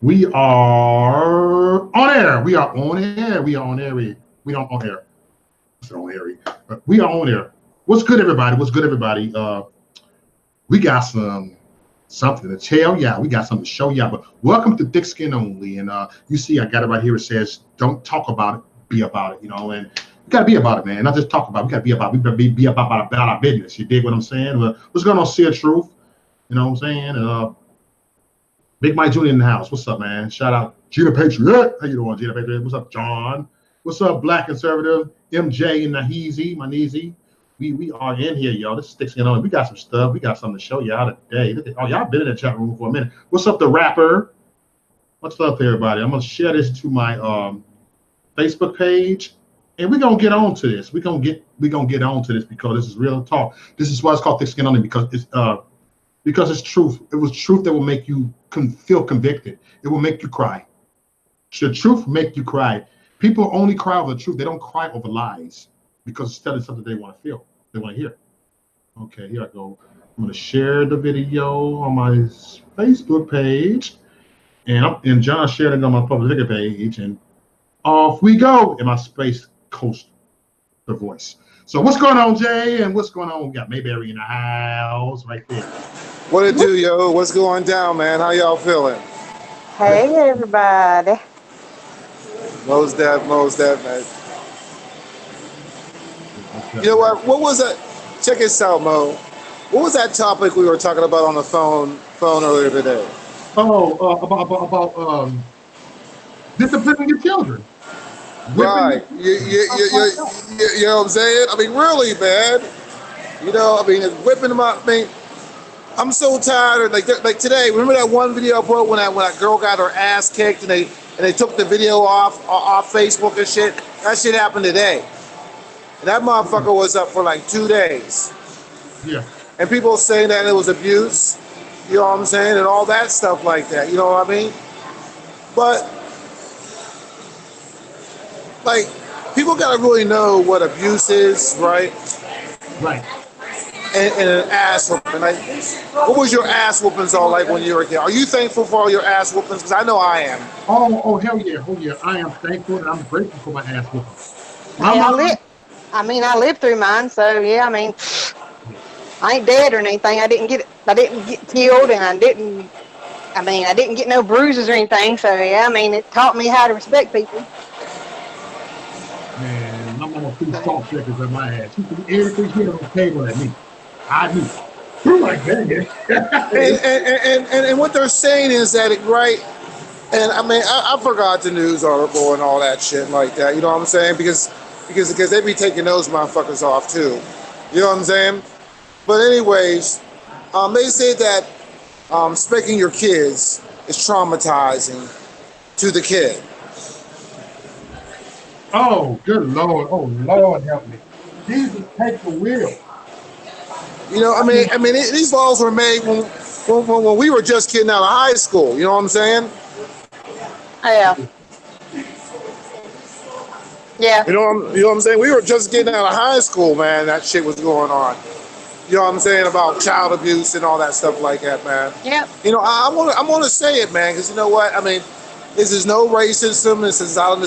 We are on air. We are on air. We are on air. We don't on air. It's on air. We are on air. What's good, everybody? What's good, everybody? We got something to tell y'all. We got something to show y'all. But welcome to Thick Skin Only. And you see, I got it right here. It says, "Don't talk about it, be about it." You know, and we gotta be about it, man. Not just talk about it. We gotta be about it. We gotta be about our business. You dig what I'm saying? What's going on, Sid Truth? You know what I'm saying? Big Mike Jr. in the house. What's up, man? Shout out Gina Patriot. How you doing, Gina Patriot? What's up, John? What's up, Black Conservative? MJ and Naheezy, my Neezy. We are in here, y'all. This is Thick Skin Only. We got some stuff. We got something to show y'all today. Oh, y'all been in the chat room for a minute. What's up, the rapper? What's up, everybody? I'm gonna share this to my Facebook page, and we're gonna get on to this. We're gonna get on to this because this is real talk. This is why it's called Thick Skin Only, because it's truth. It was truth that will make you feel convicted. It will make you cry. Should truth make you cry? People only cry over the truth. They don't cry over lies because it's telling something they want to feel. They want to hear. Okay, here I go. I'm going to share the video on my Facebook page. And John shared it on my public page. And off we go in my Space Coast, the voice. So what's going on, Jay? And what's going on? We got Mayberry in the house right there. What it do, yo? What's going down, man? How y'all feeling? Hey, everybody. Most that, man. You know what was that? Check this out, Mo. What was that topic we were talking about on the phone earlier today? Oh, about disciplining your children. Right. You know what I'm saying? I mean, really, man. You know, I mean, it's whipping them up. I mean, I'm so tired of like today. Remember that one video I put when that girl got her ass kicked and they took the video off Facebook and shit? That shit happened today. And that motherfucker was up for like 2 days. Yeah. And people saying that it was abuse, you know what I'm saying, and all that stuff like that, you know what I mean? But, like, people gotta really know what abuse is, right? Right. And an ass whooping. Like, what was your ass whoopings all like when you were a kid? Are you thankful for all your ass whoopings? Because I know I am. Oh, hell yeah. Oh, yeah. I am thankful and I'm grateful for my ass whooping. I lived through mine, so yeah. I mean, I ain't dead or anything. I didn't get killed, and I didn't get no bruises or anything. So yeah, I mean, it taught me how to respect people. Man, my mama threw salt shakers at my ass. She threw everything she had on the table at me. I knew. Like that. And what they're saying is that right. And I mean, I forgot the news article and all that shit like that. You know what I'm saying? Because they be taking those motherfuckers off too. You know what I'm saying? But anyways, they say that spanking your kids is traumatizing to the kid. Oh, good Lord. Oh, Lord help me. Jesus, take the wheel. You know, I mean, these laws were made when we were just getting out of high school. You know what I'm saying? Yeah. Yeah. You know what I'm saying? We were just getting out of high school, man. That shit was going on. You know what I'm saying, about child abuse and all that stuff like that, man. Yep. You know, I'm gonna say it, man, because you know what? I mean, this is no racism. This is all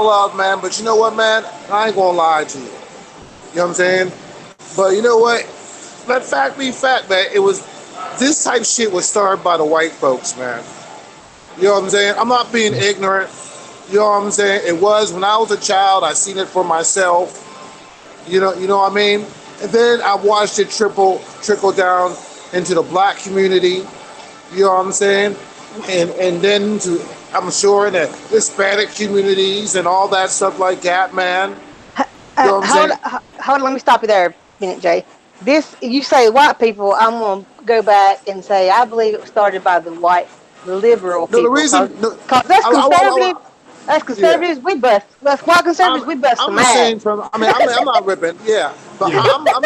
love, man. But you know what, man? I ain't gonna lie to you. You know what I'm saying? But you know what? Let fact be fact, man. This type of shit was started by the white folks, man. You know what I'm saying? I'm not being ignorant. You know what I'm saying? It was when I was a child. I seen it for myself. You know what I mean? And then I watched it trickle down into the black community. You know what I'm saying? And then to, I'm sure, in the Hispanic communities and all that stuff like that, man. You know what I'm saying? Hold on, let me stop you there a minute, Jay. You say white people, I'm going to go back and say I believe it was started by the white liberal people. The reason... Because that's conservative. That's conservatives. Yeah. We bust. That's white conservatives. We bust some ass. I'm not ripping. Yeah, but I'm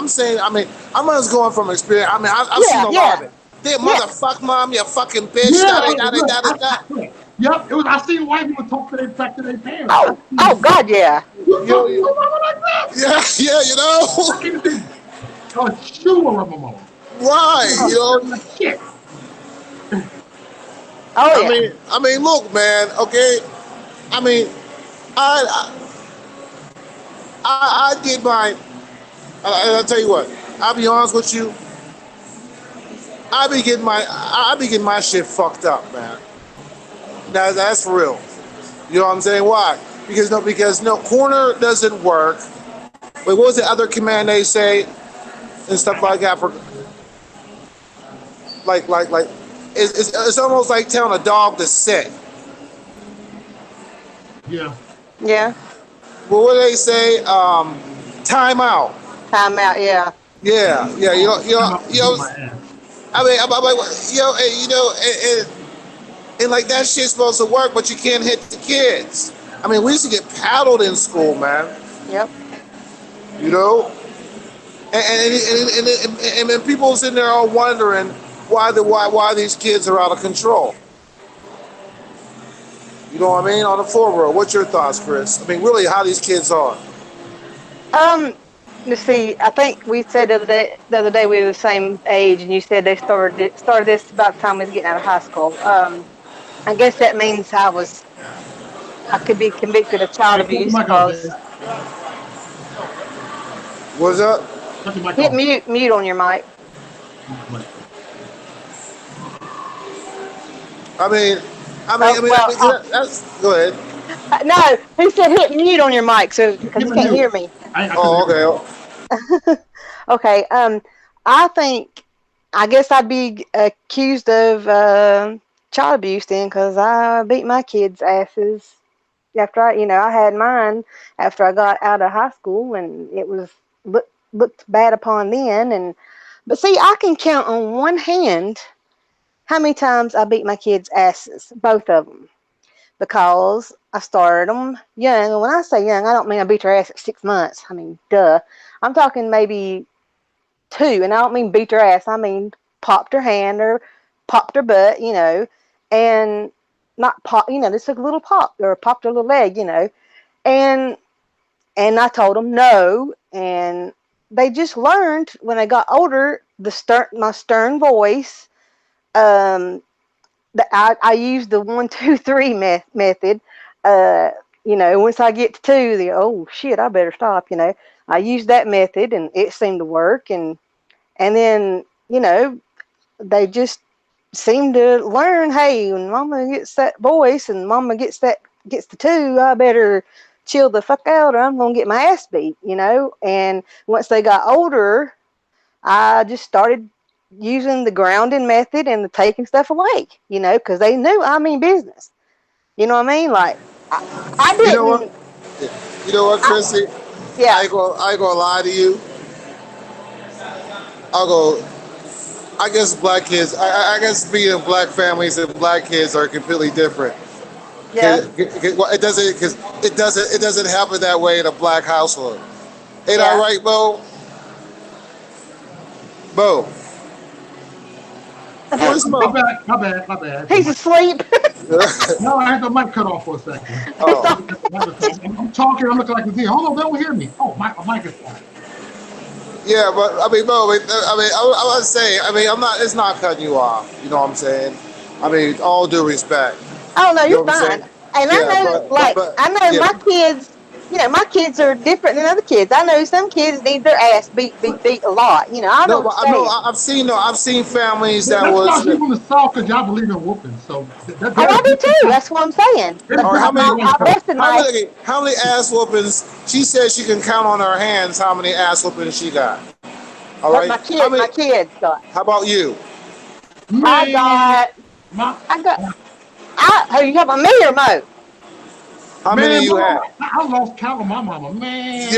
saying. I mean, I'm just going from experience. I mean, I've seen a lot of it. They motherfuck mom, you fucking bitch. Yep, I seen white people talk to their parents. Oh God, yeah. Yeah, you know. A shoe of them all. Right, you know. Shit. Oh yeah. I mean, look, man. Okay. I mean, I I did my. I'll tell you what. I'll be honest with you. I be getting my shit fucked up, man. That's for real. You know what I'm saying? Why? Because no corner doesn't work. Wait, what was the other command they say and stuff like that? For like, it's almost like telling a dog to sit. Yeah. Yeah. Well, what do they say? Time out. Time out. Yeah. Yeah. I'm out to beat my ass. I'm like, and like that shit's supposed to work, but you can't hit the kids. I mean, we used to get paddled in school, man. Yep. You know, and then people sitting there all wondering why these kids are out of control. You know what I mean? On the floor, bro. What's your thoughts, Chris? I mean, really, how these kids are? Um. Let's see. I think we said the other day we were the same age, and you said they started this about the time we was getting out of high school. I guess that means I could be convicted of child Hey, cut your abuse mic off, Dave. because What's up? Cut your mic hit off. mute on your mic. I mean, that's go ahead. No, he said hit mute on your mic, so because Give you me can't mute. hear me. Oh, okay. Okay. I think I guess I'd be accused of child abuse then, because I beat my kids' asses after I had mine after I got out of high school, and it was looked bad upon then. But see, I can count on one hand how many times I beat my kids' asses, both of them, because I started them young. And when I say young, I don't mean I beat her ass at 6 months. I mean, duh. I'm talking maybe two, and I don't mean beat her ass. I mean popped her hand or popped her butt, and not pop, just a little pop or popped her little leg, and I told them no, and they just learned when they got older my stern voice. Um, I use the 1, 2, 3 method. Uh, once I get to two, oh shit, I better stop. I use that method, and it seemed to work, and then they just seem to learn. Hey, when Mama gets that voice and Mama gets the two, I better chill the fuck out, or I'm gonna get my ass beat. And once they got older, I just started using the grounding method and the taking stuff away, because they knew I mean business. You know what I mean? Like, I You know what? didn't, You know what, Chrissy? yeah, I ain't gonna lie to you. I'll go. I guess black kids. I guess being in black families and black kids are completely different. yeah, Well, it doesn't happen that way in a black household. Ain't that yeah. right, Bo? Bo, where's My Bo? bad. My bad. My bad. He's asleep. No, I had the mic cut off for a second. It's Oh, all, I'm talking. I'm looking like a Z. Hold on, they don't hear me. Oh, my mic is on. yeah, but I mean, Bo. I was saying. I mean, I'm not. It's not cutting you off. You know what I'm saying? I mean, all due respect. oh no, You know you're what I'm fine. saying? And I Yeah, know, like, I know yeah. my kids. My kids are different than other kids. I know some kids need their ass beat a lot. I No, don't but I know understand. I've seen families that That's was. because you from the South, because y'all believe in whooping. So Oh, I there's do different too. types. That's what I'm saying. There's Or different ways I to rested my. how many ass whoopings? She said she can count on her hands how many ass whoopings she got. All But right. How many? my kids got. How about you? I man. got. My I got. Who you talking about, me or Mo? How many man, you my had? mama. I lost count of my mama. Man,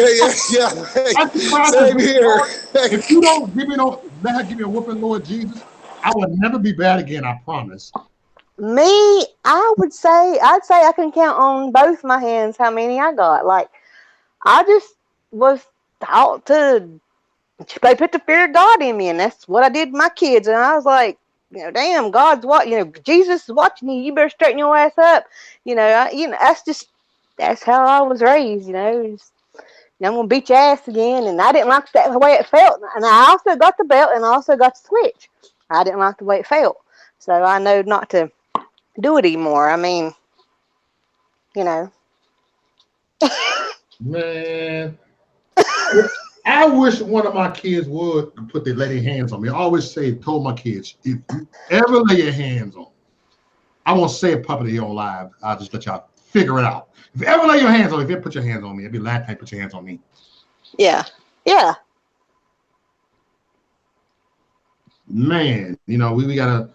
Yeah. Hey, I just cried to same God, here. Lord, if you don't give me let her give me a whooping, Lord Jesus, I will never be bad again. I promise. Me, I'd say I can count on both my hands how many I got. Like, I just was taught to. They put the fear of God in me, and that's what I did with my kids. And I was like, damn, God's what, Jesus is watching you. You better straighten your ass up. That's how I was raised. I'm gonna beat your ass again, and I didn't like that the way it felt. And I also got the belt, and I also got the switch. I didn't like the way it felt, so I know not to do it anymore. I mean, you know. Man, I wish one of my kids would lay their hands on me. I always told my kids, if you ever lay your hands on me, I won't say it publicly on live. I'll just let y'all figure it out. If you ever lay your hands on me, if you ever put your hands on me, it'd be the last time you put your hands on me. Yeah. Yeah. Man, we gotta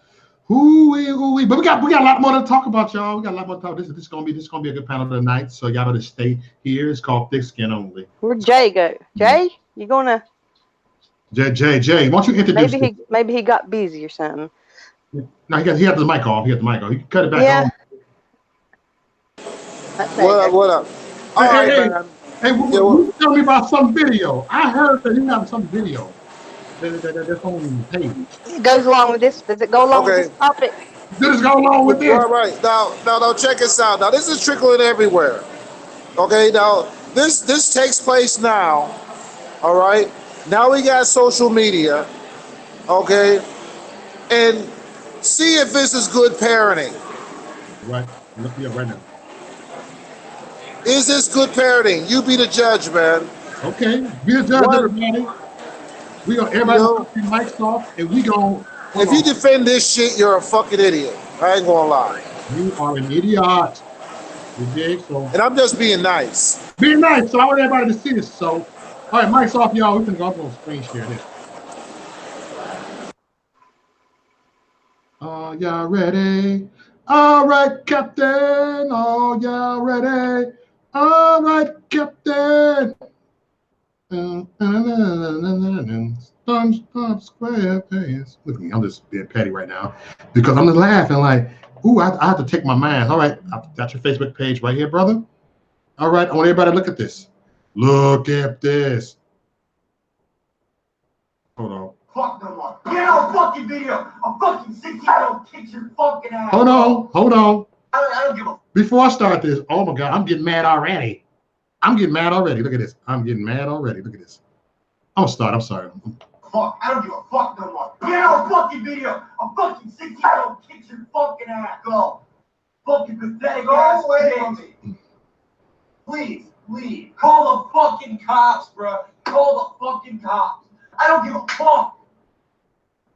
but we got a lot more to talk about, y'all. We got a lot more to talk. This is gonna be a good panel tonight. So y'all better stay here. It's called Thick Skin Only. Where'd Jay go? Jay, you gonna? Jay, why don't you introduce? Maybe he got busy or something. No, he had the mic off. You can cut it back on. What up? All right, man. Hey, tell me about some video. I heard that you have some video that's on the page. It goes along with this. Does it go along with this topic? Does it go along with this? All right. Now, check this out. Now, this is trickling everywhere. Okay. Now, this takes place now. All right. Now we got social media. Okay. And see if this is good parenting. Right. Look me up right now. Is this good parenting? You be the judge, man. Okay. Be the judge, everybody. Everybody put their mics off, and we gonna. If you defend this shit, you're a fucking idiot. I ain't gonna lie. You are an idiot. You dig? So. And I'm just being nice. Being nice. So I want everybody to see this. So, all right, mics off, y'all. We can go up on screen share this. Y'all ready? All right, Captain. Oh, y'all ready? All right, Captain. SpongeBob SquarePants. Look at me, I'm just being petty right now because I'm just laughing like, ooh, I have to take my mind. All right, I've got your Facebook page right here, brother. All right, I want everybody to look at this. Look at this. Hold on. Fuck no more. Get out fucking video. I'm fucking 60. I don't kick your fucking ass. Hold on. I don't give a. Before I start this, oh my God, I'm getting mad already. Look at this. I'm getting mad already. Look at this. I'm gonna start. I'm sorry. Fuck. I don't give a fuck no more. Get out fucking video. I'm fucking 60. I don't kick your fucking ass. Go. Fucking pathetic ass. Go away from me. Please. Call the fucking cops, bro. Call the fucking cops. I don't give a fuck.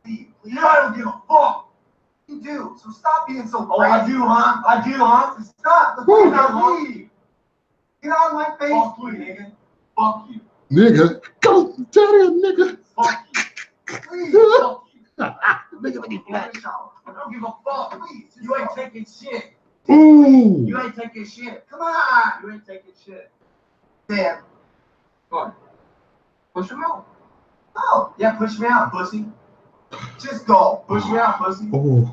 Please. I don't give a fuck. You do. So stop being so crazy. Oh, I do, huh? Stop. The fuck out, leave. Get out of my face. Fuck you, nigga. Fuck you. Nigga. Go tell him, nigga. Fuck you. Please. Fuck you. Nigga, look at that. I don't give a fuck. Please. You ain't taking shit. Ooh. You ain't taking shit. Come on. You ain't taking shit. Damn. What? Push him out. Oh, yeah, push me out, pussy. Just go. Push me out, pussy. Oh.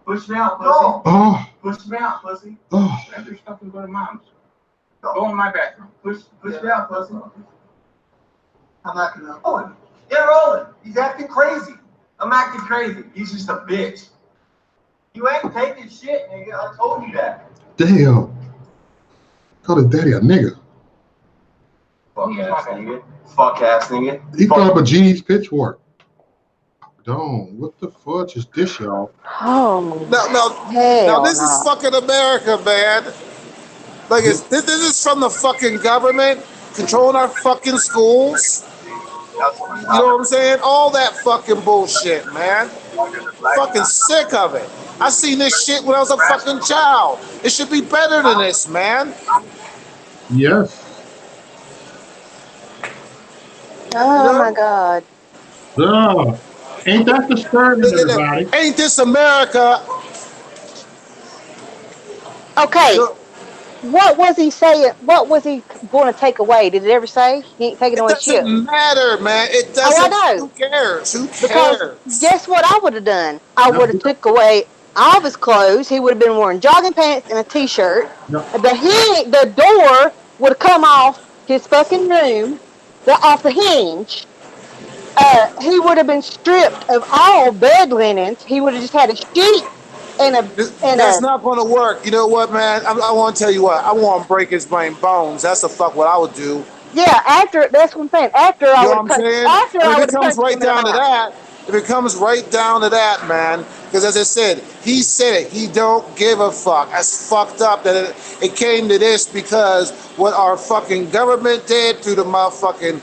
Push me out, pussy. Oh. Push me out, pussy. Oh. Grab your stuff and go to mom's. Go in my bathroom. Push me out, pussy. I'm not gonna. Oh, get rolling. He's acting crazy. I'm acting crazy. He's just a bitch. You ain't taking shit, nigga. I told you that. Damn. Call his daddy a nigga. Fuck ass nigga. Fuck ass nigga. He thought up a genie's pitchfork. Don't. What the fudge is this, y'all? Oh. Now this is fucking America, man. Like, this is from the fucking government controlling our fucking schools. You know what I'm saying? All that fucking bullshit, man. Fucking sick of it. I seen this shit when I was a fucking child. It should be better than this, man. Yes. Oh my God. Ain't that disturbing, everybody? Ain't this America? Okay. What was he saying? What was he going to take away? Did it ever say? He ain't taking away shit. It doesn't matter, man. It doesn't. Oh, I know. Who cares? Who cares? Because guess what I would have done? I would have took away all of his clothes. He would have been wearing jogging pants and a t-shirt. The door would have come off his fucking room, off the hinge. He would have been stripped of all bed linens. He would have just had a sheet and a. That's not going to work. You know what, man? I want to tell you what. I want to break his brain bones. That's the fuck what I would do. Yeah, that's what I'm saying. After I would have. When it comes right down to that, If it comes right down to that, man, because as I said, he said it. He don't give a fuck. That's fucked up that it came to this because what our fucking government did through the motherfucking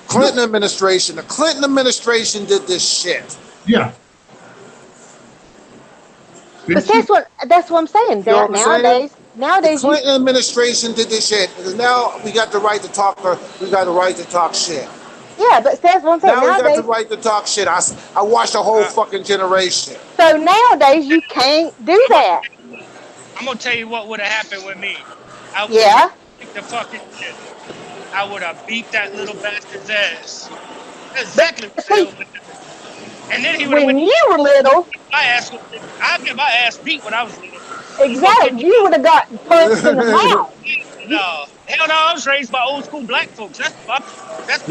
Clinton administration. The Clinton administration did this shit. Yeah. But that's what I'm saying. You know That what I'm saying? The nowadays you Clinton administration did this shit because now we got the right to talk. We got the right to talk shit. yeah, but that's what I'm saying. Now we got the Nowadays, right to talk shit. I watched a whole fucking generation. so nowadays you can't do that. I'm gonna tell you what would have happened with me. I would Yeah. have beat the fucking shit. I would have beat that little bastard's ass. That's exactly what See, the hell. And then he would have when went you were little, my ass. I get my ass beat when I was little. exactly, you would have got punched in the mouth. No, hell no. I was raised by old school black folks. That's my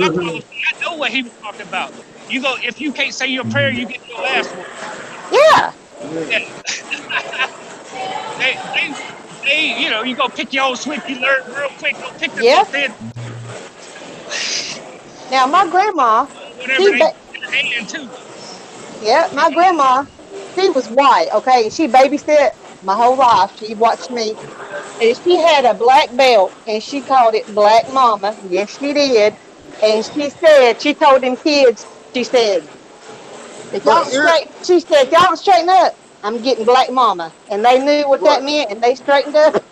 policy. I know what he was talking about. You go if you can't say your prayer, you get your ass whooped. Yeah. They, you know, you go pick your old switch. You learn real quick. Go pick the Yeah. thing. Now my grandma, Whatever they hand too. yeah, my grandma, she was white, okay, and she babysat my whole life. She watched me, and she had a black belt, and she called it Black Mama. Yes, she did. And she told them kids, she said, if y'all don't straighten, she said, if y'all don't straighten up, I'm getting Black Mama. And they knew what that meant, and they straightened up.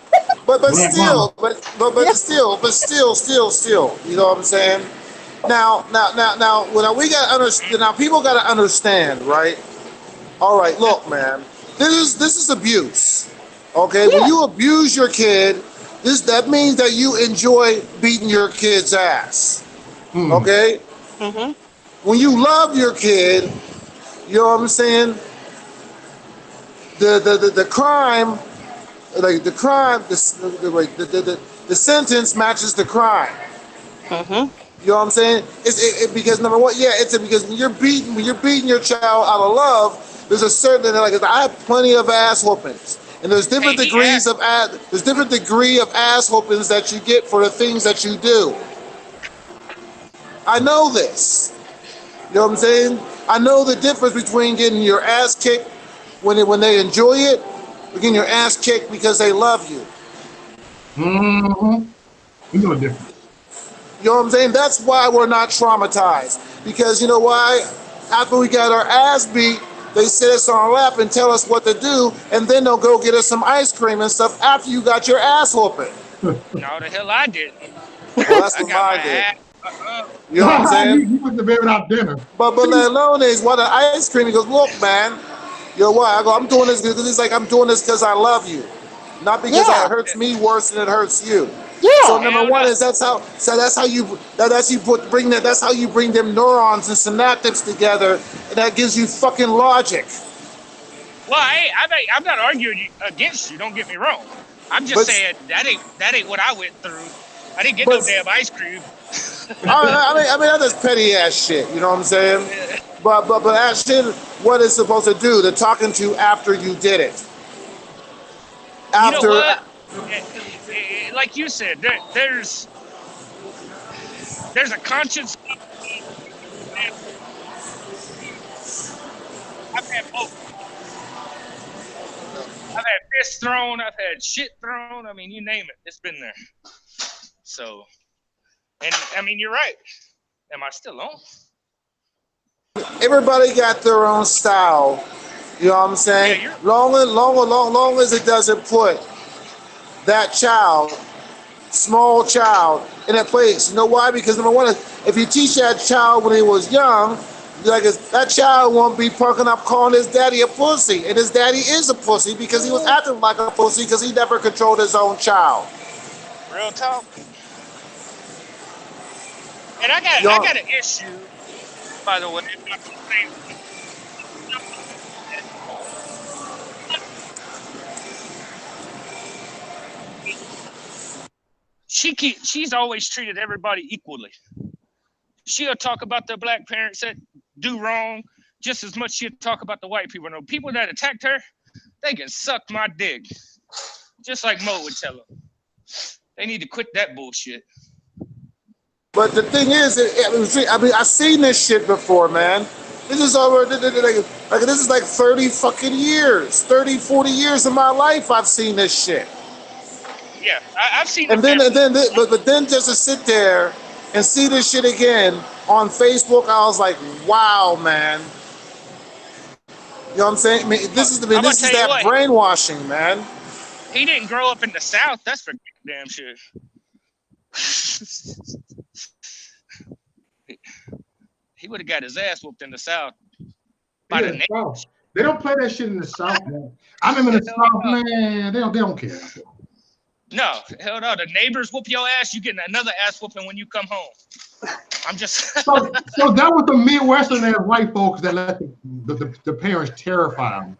But Black still, mama. but still, you know what I'm saying? Now, when we gotta understand. Now, people gotta understand, right? All right, look, man, this is abuse. Okay, when you abuse your kid, that means that you enjoy beating your kid's ass. Okay. Mm-hmm. When you love your kid, you know what I'm saying? The crime. Like the crime, the sentence matches the crime. Mm-hmm. You know what I'm saying? Because number one, because when you're beating your child out of love, there's a certain like I have plenty of ass whoopings, and there's different degrees of ass whoopings that you get for the things that you do. I know this. You know what I'm saying? I know the difference between getting your ass kicked when they enjoy it. Getting your ass kicked because they love you. Mm-hmm. You know the difference. You know what I'm saying? That's why we're not traumatized. Because you know why? After we got our ass beat, they sit us on our lap and tell us what to do, and then they'll go get us some ice cream and stuff after you got your ass whooping. No, the hell I didn't. Well, that's what mine did. You know what I'm saying? You put the baby out dinner. But alone is what an ice cream. He goes, look, man. You know what? I go, I'm doing this because he's like, I'm doing this because I love you, not because it hurts me worse than it hurts you. Yeah. So number one is that's how you bring them neurons and synaptics together, and that gives you fucking logic. Well, I'm not arguing against you. Don't get me wrong. I'm just saying that ain't what I went through. I didn't get no damn ice cream. I mean that's just petty ass shit. You know what I'm saying? But that shit, what it's supposed to do, the talking to after you did it. After, you know what? Like you said, there's a conscience. I've had both. I've had fists thrown. I've had shit thrown. I mean, you name it. It's been there. So, and I mean, you're right. Am I still on? Everybody got their own style. You know what I'm saying? Yeah, long as it doesn't put that child, small child, in that place. You know why? Because number one, if you teach that child when he was young, like that child won't be perking up calling his daddy a pussy, and his daddy is a pussy because he was acting like a pussy because he never controlled his own child. Real talk. And I got an issue, by the way. She's always treated everybody equally. She'll talk about the black parents that do wrong just as much she'll talk about the white people. No, people that attacked her, they can suck my dick. Just like Mo would tell them. They need to quit that bullshit. But the thing is, I mean, I've seen this shit before, man. This is over. Like this is like 30 fucking years, 30, 40 years of my life. I've seen this shit. Yeah, I've seen. And then but then just to sit there and see this shit again on Facebook, I was like, wow, man. You know what I'm saying? I mean, this is that brainwashing, man. He didn't grow up in the South. That's for damn sure. He would have got his ass whooped in the South. By the South. They don't play that shit in the South, man. I remember in the South, man. They don't care. No, hell no. The neighbors whoop your ass. You getting another ass whooping when you come home. I'm just. so that was the Midwestern ass white folks that let the parents terrify them.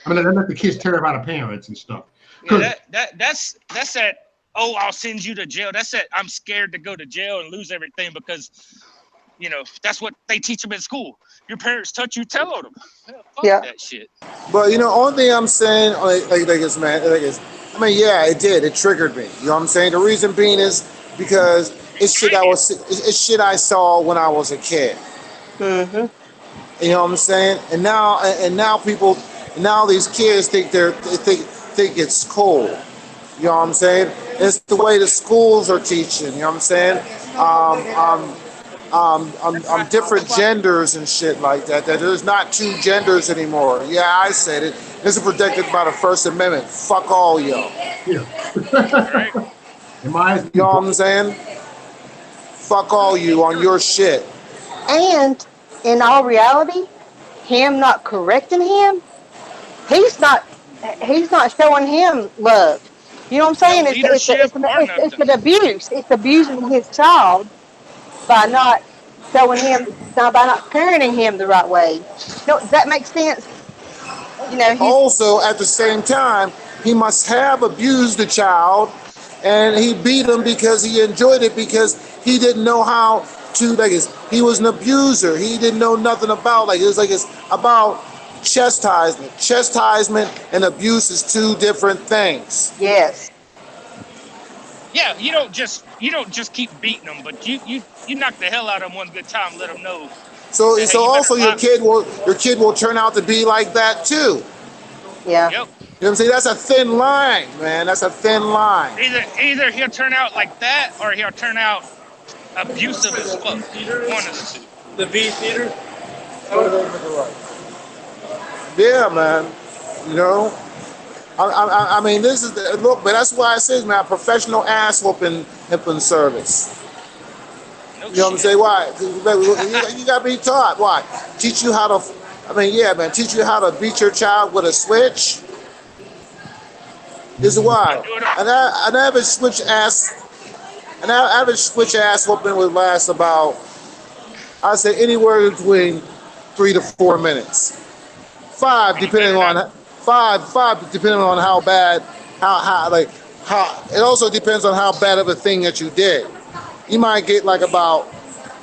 I mean, they let the kids terrify the parents and stuff. Yeah, that's that. Oh, I'll send you to jail. That's that. I'm scared to go to jail and lose everything because, you know, that's what they teach them in school. Your parents touch you, tell on them. Hell, fuck that shit. But you know, only thing I'm saying, I mean, yeah, it did. It triggered me. You know what I'm saying? The reason being is because it's shit I saw when I was a kid. Mm-hmm. You know what I'm saying? And now these kids think think it's cool. You know what I'm saying? It's the way the schools are teaching. You know what I'm saying? Different genders and shit like that. That there's not two genders anymore. Yeah, I said it. This is protected by the First Amendment. Fuck all y'all. Yeah. You know what I'm saying? Fuck all you on your shit. And in all reality, him not correcting him, he's not showing him love. You know what I'm saying? It's an abuse. It's abusing his child by not showing him, by not parenting him the right way. No, that makes sense. You know. Also, at the same time, he must have abused the child, and he beat him because he enjoyed it because he didn't know how to. He was an abuser. He didn't know nothing about it's about chastisement. Chastisement and abuse is two different things. Yes. Yeah, you don't just keep beating them, but you knock the hell out of them one good time, let them know. So also your kid will turn out to be like that too. Yeah. Yep. You know what I'm saying? That's a thin line, man. That's a thin line. Either he'll turn out like that or he'll turn out abusive as fuck. One of the two. The B theater? Yeah, man. You know? I mean, this is look, but that's why I says, man, professional ass whooping service. No you know what I'm saying? Why? You got to be taught. Why? Teach you how to. Teach you how to beat your child with a switch. This is why. An average switch ass whooping would last about, I'd say, anywhere between 3 to 4 minutes. 5 depending on how bad, how it also depends on how bad of a thing that you did. You might get like about,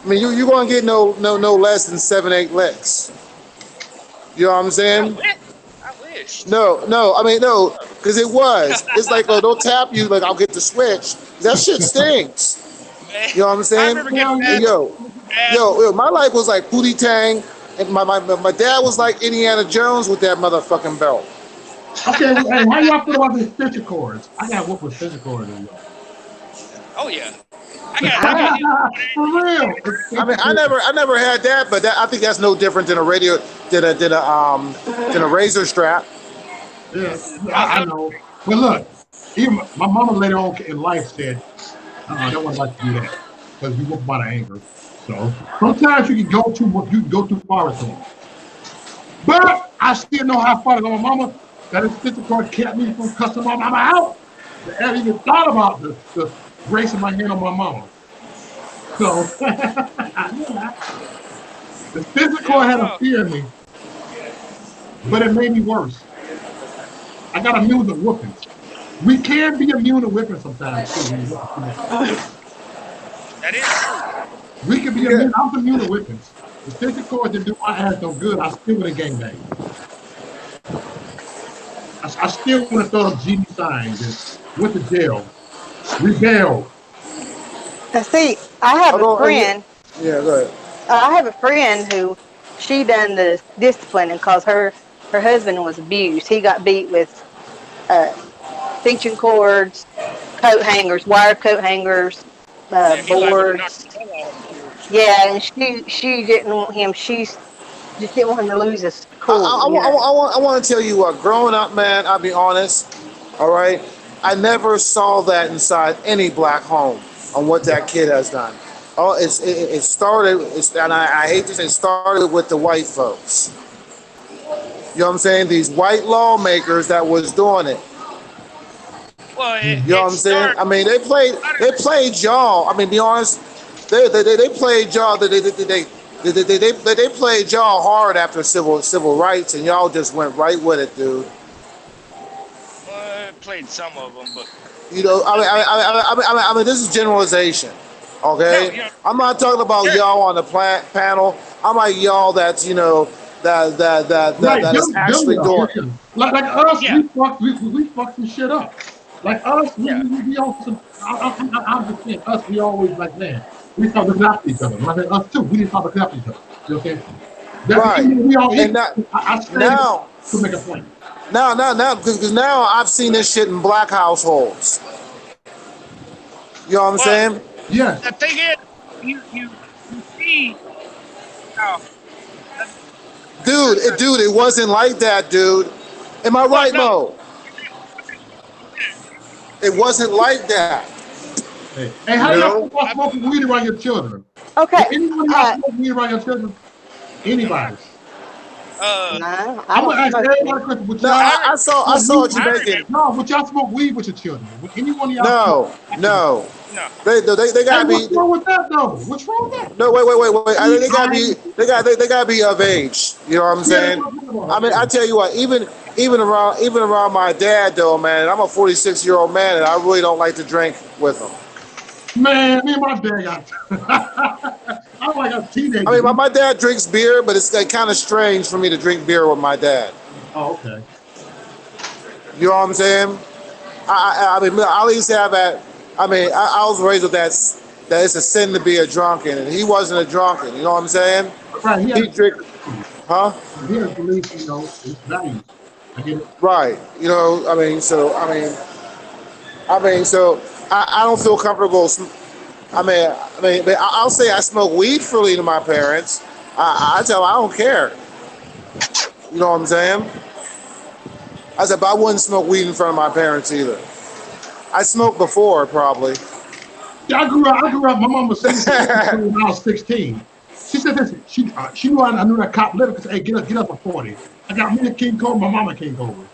you're gonna get no less than 7-8 licks. You know what I'm saying? I wish. No, because it's like, oh, don't tap you, like I'll get the switch. That shit stinks. Man, you know what I'm saying? Yo, my life was like Pootie Tang, and my dad was like Indiana Jones with that motherfucking belt. Okay, hey, how y'all feel about these stitcher cords? I got whoop with stitcher cords in y'all. Oh yeah. I got for real. I never had that, but I think that's no different than a razor strap. Yeah, I know. But look, even my mama later on in life said, I don't want to like to do that because you whoop out of anger. So sometimes you can go too far with them. But I still know how far to go. My mama, that stitcher cord kept me from cussing my mama out. I haven't even thought about the bracing my hand on my mama. So the physical had a fear in me, but it made me worse. I got immune to whoopings. We can be immune to whipping sometimes too. That is true. We can be immune. I'm immune to whippings. The physical didn't do my ass no good. I still would have gang bang. I still want to throw up GD signs and went to jail. Rebelled. See, I have a friend. Yeah, go ahead. I have a friend who she done the disciplining because her husband was abused. He got beat with extension cords, coat hangers, wire coat hangers, Yeah, he liable to knock boards. the hell out of him. Yeah, and she didn't want him. She just didn't want him to lose his cool. You know. I want to tell you what, growing up, man, I'll be honest, all right? I never saw that inside any black home on what that kid has done. Oh, it started, and I hate to say, it started with the white folks. You know what I'm saying? These white lawmakers that was doing it. Well, You know what I'm saying? I mean, they played y'all. I mean, be honest, they played y'all. They played y'all hard after civil rights, and y'all just went right with it, dude. Played some of them, but You know, I mean, this is generalization, okay? No, yeah. I'm not talking about Yeah. y'all on the panel. I'm like y'all that's that is actually doing it. Like us, Yeah. we fuck some shit up. Like us, we also. I understand us. We always like, man, we start looking after each other. Like us too, we didn't start looking after each other. You okay? Right. We all And I say now to make a point. now because now I've seen this shit in black households. You know what I'm saying? Yes. The thing is, you see how Dude, it wasn't like that, dude. Am I right, no. Mo? It wasn't like that. Hey, how y'all smoking weed around your children? Okay. Anyone y'all smoke weed around your children? Anybody? No, I'm gonna ask everybody a question. Would y'all? I saw what you making. No, would y'all smoke weed with your children? Would anyone of y'all? No. No. They gotta be. What's wrong with that though? What's wrong with that? No, wait. I mean, they gotta be of age. You know what I'm saying? I mean, I tell you what, even around my dad though, man. I'm a 46-year-old man, and I really don't like to drink with him. Man, me and my dad got. I'm like a teenager. I mean, my dad drinks beer, but it's like, kind of strange for me to drink beer with my dad. Oh, okay. You know what I'm saying? I mean, I used to have that. I mean, I was raised with that it's a sin to be a drunken, and he wasn't a drunken. You know what I'm saying? Right. He drink, huh? He has belief, his values. I get it. Right. You know, I mean, so I don't feel comfortable. I mean, but I'll say I smoke weed freely to my parents. I tell them I don't care. You know what I'm saying? I said, but I wouldn't smoke weed in front of my parents either. I smoked before, probably. Yeah, I grew up. My mom was saying when I was 16. She said this. She knew I knew that cop lived because hey, get up a 40. I got me a King Cobra. My mama King Cobra.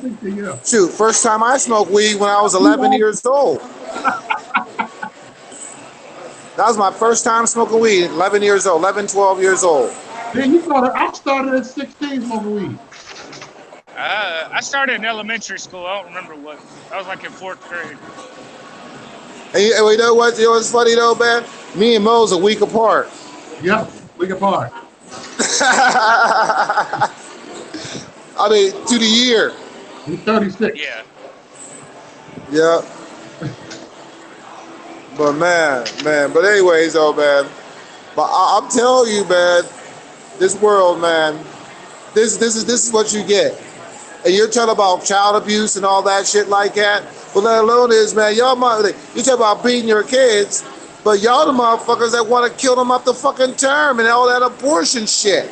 16, yeah. Shoot, first time I smoked weed when I was 11 years old. That was my first time smoking weed, 11 years old, 11, 12 years old. Then you started. I started at 16 smoking weed. I started in elementary school. I don't remember what. I was like in 4th grade. And you know what? You know what's funny though, man? Me and Mo's a week apart. Yep, week apart. I mean, to the year. He's 36. Yeah. Yeah. But man. But anyways, though, man. But I'm telling you, man. This world, man. This is what you get. And you're talking about child abuse and all that shit like that. But let alone is, man, you talk about beating your kids, but y'all the motherfuckers that want to kill them up the fucking term and all that abortion shit.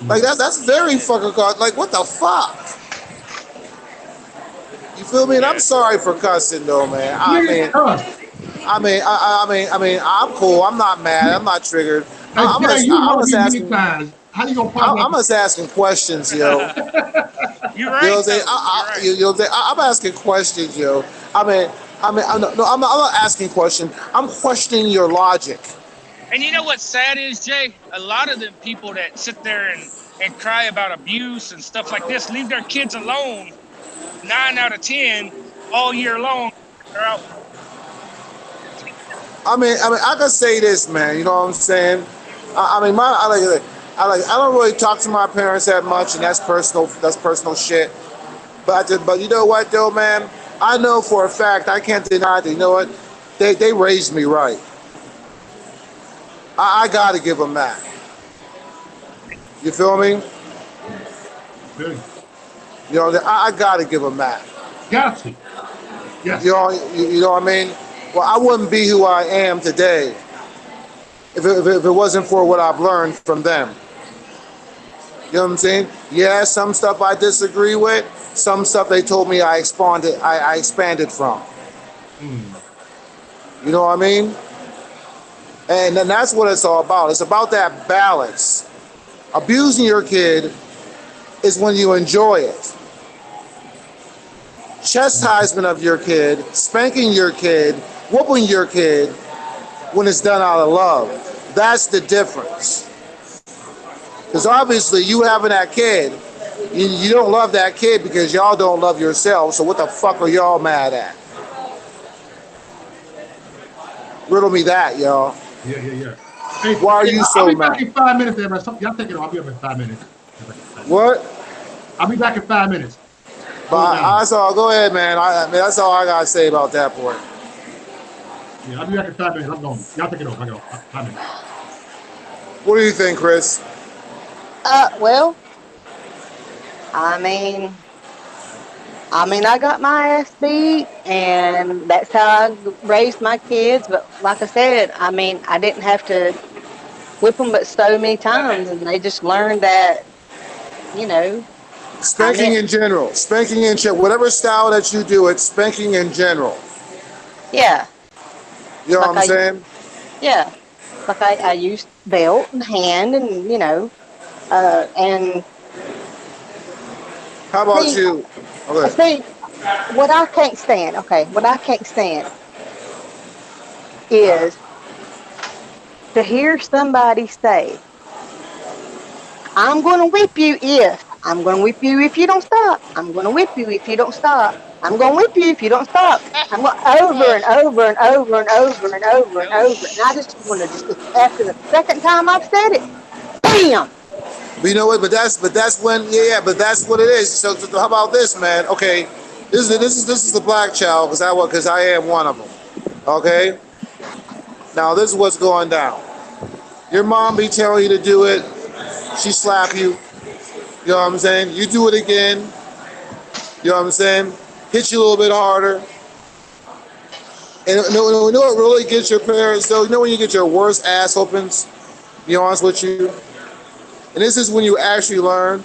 Like that's very fucking god. Like what the fuck? You feel me? And I'm sorry for cussing though, man. I mean, I'm cool. I'm not mad. I'm not triggered. I'm just asking. How you gonna I'm just asking questions, yo. You're right. You know what I'm saying? You know what I'm saying? I'm asking questions, yo. I'm not asking questions. I'm questioning your logic. And you know what's sad is, Jay? A lot of the people that sit there and cry about abuse and stuff like this leave their kids alone 9 out of 10 all year long. They're out. I mean, I can say this, man. You know what I'm saying? I don't really talk to my parents that much, and that's personal shit. But you know what, though, man? I know for a fact, I can't deny that. You know what? They raised me right. I got to give them that. You feel me? Really. You know, I gotta give them that. Got to. Yes. You know what I mean? Well, I wouldn't be who I am today if it wasn't for what I've learned from them. You know what I'm saying? Yeah, some stuff I disagree with. Some stuff they told me I expanded from. You know what I mean? And then that's what it's all about. It's about that balance. Abusing your kid is when you enjoy it. Chastisement of your kid, spanking your kid, whooping your kid when it's done out of love. That's the difference. Because obviously you having that kid, you don't love that kid because y'all don't love yourself. So what the fuck are y'all mad at? Riddle me that, y'all. Yeah. Hey, why are you so mad? I'll be back in 5 minutes, everybody. Y'all take it off. I'll be up in 5 minutes. What? I'll be back in 5 minutes. But that's all. Go ahead, man. I mean, that's all I gotta say about that point. Yeah, I'll be back in 5 minutes. I'm going. Y'all take it off. I go. 5 minutes. What do you think, Chris? Well, I mean, I got my ass beat, and that's how I raised my kids. But like I said, I mean, I didn't have to whip them but so many times, and they just learned that, you know. Spanking in general. Spanking in general. Whatever style that you do, it's spanking in general. Yeah. You know what I'm saying? Yeah. Like I used belt and hand, and, you know, and... How about you? Okay. See, what I can't stand is to hear somebody say, I'm going to whip you if you don't stop. I'm going to whip you if you don't stop. I'm going to whip you if you don't stop. I'm going over and over and over and over and over and over. And I just want to after the second time I've said it, bam. But you know what? But that's when but that's what it is. So how about this, man? Okay, this is the black child because I am one of them. Okay. Now this is what's going down. Your mom be telling you to do it. She slap you. You know what I'm saying? You do it again. You know what I'm saying? Hit you a little bit harder. And you know what really gets your parents, though? You know when you get your worst ass whoopings? To be honest with you? And this is when you actually learn.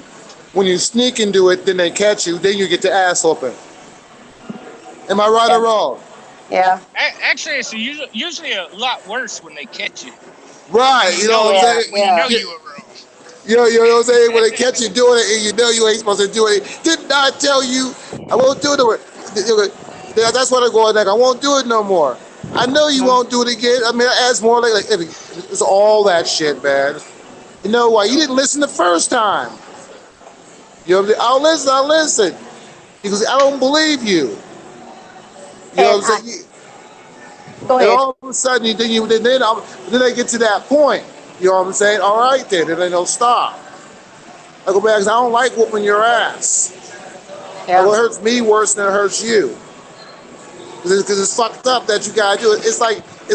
When you sneak and do it, then they catch you, then you get the ass whooping. Am I right or wrong? Yeah. Actually, it's usually a lot worse when they catch you. Right. You know what I'm saying? When you know you were wrong. You know what I'm saying? When they catch you doing it and you know you ain't supposed to do it. Didn't I tell you I won't do it? That's what I'm going like. I won't do it no more. I know you won't do it again. I mean, that's more like it's all that shit, man. You know why? You didn't listen the first time. You know, I'll listen. Because I don't believe you. You know what I'm saying? Go ahead. And all of a sudden, then they get to that point. You know what I'm saying? All right, then they don't stop. I go back because I don't like whooping your ass. Yeah. It hurts me worse than it hurts you. Because it's fucked up that you gotta do it. It's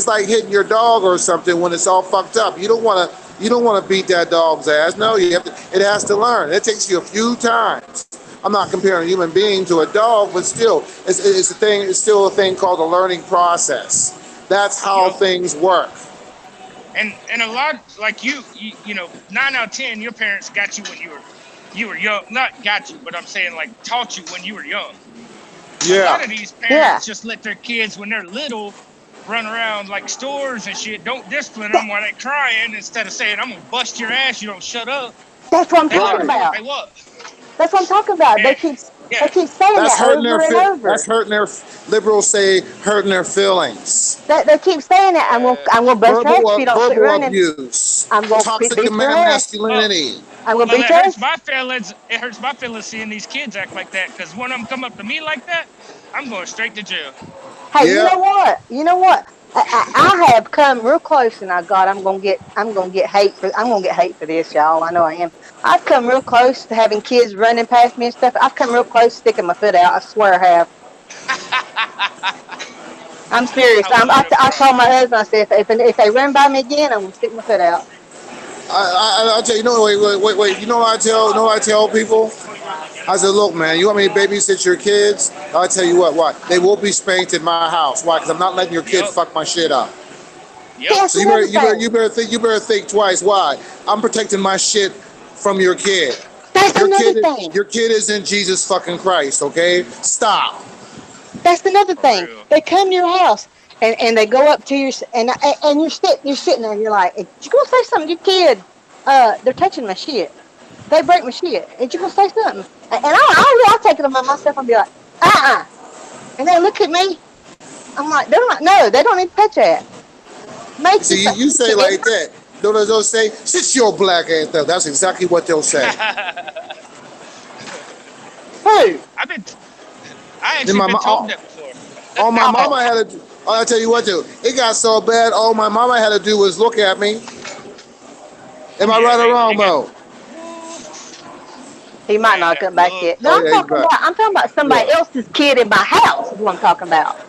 like hitting your dog or something when it's all fucked up. You don't want to beat that dog's ass. No, you have to. It has to learn. It takes you a few times. I'm not comparing a human being to a dog, but still, it's a thing. It's still a thing called a learning process. That's how things work. And a lot like you know, 9 out of 10, your parents got you when you were young. Not got you, but I'm saying like taught you when you were young. Yeah. A lot of these parents just let their kids when they're little run around like stores and shit. Don't discipline them while they're crying instead of saying, I'm gonna bust your ass, you don't shut up. That's what I'm talking about. That's what I'm talking about. They keep saying that's that over and over. That's hurting their liberals say hurting their feelings. They keep saying that. I'm gonna bust your ass if you don't quit running. Abuse. I'm gonna toxic beat your ass. masculinity. I'm gonna beat your ass. It hurts my feelings seeing these kids act like that. Because when them come up to me like that, I'm going straight to jail. Hey, you know what? I have come real close, and I'm gonna get hate for this, y'all. I know I am. I've come real close to having kids running past me and stuff. I've come real close to sticking my foot out. I swear I have. I'm serious. I told my husband, I said, if they run by me again, I'm gonna stick my foot out. I tell you, wait. You know what I tell people? I said, look, man, you want me to babysit your kids? I'll tell you what, they will be spanked in my house. Why? Because I'm not letting your kid fuck my shit up. Yep. So you better think twice. Why? I'm protecting my shit from your kid. That's another thing. Your kid isn't Jesus fucking Christ. Okay, stop. That's another For thing. real. They come to your house and they go up to your and you're sitting there and you're like, you gonna say something to your kid? They're touching my shit. They break my shit. And you gonna say something? And I'll take it on myself and be like, and they look at me. I'm like, they're not. No, they don't even touch that. Make See, you say like that. They'll say, sit your black ass up. That's exactly what they'll say. Who? I actually been told that before. All my mama had to. I'll tell you what, dude. It got so bad. All my mama had to do was look at me. Am I right or wrong, Mo? He might not come back yet. No, I'm talking about somebody else's kid in my house. Is what I'm talking about.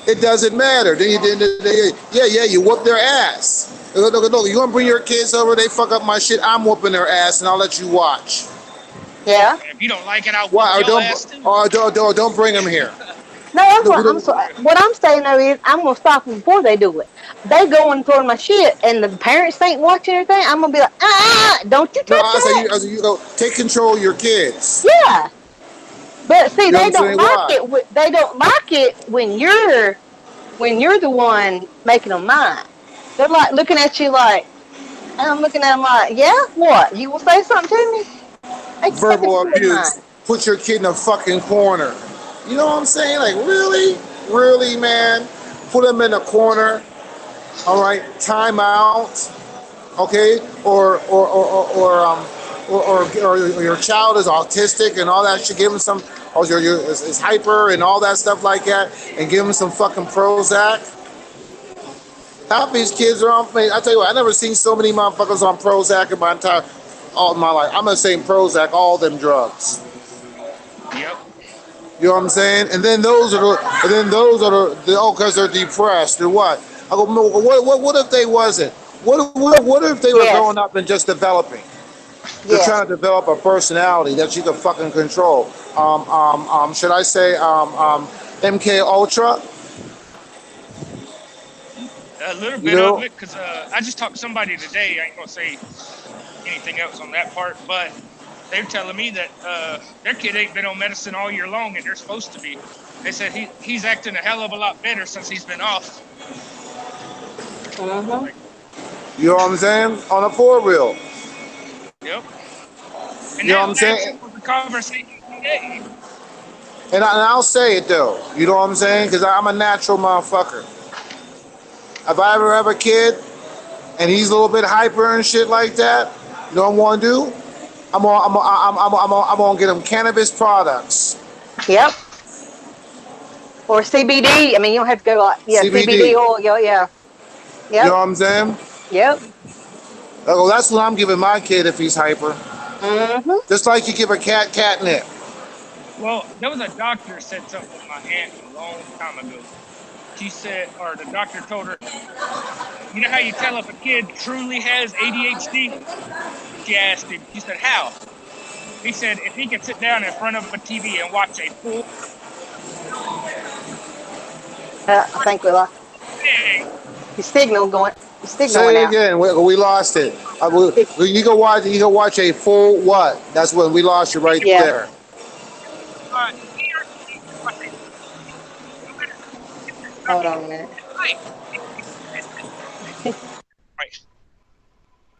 It doesn't matter. Then you whoop their ass. Look, you gonna bring your kids over? They fuck up my shit. I'm whooping their ass, and I'll let you watch. Yeah. If you don't like it, I'll whoop your ass too. Don't bring them here. No, what I'm saying though is I'm gonna stop them before they do it. They going toward my shit, and the parents ain't watching everything. I'm gonna be like, don't you touch that. You go take control of your kids. Yeah, but see, they don't like it. They don't like it when you're the one making them mine. They're like looking at you like, and I'm looking at them like, yeah, what? You will say something to me? Verbal abuse. Put your kid in a fucking corner. You know what I'm saying? Like, really, man? Put them in a corner. All right, time out. Okay, or your child is autistic and all that shit. Give them some. Is hyper and all that stuff like that, and give them some fucking Prozac. Half these kids are on. I tell you what, I never seen so many motherfuckers on Prozac in all my life. I'm not saying Prozac, all them drugs. Yep. You know what I'm saying? And then those are the because they're depressed or what? I go, what if they wasn't? What if they were growing up and just developing? They're trying to develop a personality that you can fucking control. Should I say MK Ultra? A little bit of it, because I just talked to somebody today. I ain't gonna say anything else on that part, but they're telling me that their kid ain't been on medicine all year long, and they're supposed to be. They said he's acting a hell of a lot better since he's been off. You know what I'm saying? On a 4-wheel. Yep. And you know what I'm saying? The conversation today. And I'll say it though. You know what I'm saying? Because I'm a natural motherfucker. If I ever have a kid and he's a little bit hyper and shit like that, you know what I'm gonna do? I'm gonna get him cannabis products. Yep. Or CBD. I mean, you don't have to go like CBD oil. Yeah. Yep. You know what I'm saying? Yep. Oh, that's what I'm giving my kid if he's hyper. Just like you give a cat catnip. Well, there was a doctor said something to my aunt a long time ago. She said, or the doctor told her, you know how you tell if a kid truly has ADHD? She asked him, she said, how? He said, if he can sit down in front of a TV and watch a full... I think we lost. Your signal going. Your signal Say went it out. again. We lost it. You can watch a full what? That's when we lost you right there. Hold on a minute.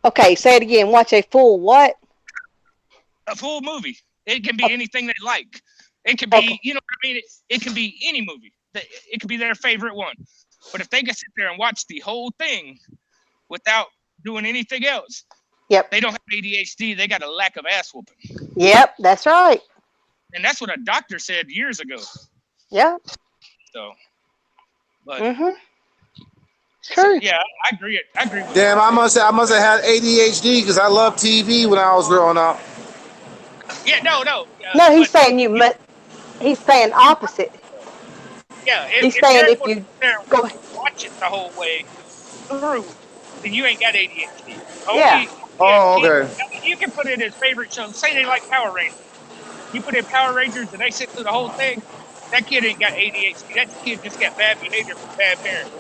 Okay, say it again. Watch a full what? A full movie. It can be anything they like. It can be, you know what I mean? It can be any movie. It could be their favorite one. But if they can sit there and watch the whole thing without doing anything else, they don't have ADHD. They got a lack of ass whooping. Yep, that's right. And that's what a doctor said years ago. Yeah. So, but True. So, yeah, I agree. With Damn, I must have had ADHD because I loved TV when I was growing up. Yeah, no. No, he's saying he's saying opposite. Yeah, he's saying if you go watch it the whole way through, then you ain't got ADHD. Oh, Yeah, okay. you can put in his favorite show. Say they like Power Rangers. You put in Power Rangers and they sit through the whole thing. That kid ain't got ADHD. That kid just got bad behavior from bad parents.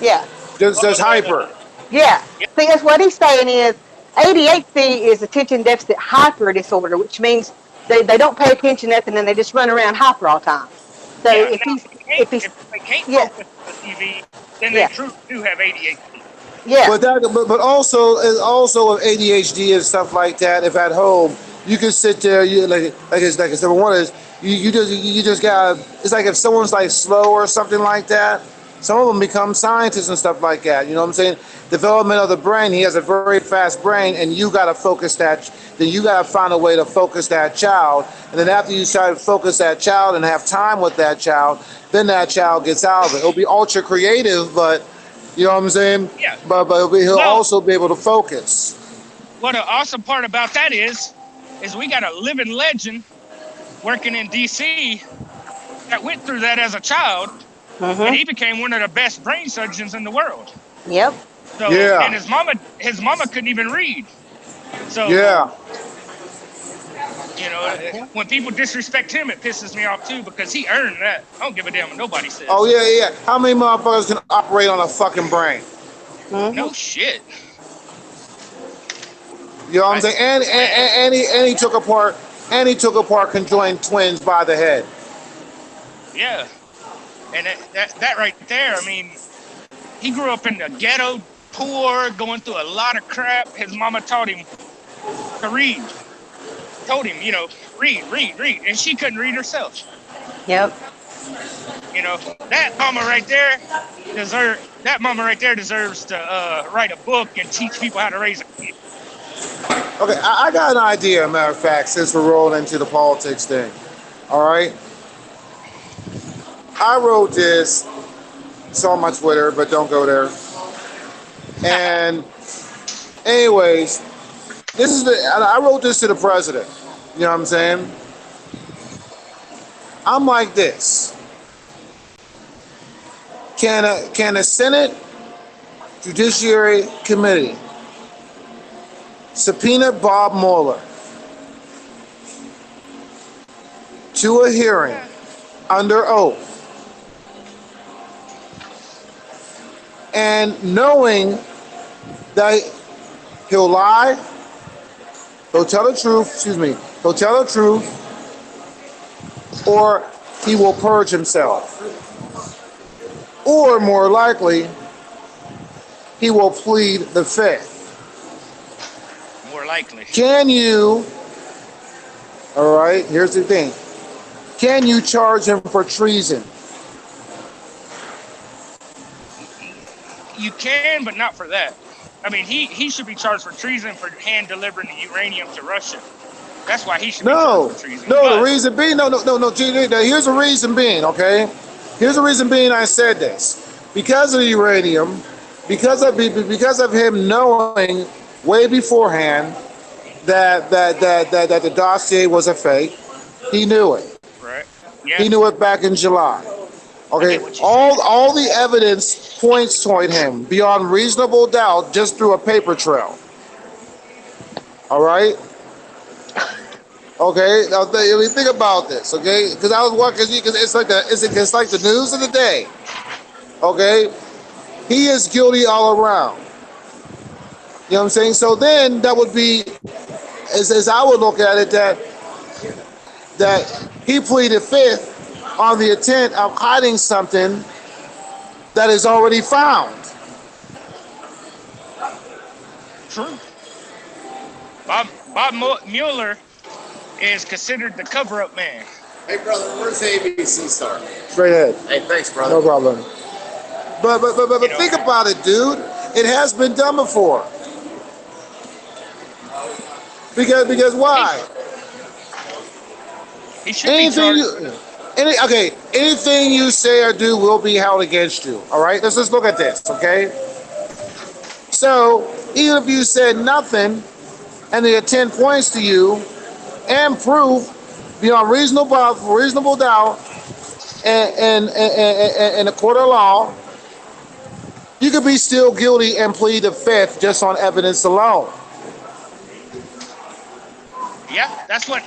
Yeah. Just hyper. Yeah. Yeah, See, that's what he's saying is ADHD is attention deficit hyper disorder, which means they don't pay attention to nothing and they just run around hyper all the time. So yeah. if Now, he's if he's if they can't yeah, focus on the TV, then they yeah, truly do have ADHD. yeah, But also with ADHD and stuff like that. If at home you can sit there, you like number one is you just got. It's like if someone's like slow or something like that. Some of them become scientists and stuff like that. You know what I'm saying? Development of the brain. He has a very fast brain, and you got to focus that. Then you got to find a way to focus that child. And then after you start to focus that child and have time with that child, then that child gets out of it. It'll be ultra creative, but you know what I'm saying? Yeah. But he'll Well, also be able to focus. what the awesome part about that is we got a living legend working in DC that went through that as a child, and he became one of the best brain surgeons in the world. yep, So, Yeah. and his mama couldn't even read. So, Yeah. you know, when people disrespect him, it pisses me off too because he earned that. I don't give a damn what nobody says. Oh yeah. How many motherfuckers can operate on a fucking brain? No shit. You know what I'm saying? And he took apart conjoined twins by the head. Yeah. And that right there, I mean, he grew up in the ghetto, poor, going through a lot of crap. His mama taught him to read. Told him, you know, read. And she couldn't read herself. yep. You know, that mama right there deserves to write a book and teach people how to raise a kid. Okay, I got an idea, matter of fact, since we're rolling into the politics thing. All right? I wrote this. It's on my Twitter, but don't go there. And anyways, I wrote this to the president. You know what I'm saying? I'm like this. Can a Senate Judiciary Committee subpoena Bob Mueller to a hearing under oath, and knowing that he'll lie, he'll tell the truth, or he will purge himself, or more likely, he will plead the fifth. More likely. Can you, all right, here's the thing. Can you charge him for treason? You can, but not for that. I mean, he should be charged for treason for hand delivering the uranium to Russia. That's why he should be charged for treason. No, the reason being, no. Here's the reason being, okay? Here's the reason being I said this. Because of the uranium, because of him knowing way beforehand that the dossier was a fake, he knew it. Right. Yeah. He knew it back in July. Okay, all the evidence points toward him beyond reasonable doubt just through a paper trail. All right. Okay, now think about this. Okay, because I was watching because it's like the news of the day. Okay, he is guilty all around. You know what I'm saying? So then that would be, as I would look at it, that he pleaded fifth on the intent of hiding something that is already found. True. Bob Mueller is considered the cover-up man. Hey, brother, where's the ABC star? Straight ahead. Hey, thanks, brother. No problem. But think about it, dude. It has been done before. Because why? He should be charged. Anything you say or do will be held against you. All right, let's just look at this, okay? So even if you said nothing, and the intent points to you, and proof beyond reasonable doubt, and in a court of law, you could be still guilty and plead the fifth just on evidence alone. Yeah, that's what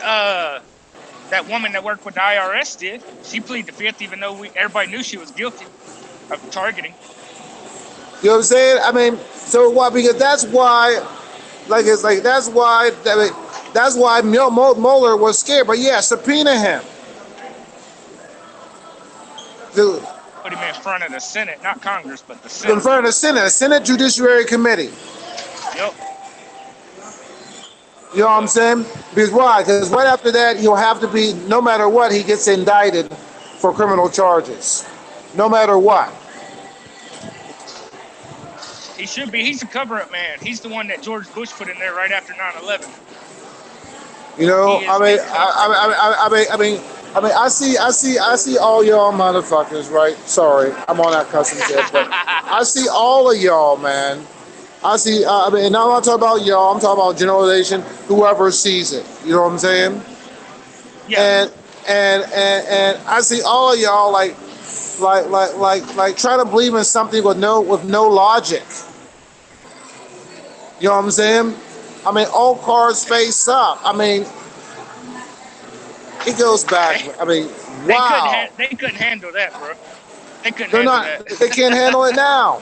that woman that worked with the IRS did. She pleaded the fifth, even though everybody knew she was guilty of targeting. You know what I'm saying? I mean, so why? Because that's why, like it's like that's why Mueller was scared. But yeah, subpoena him. Dude, Put him in front of the Senate, not Congress, but the in Senate. front of the Senate Judiciary Committee. Yep. You know what I'm saying? Because why? Because right after that, he'll have to be, no matter what, he gets indicted for criminal charges. No matter what. He should be. He's a cover-up man. He's the one that George Bush put in there right after 9/11. You know, He is I see all y'all motherfuckers, right? Sorry, I'm on that cussing shit, but I see all of y'all, man. I see, and I'm not talking about y'all, I'm talking about generalization, whoever sees it. You know what I'm saying? Yeah. And I see all of y'all like trying to believe in something with no logic. You know what I'm saying? I mean, all cards face up. I mean, it goes back. I mean, wow. They couldn't handle that, bro. They couldn't They're handle not. that. They can't handle it now.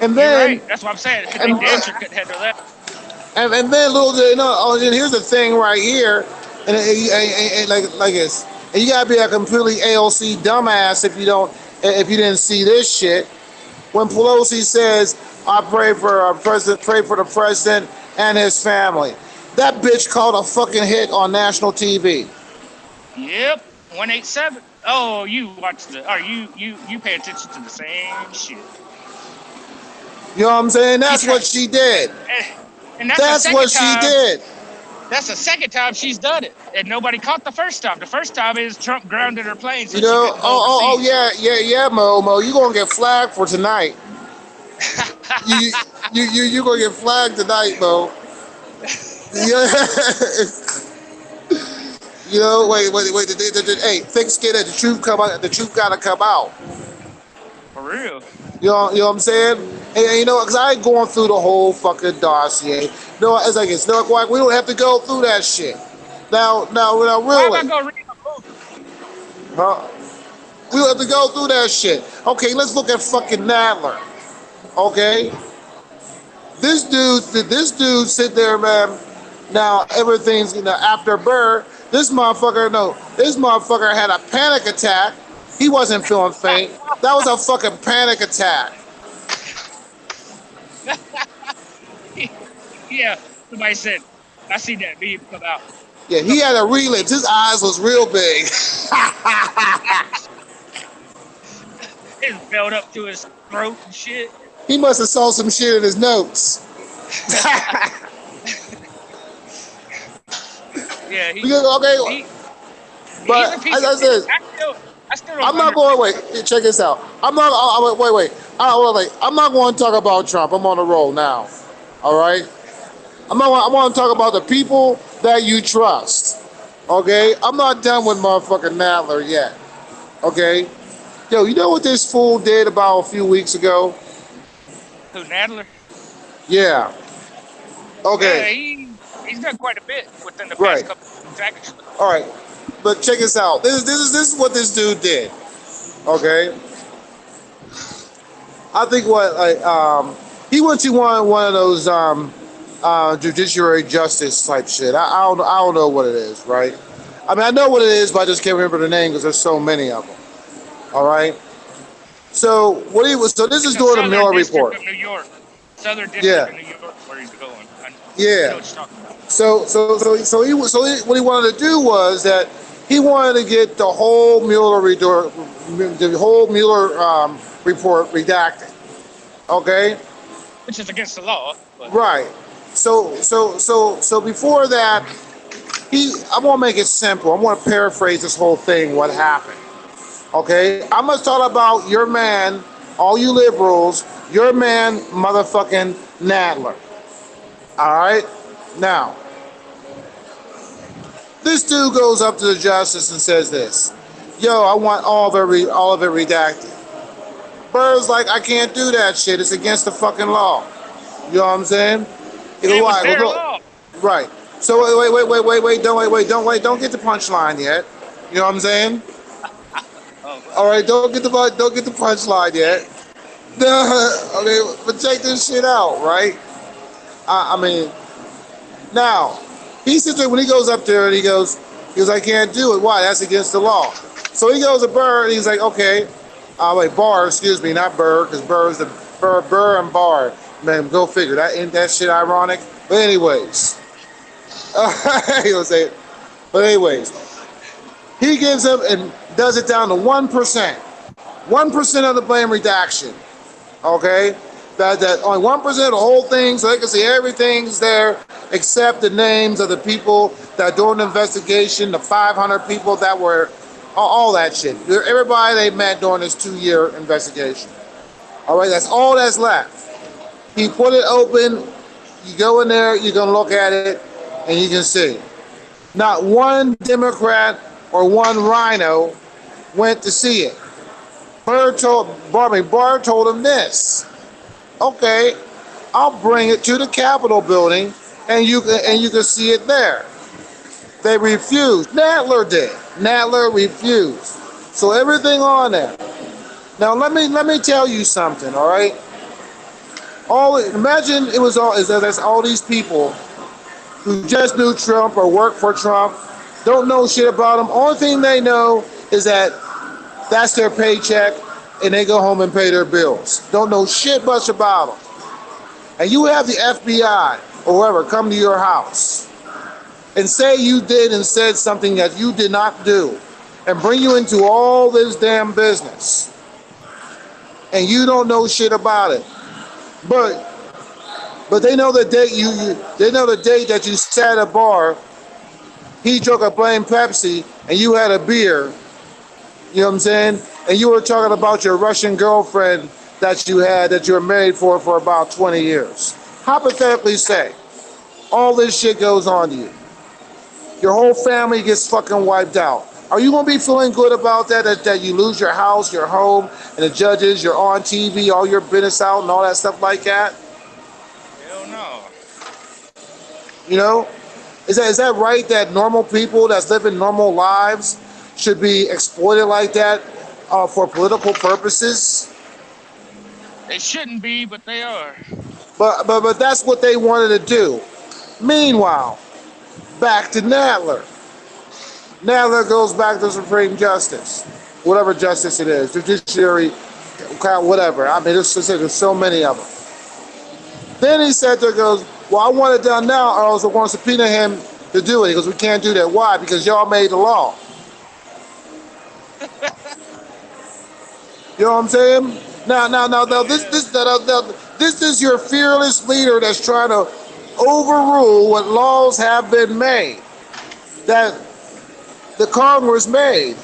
And You're then, right. That's what I'm saying. They and, damn sure couldn't handle that. and then little, and here's the thing right here, and like this, and you gotta be a completely AOC dumbass if you didn't see this shit. When Pelosi says, "I pray for the president and his family," that bitch called a fucking hit on national TV. Yep. 187. Oh, you watch you pay attention to the same shit. You know what I'm saying? That's what she did. And that's what she did. That's the second time she's done it, and nobody caught the first time. The first time is Trump grounded her plane, so You know? she couldn't go overseas. Yeah, Mo. You gonna get flagged for tonight. you gonna get flagged tonight, Mo. Yeah. You know, wait. Hey, thick skin. The truth come out. The truth gotta come out. For real. You know what I'm saying? And you know, because I ain't going through the whole fucking dossier. No, as I guess, no, we don't have to go through that shit. Now, really. Why am I gonna read a book? Huh? We don't have to go through that shit. Okay, let's look at fucking Nadler. Okay, this dude sit there, man. Now everything's after Burr. This motherfucker had a panic attack. He wasn't feeling faint. That was a fucking panic attack. Yeah, somebody said, I see that meme come out. Yeah, he had a relapse. His eyes was real big. It's built up to his throat and shit. He must have saw some shit in his notes. Yeah, but as I said, I'm not going. Wait, check this out. I'm not. Wait. I'm not going to talk about Trump. I'm on a roll now. All right. I want to talk about the people that you trust. Okay. I'm not done with motherfucking Nadler yet. Okay. Yo, you know what this fool did about a few weeks ago? Who, Nadler? Yeah. Okay. Yeah, he's done quite a bit within the past couple of seconds. All right. But check this out. This is what this dude did. Okay. I think he went to one of those judiciary justice type shit. I don't know what it is, right? I mean, I know what it is, but I just can't remember the name because there's so many of them. All right. So this is doing a Miller report. Of New York. Southern District of New York, where he's going. Yeah. Know what you're talking about. So what he wanted to do was that he wanted to get the whole Mueller report redacted. Okay. Which is against the law. But. Right. So before that, I'm gonna make it simple. I'm gonna paraphrase this whole thing. What happened? Okay. I'm gonna talk about your man, all you liberals, your man, motherfucking Nadler. All right. Now, this dude goes up to the justice and says this: "Yo, I want all of it redacted." Burr's like, "I can't do that shit. It's against the fucking law." You know what I'm saying? It was their law. Right. So don't get the punchline yet. You know what I'm saying? Oh, All right, don't get the punchline yet. Okay, but check this shit out, right? I mean, now he sits there when he goes up there and he goes, I can't do it. Why? That's against the law. So he goes to Burr and he's like, okay, wait, Barr, excuse me, not Burr, because Burr is the Burr and Barr. Man, go figure. That ain't that shit ironic. But anyways, he'll say it. But anyways, he gives him and does it down to 1%. 1% of the blame redaction. Okay? That only 1% of the whole thing, so they can see everything's there except the names of the people that during the investigation, the 500 people that were, all that shit. Everybody they met during this 2-year investigation. All right, that's all that's left. He put it open, you go in there, you're going to look at it, and you can see. Not one Democrat or one rhino went to see it. Barr told him this. Okay, I'll bring it to the Capitol building, and you can see it there. They refused. Nadler did. Nadler refused. So everything on there. Now let me tell you something. All right. Imagine it was that's all these people who just knew Trump or worked for Trump, don't know shit about him. Only thing they know is that that's their paycheck, and they go home and pay their bills. Don't know shit much about them. And you have the FBI or whoever come to your house and say you did and said something that you did not do and bring you into all this damn business. And you don't know shit about it. But they know the date they know the date that you sat at a bar, he drank a plain Pepsi, and you had a beer. You know what I'm saying? And you were talking about your Russian girlfriend that you were married for about 20 years. Hypothetically say, all this shit goes on to you. Your whole family gets fucking wiped out. Are you gonna be feeling good about that you lose your house, your home, and the judges, you're on TV, all your business out and all that stuff like that? hell no. You know? Is that right that normal people that's living normal lives should be exploited like that for political purposes? They shouldn't be, but they are. But that's what they wanted to do. Meanwhile, back to Nadler. Nadler goes back to Supreme Justice, whatever justice it is, judiciary, whatever. I mean, there's so many of them. Then he said there goes, well, I want it done now, or else I want to subpoena him to do it. He goes, we can't do that. Why? Because y'all made the law. You know what I'm saying? Now, this is your fearless leader that's trying to overrule what laws have been made, that the Congress made.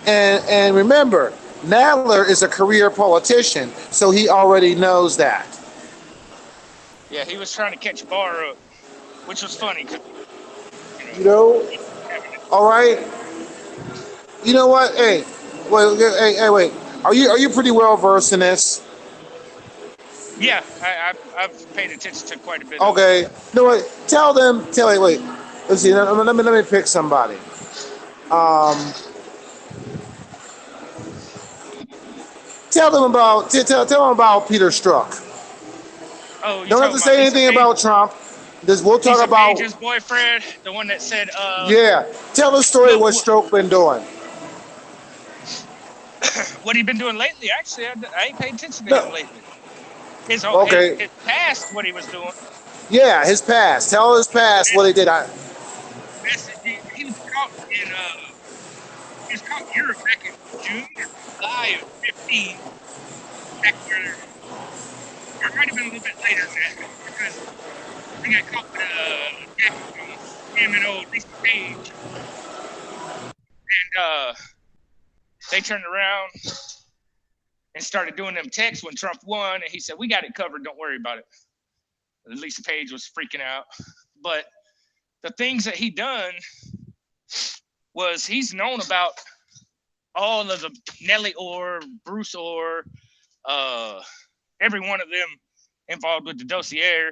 And remember, Nadler is a career politician, so he already knows that. Yeah, he was trying to catch Barr up, which was funny. You know? All right? You know what? Hey, wait. Are you pretty well versed in this? Yeah, I've paid attention to quite a bit. Okay. No, wait. Wait. Let's see. Let me pick somebody. Tell them about Peter Strzok. Oh, you Don't have to say anything about Trump. We'll talk Lisa about Page's boyfriend, the one that said. Yeah. Tell the story of what Strzok been doing. What he been doing lately? Actually, I ain't paid attention to him lately. His past, what he was doing. Yeah, his past. Tell his past what he did. He was caught in Europe back in June or July of 15. Back where, or it might have been a little bit later than that, because he got caught with him and old Lisa Page, and they turned around and started doing them texts when Trump won, and he said, "We got it covered. Don't worry about it." Lisa Page was freaking out, but the things that he done was he's known about all of the Nellie Orr, Bruce Orr, every one of them involved with the dossier.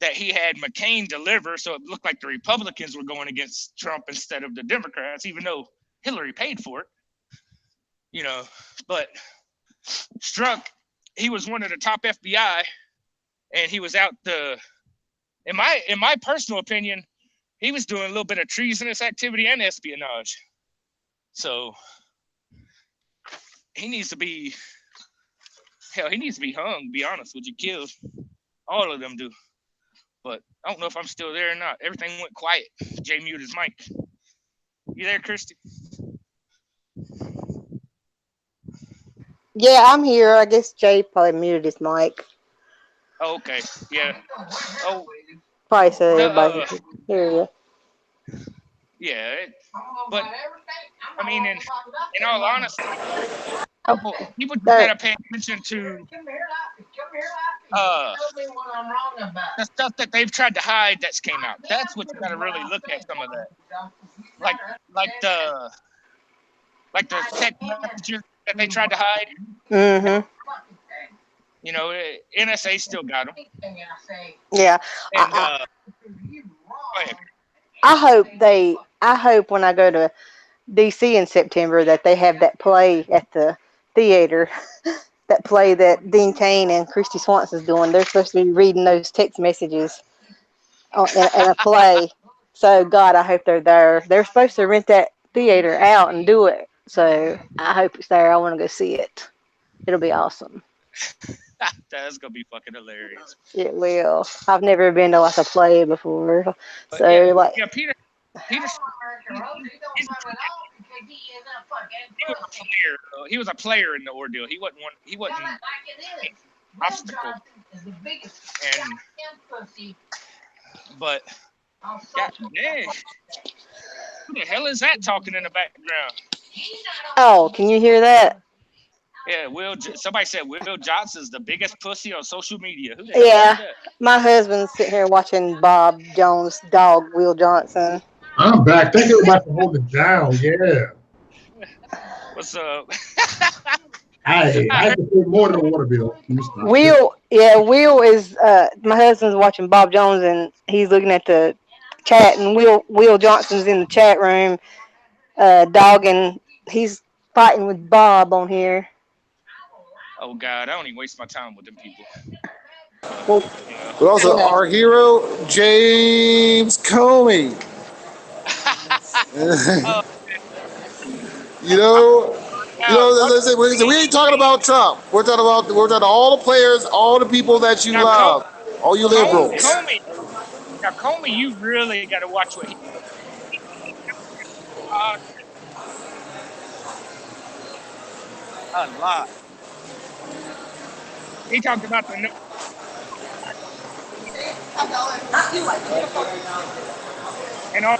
that he had McCain deliver, so it looked like the Republicans were going against Trump instead of the Democrats, even though Hillary paid for it. You know, but Strzok, he was one of the top FBI, and he was out in my personal opinion, he was doing a little bit of treasonous activity and espionage. So he needs to be hung, to be honest with you, killed. All of them do. But I don't know if I'm still there or not. Everything went quiet. Jay muted his mic. You there, Christy? Yeah, I'm here. I guess Jay probably muted his mic. Oh, okay. Yeah. Oh, Probably so everybody can hear you. yeah. But I mean, in all honesty, people just gotta pay attention to the stuff that they've tried to hide that's came out. That's what you gotta really look at, some of that. Like the text messages that they tried to hide. Mm-hmm. You know, NSA still got them. Yeah. And go ahead. I hope when I go to DC in September that they have that play at the theater, that play that Dean Cain and Christy Swanson's doing. They're supposed to be reading those text messages in a play. So God, I hope they're there. They're supposed to rent that theater out and do it. So I hope it's there. I want to go see it. It'll be awesome. That's gonna be fucking hilarious. It will. I've never been to like a play before. But So yeah, Peter he was a player in the ordeal. He wasn't an obstacle. But God dang, who the hell is that talking in the background? Oh, can you hear that? Yeah, somebody said Will Johnson's the biggest pussy on social media. Who the hell is that? My husband's sitting here watching Bob Jones' dog, Will Johnson. I'm back. Thank you everybody for holding it down. Yeah. What's up? I have to pay more than a water bill. Will is my husband's watching Bob Jones and he's looking at the chat, and Will Johnson's in the chat room, dogging. He's fighting with Bob on here. Oh God, I don't even waste my time with them people. But also our hero, James Comey. Listen, we ain't talking about Trump. We're talking about all the players, all the people that you love, all you liberals. Comey, you really got to watch what he. A lot. He talked about the and all.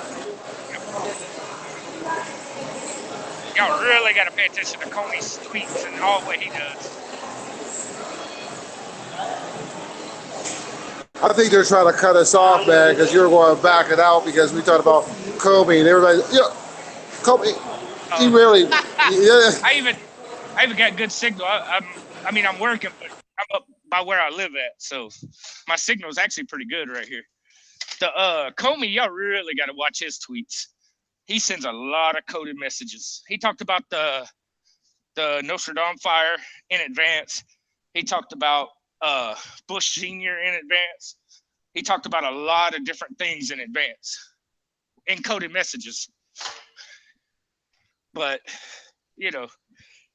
Y'all really got to pay attention to Comey's tweets and all what he does. I think they're trying to cut us off, man, because you're going to back it out because we talked about Comey and everybody. Comey, he really. Yeah. I even got good signal. I'm working, but I'm up by where I live at, so my signal is actually pretty good right here. The Comey, y'all really got to watch his tweets. He sends a lot of coded messages. He talked about the Notre Dame fire in advance. He talked about Bush Sr. in advance. He talked about a lot of different things in advance, encoded messages. But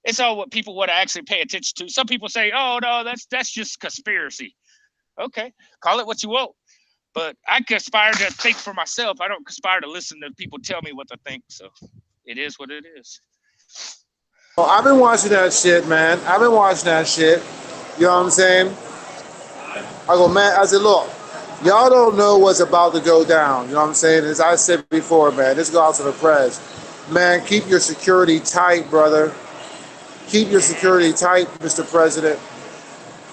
it's all what people want to actually pay attention to. Some people say, "Oh no, that's just conspiracy." Okay, call it what you want. But I conspire to think for myself. I don't conspire to listen to people tell me what to think. So it is what it is. Well, I've been watching that shit, man. I've been watching that shit. You know what I'm saying? I go, man, I said, look, y'all don't know what's about to go down. You know what I'm saying? As I said before, man, this goes out to the press. Man, keep your security tight, brother. Keep your security tight, Mr. President.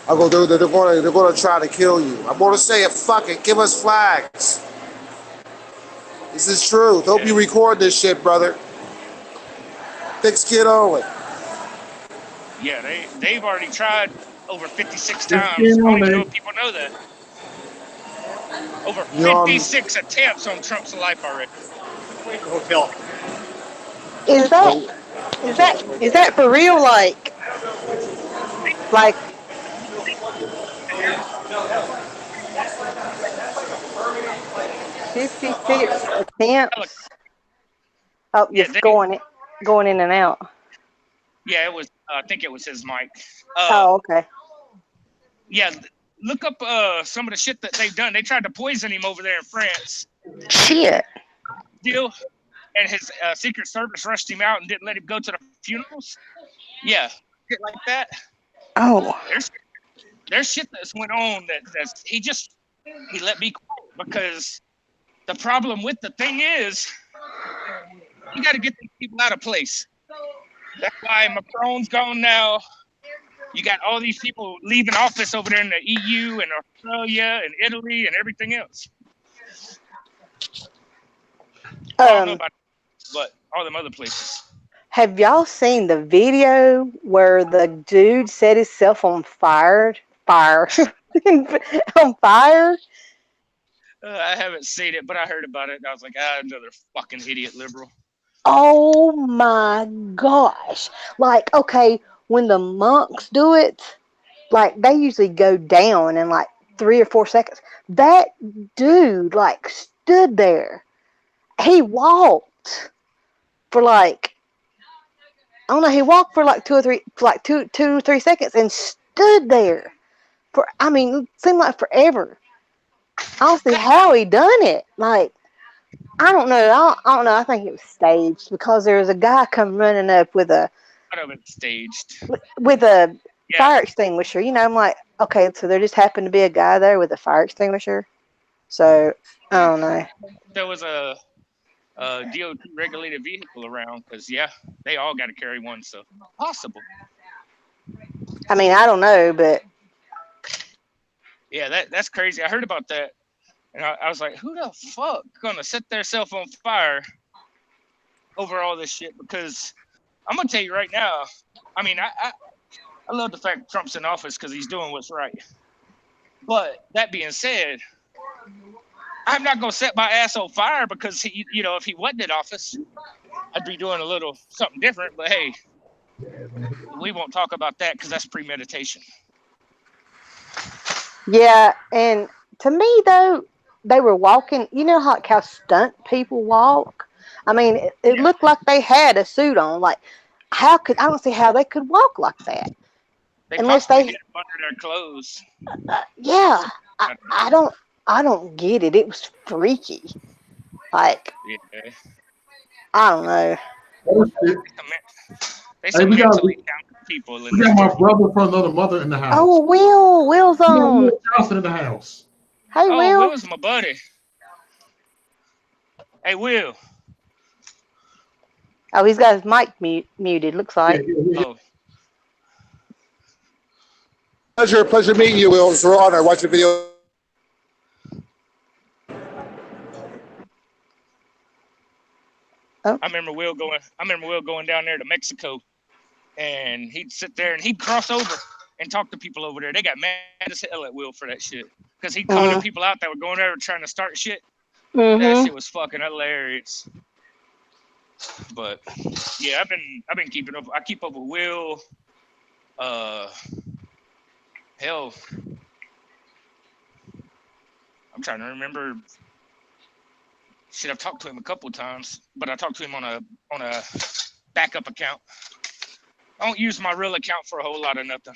I go, they're going to try to kill you. I'm going to say it, fuck it, give us flags. This is true. Don't be recording this shit, brother. Thick skin only. Yeah, they've already tried over 56 times. I don't even know if people know that. Over You know, 56 attempts on Trump's life already. Hotel. Is that for real? Like 56 attempts. Oh, Yeah, just going in and out. yeah, it was. I think it was his mic. Oh, okay. Yeah, look up some of the shit that they've done. They tried to poison him over there in France. Shit. Deal, and his Secret Service rushed him out and didn't let him go to the funerals. Yeah, shit like that. Oh. There's shit that's went on that's he let me quiet because the problem with the thing is you got to get these people out of place. That's why Macron's gone now. You got all these people leaving office over there in the EU and Australia and Italy and everything else. I don't know about but all them other places. Have y'all seen the video where the dude set himself on fire? On fire? I haven't seen it, but I heard about it. And I was like, another fucking idiot liberal. Oh my gosh. Like, okay, when the monks do it, like they usually go down in like 3 or 4 seconds. That dude like stood there. He walked for like, I don't know, he walked for like 2 or 3 seconds and stood there for, I mean, it seemed like forever. I don't see how he done it. Like, I don't know. I don't know. I think it was staged because there was a guy come running up with a staged fire extinguisher. You know, I'm like, okay, so there just happened to be a guy there with a fire extinguisher. So I don't know. There was a DOT regulated vehicle around because they all got to carry one, so possible. I mean, I don't know, but yeah, that's crazy. I heard about that. And I was like, who the fuck gonna set their self on fire over all this shit? Because I'm gonna tell you right now, I mean, I love the fact Trump's in office because he's doing what's right. But that being said, I'm not gonna set my ass on fire because he, if he wasn't in office, I'd be doing a little something different. But hey, we won't talk about that because that's premeditation. yeah. And to me though, they were walking, you know how stunt people walk? I mean, it looked like they had a suit on. Like, I don't see how they could walk like that. Unless they did under their clothes. Yeah. I don't get it. It was freaky. Like, I don't know. Hey, we got my brother from another mother in the house. Oh, Will's on. Will Johnson in the house. Hey, Will. Will's my buddy. Hey, Will. Oh, he's got his mic muted, looks like. Oh. Pleasure meeting you, Will. It's an honor. Watch the video. Oh. I remember Will going down there to Mexico, and he'd sit there and he'd cross over and talk to people over there. They got mad as hell at Will for that shit because he called the people out that were going there trying to start shit. That shit was fucking hilarious. But yeah, I've been keeping up. I keep up with Will. Hell, I'm trying to remember. Shit, I've talked to him a couple of times, but I talked to him on a backup account. I don't use my real account for a whole lot of nothing.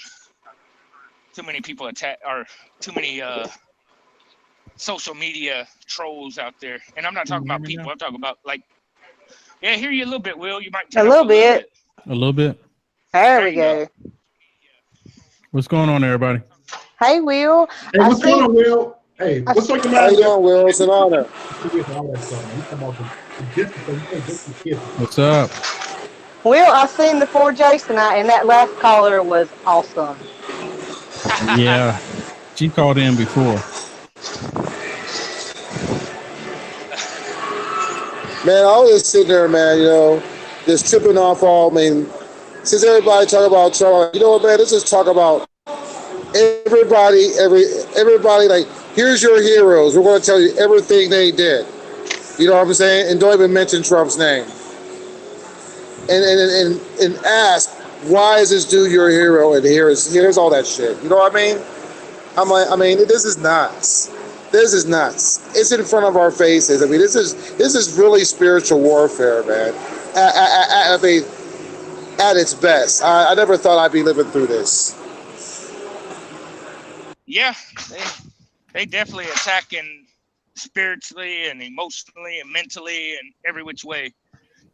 Too many people too many social media trolls out there, and I'm not talking about people. I'm talking about I hear you a little bit, Will. You might turn a little bit. A little bit. There we go. What's going on, everybody? Hey, Will. Hey, what's going on, Will? Hey, what's on your mind? How you doing, Will? It's an honor. What's up? Will, I seen the 4Js tonight, and that last caller was awesome. Yeah, she called in before. Man, I was just sitting there, man, just tripping off since everybody talk about Trump, you know what, man, let's just talk about everybody, like, Here's your heroes. We're going to tell you everything they did. You know what I'm saying? And don't even mention Trump's name. And ask, why is this dude your hero? And here's all that shit. You know what I mean? I'm like, I mean, this is nuts. This is nuts. It's in front of our faces. I mean, this is really spiritual warfare, man. I mean, at its best. I never thought I'd be living through this. Yeah, they definitely attacking spiritually and emotionally and mentally and every which way,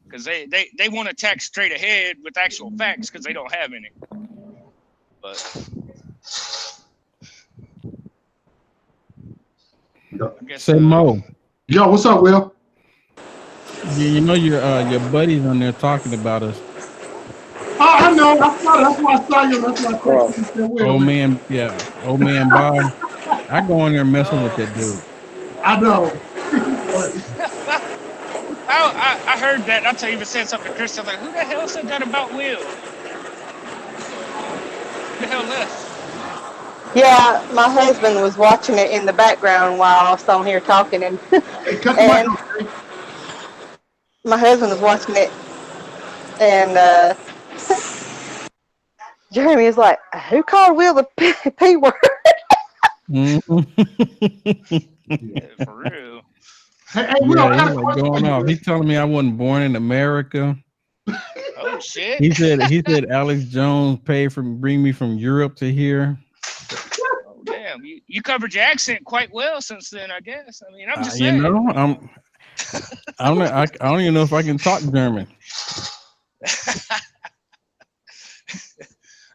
because they want to attack straight ahead with actual facts because they don't have any. But I guess, Say Mo. Yo, what's up, Will? You know your buddies on there talking about us. Oh, I know. That's why I saw you. That's why I texted you. Will, Old man Bob. I go in there messing with that dude. I know. I heard that. I tell you, even said something to Chris. I was like, who the hell said that about Will? Who the hell left? Yeah, my husband was watching it in the background while I was on here talking, and Hey, cut the mic off, okay? my husband was watching it, and Jeremy was like, "Who called Will the P word?" Yeah, for real. Hey, Will, I got a he's like question going for you, off. Will. He's telling me I wasn't born in America. Oh shit. He said Alex Jones paid for bring me from Europe to here. Oh damn, you covered your accent quite well since then, I guess. I mean, I'm just saying. You know, I don't even know if I can talk German.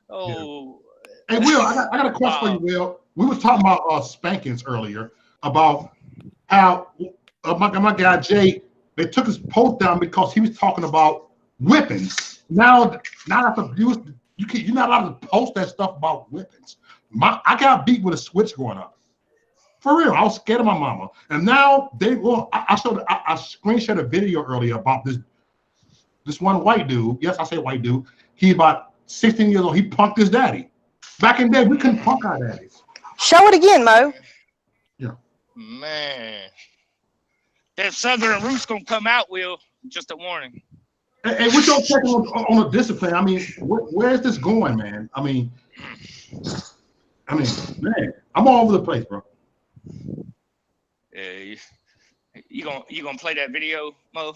Oh. Hey, Will, I got a question for you, Will. We was talking about spankings earlier, about how my guy Jay, they took his post down because he was talking about whippings. Now that's abuse. You're not allowed to post that stuff about whippings. I got beat with a switch growing up. For real, I was scared of my mama. And now I screenshot a video earlier about this one white dude. Yes, I say white dude. He's about 16 years old. He punked his daddy. Back in the day, we couldn't punk our daddies. Show it again, Mo. Yeah. Man. That Southern roots gonna come out, Will. Just a warning. Hey, what's your take on the discipline? I mean, where is this going, man? I mean, man, I'm all over the place, bro. Yeah, you gonna play that video, Mo?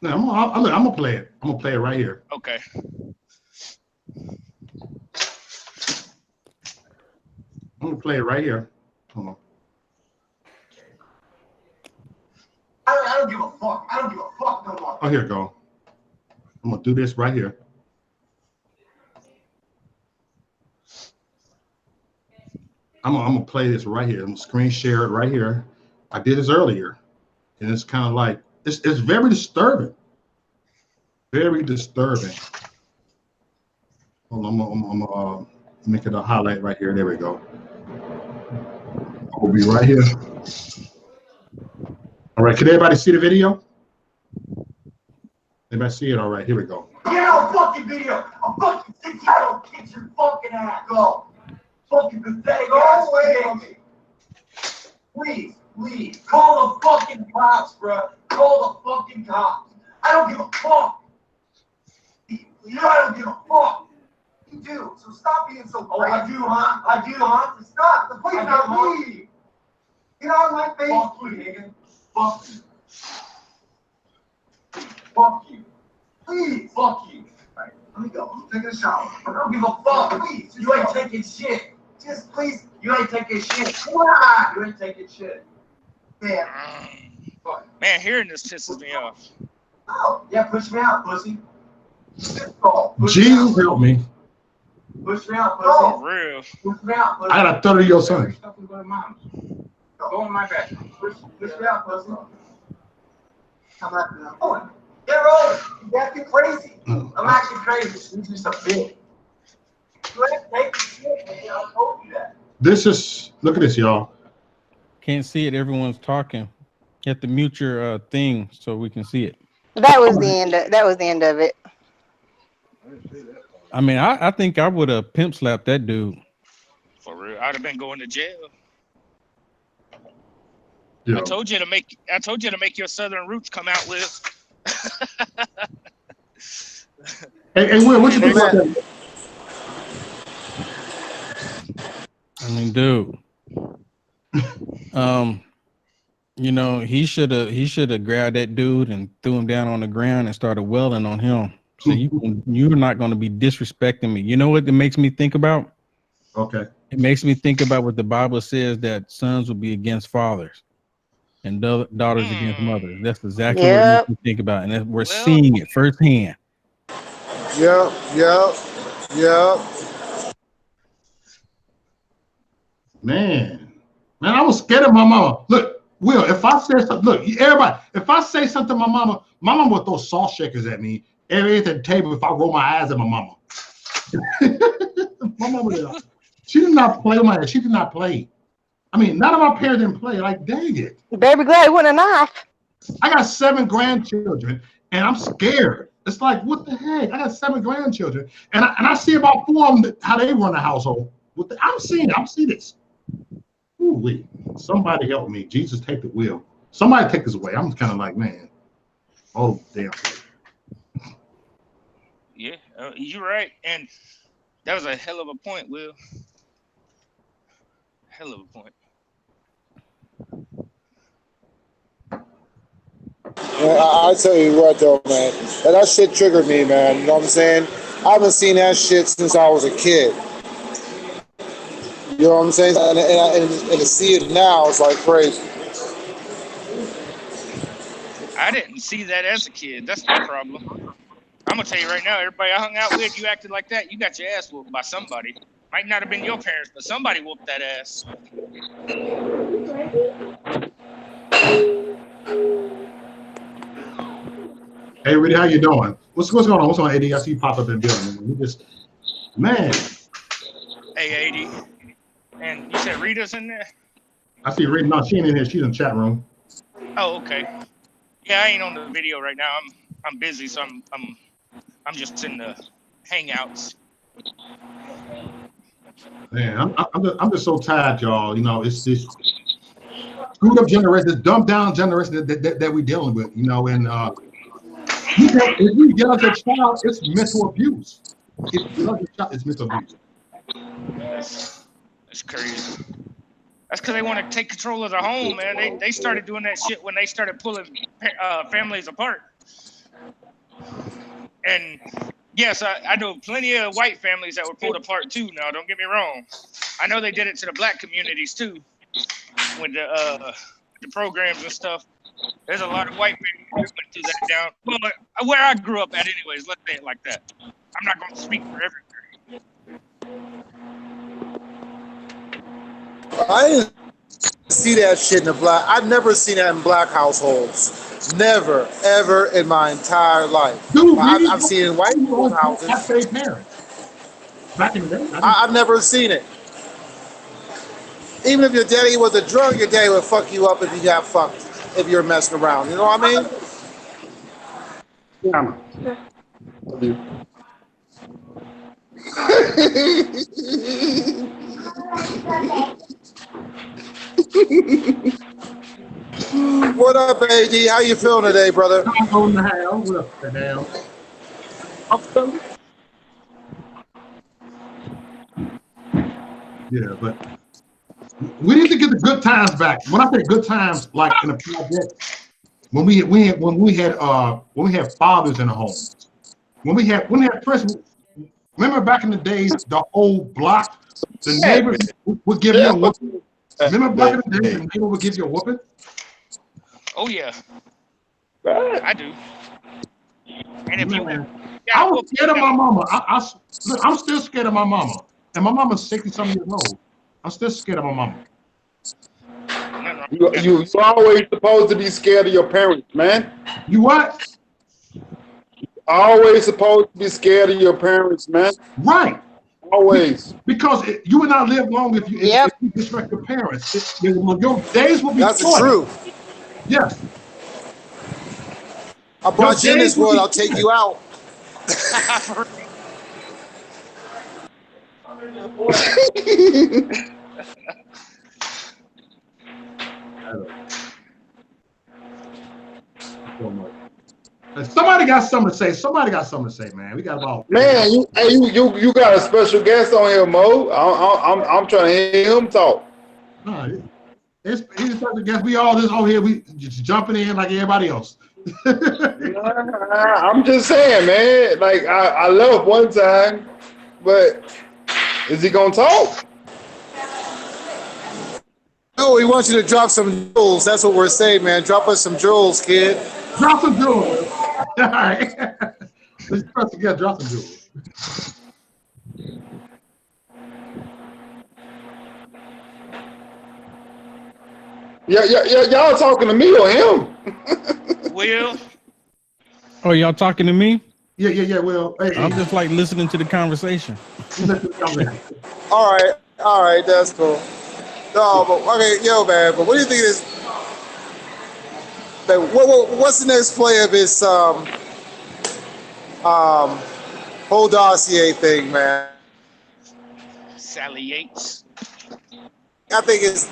No, I'm gonna play it. I'm gonna play it right here. Okay. I'm gonna play it right here. Hold on. I don't give a fuck. I don't give a fuck no more. Oh, here we go. I'm gonna do this right here. I'm gonna play this right here. I'm gonna screen share it right here. I did this earlier, and it's kind of like it's very disturbing. Very disturbing. Hold on, I'm gonna make it a highlight right here. There we go. We'll be right here. All right, can everybody see the video? Everybody see it? All right, here we go. Get out a fucking video. A fucking 6-year-old kicks your fucking ass. Go. Fucking pathetic. Go away from me. Please. Call the fucking cops, bro. Call the fucking cops. I don't give a fuck. You know I don't give a fuck. You do. So stop being so crazy. Oh, I do, huh? I do, huh? Stop. The police are leave. Get out of my face. Fuck you, nigga. Fuck you. Fuck you. Please. Fuck you. All right, let me go. I'm taking a shower. I don't give a fuck. Please. You ain't taking shit. Just please. You ain't taking shit. Why? You ain't taking shit. Man. Man, hearing this pisses me off. Oh, yeah, push me out, pussy. Jesus help me. Push me out, For pussy. real. Push me out, pussy. I got a 30-year-old son. Go in my bedroom. Push me out, pussy. I'm not going. Get rolling. You're acting crazy. I'm actually crazy. You're just a bitch. You ain't taking shit, man. I told you that. This is, look at this, y'all. Can't see it. Everyone's talking. You have to mute your thing so we can see it. That was the end. That was the end of it. I mean, I think I would have pimp slapped that dude. For real, I'd have been going to jail. Yeah. I told you to make your Southern roots come out, Will. Hey, Will, what you think about that? I mean, dude. You know, he should have grabbed that dude and threw him down on the ground and started wailing on him. So you're not going to be disrespecting me. You know what it makes me think about? Okay. It makes me think about what the Bible says, that sons will be against fathers and daughters against mothers. That's exactly what it makes me think about, and we're seeing it firsthand. Yep. Man, I was scared of my mama. Look, Will, if I say something, look, everybody, if I say something to my mama would throw salt shakers at me every at the table if I roll my eyes at my mama. My mama, she did not play with my head. She did not play. I mean, none of my parents didn't play. Like, dang it. Baby glad it wasn't a knife. I got 7 grandchildren, and I'm scared. It's like, what the heck? I got 7 grandchildren, and I see about 4 of them how they run the household. I'm seeing this. Ooh, wait. Somebody help me. Jesus, take the wheel. Somebody take this away. I'm kind of like, man. Oh, damn. Yeah, you're right, and that was a hell of a point, Will. Hell of a point. I tell you what, though, man, that shit triggered me, man. You know what I'm saying? I haven't seen that shit since I was a kid. You know what I'm saying? And to see it now, it's like crazy. I didn't see that as a kid. That's the problem. I'm gonna tell you right now, everybody I hung out with, you acted like that, you got your ass whooped by somebody. Might not have been your parents, but somebody whooped that ass. Hey, Rudy, how you doing? What's going on? What's on, AD? I see you pop up in the building. We just, man. Hey, AD. And you said Rita's in there? I see Rita. No, she ain't in here. She's in the chat room. Oh, okay. Yeah, I ain't on the video right now. I'm busy, so I'm just in the hangouts. Man, I'm just so tired, y'all. You know, it's this screwed up generation, this dumbed down generation that we're dealing with. You know, and if you yell at a child, it's mental abuse. If you yell at a child, it's mental abuse. That's crazy. That's because they want to take control of the home, man. They started doing that shit when they started pulling families apart. And yes, I know plenty of white families that were pulled apart too. Now, don't get me wrong. I know they did it to the black communities too, with the programs and stuff. There's a lot of white families that went through that down. Well, where I grew up at, anyways. Let's say it like that. I'm not going to speak for everybody. I didn't see that shit in the black. I've never seen that in black households. Never, ever in my entire life. Dude, I've seen it in white people's houses. Back in the day, I've never seen it. Even if your daddy was a drug, your daddy would fuck you up if you got fucked, if you're messing around. You know what I mean? What up, AD? How you feeling today, brother? I'm on the hell. What up the hell? Yeah, but we need to get the good times back. When I say good times, like in a project, when we had fathers in the home, when we had first. Remember back in the days, the whole block, the neighbors would give you a whooping. Remember back in the days, the neighbor would give you a whooping. Oh yeah, I do. And if I was scared of my mama. I'm still scared of my mama, and my mama's 60-something years old. I'm still scared of my mama. You're always supposed to be scared of your parents, man. You what? Always supposed to be scared of your parents, man. Right. Always. Because you will not live long if you disrespect your parents. Your days will be That's short. the truth. Yes. I brought you in this world, I'll take you out. Somebody got something to say. Somebody got something to say, man. We got about Man, you got a special guest on here, Mo. I'm trying to hear him talk. No, he's a special guest. We all just over here. We just jumping in like everybody else. I'm just saying, man. Like I love one time, but is he gonna talk? No, we want you to drop some jewels. That's what we're saying, man. Drop us some jewels, kid. Drop some jewels. All right. Let's press together. Drop some jewels. Yeah, y'all talking to me or him? Will. Oh, y'all talking to me? Yeah. Well, hey, I'm just like listening to the conversation. All right, that's cool. No, but okay, yo, man. But what do you think it is? Man, what's the next play of this whole dossier thing, man? Sally Yates. I think it's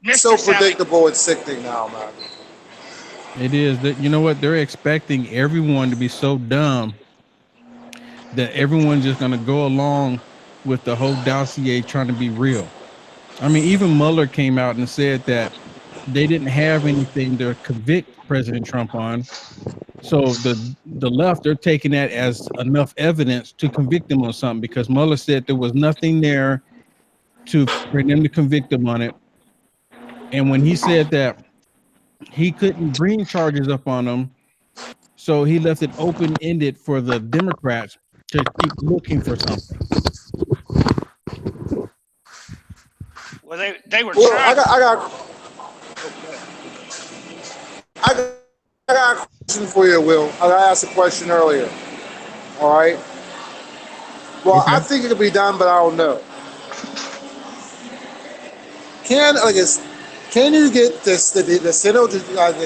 Mr. so Sally. predictable. It's sickening now, man. It is that, you know what, they're expecting everyone to be so dumb that everyone's just going to go along with the whole dossier trying to be real. I mean, even Mueller came out and said that they didn't have anything to convict President Trump on. So the left, they're taking that as enough evidence to convict him on something, because Mueller said there was nothing there for them to convict him on it. And when he said that he couldn't bring charges up on them, so he left it open-ended for the Democrats to keep looking for something. Well, they were Well, trying. I got a question for you, Will. I asked a question earlier. All right. Well, Okay. I think it could be done, but I don't know. Can you get the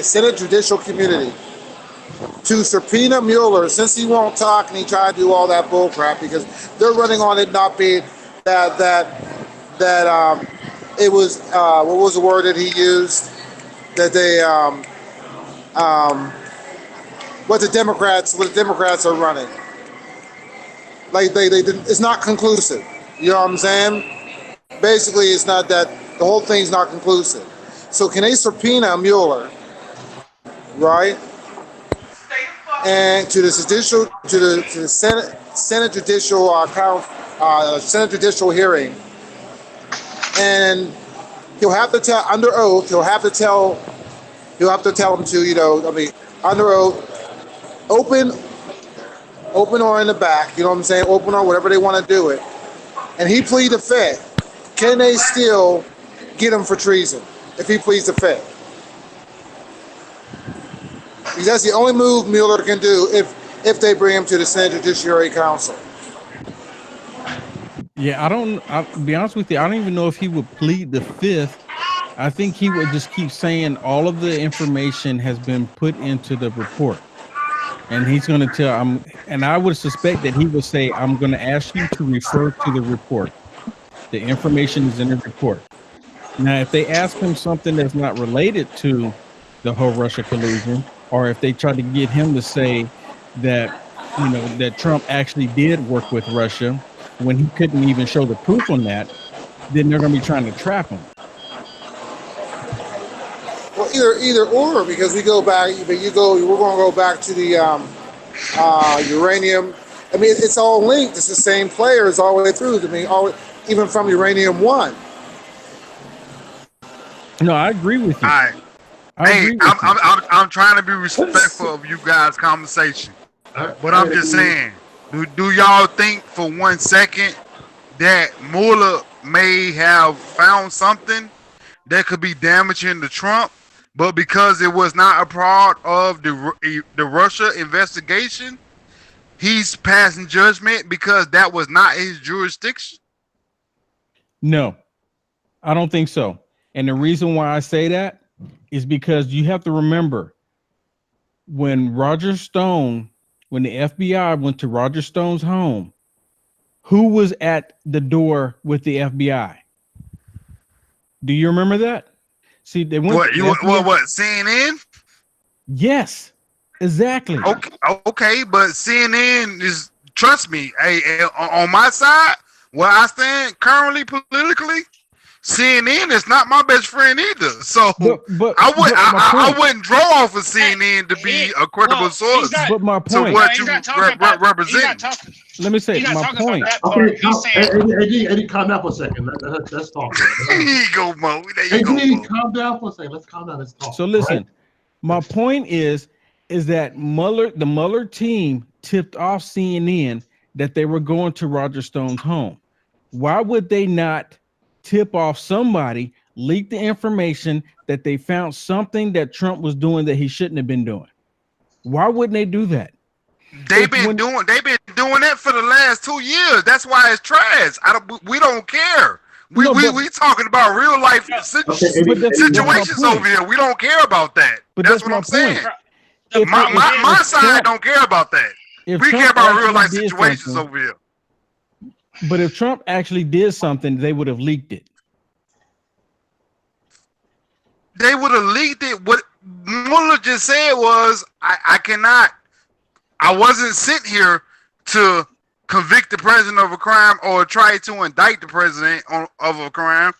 Senate Judicial Committee to subpoena Mueller, since he won't talk and he tried to do all that bull crap, because they're running on it not being that it was what was the word that he used, that they what the Democrats are running, like they didn't, it's not conclusive. You know what I'm saying? Basically, it's not that the whole thing's not conclusive. So can they subpoena Mueller, right? And to the Senate judicial hearing, and he'll have to tell under oath. He'll have to tell them to, under oath, open or in the back. You know what I'm saying? Open or whatever they want to do it. And he plead the fifth. Can they still get him for treason if he pleads the fifth? Because that's the only move Mueller can do if they bring him to the Senate Judiciary Council. Yeah, I'll be honest with you, I don't even know if he would plead the fifth. I think he would just keep saying all of the information has been put into the report. And he's going to tell, and I would suspect that he would say, I'm going to ask you to refer to the report. The information is in the report. Now, if they ask him something that's not related to the whole Russia collusion, or if they try to get him to say that, that Trump actually did work with Russia when he couldn't even show the proof on that, then they're going to be trying to trap him. Well, either or, because we're going to go back to the uranium. I mean, it's all linked. It's the same players all the way through. I mean, even from uranium 1. No, I agree with you. All right. I'm trying to be respectful of you guys' conversation, but I'm just saying, do y'all think for 1 second that Mueller may have found something that could be damaging to Trump, but because it was not a part of the Russia investigation, he's passing judgment because that was not his jurisdiction? No, I don't think so. And the reason why I say that is because you have to remember when the FBI went to Roger Stone's home, who was at the door with the FBI? Do you remember that? See, they went. What? CNN? Yes, exactly. Okay, but CNN is, trust me, on my side, where I stand currently politically, CNN is not my best friend either. So I wouldn't draw off of CNN to be a credible source. But my point, to what you represent. Let me say my point. Okay, Eddie, calm down for a second. Let's talk. There you go, Mo. Eddie, calm down for a second. Let's calm down. Let's talk. So listen, my point is that the Mueller team tipped off CNN that they were going to Roger Stone's home. Why would they not tip off somebody, leak the information that they found something that Trump was doing that he shouldn't have been doing? Why wouldn't they do that? They've been doing that for the last 2 years. That's why it's trash. We don't care. We talking about real life situations over here. We don't care about that. But that's what I'm saying. My side don't care about that. We care about real life situations over here. But if Trump actually did something, they would have leaked it. They would have leaked it. What Mueller just said was, I wasn't sent here to convict the president of a crime or try to indict the president of a crime,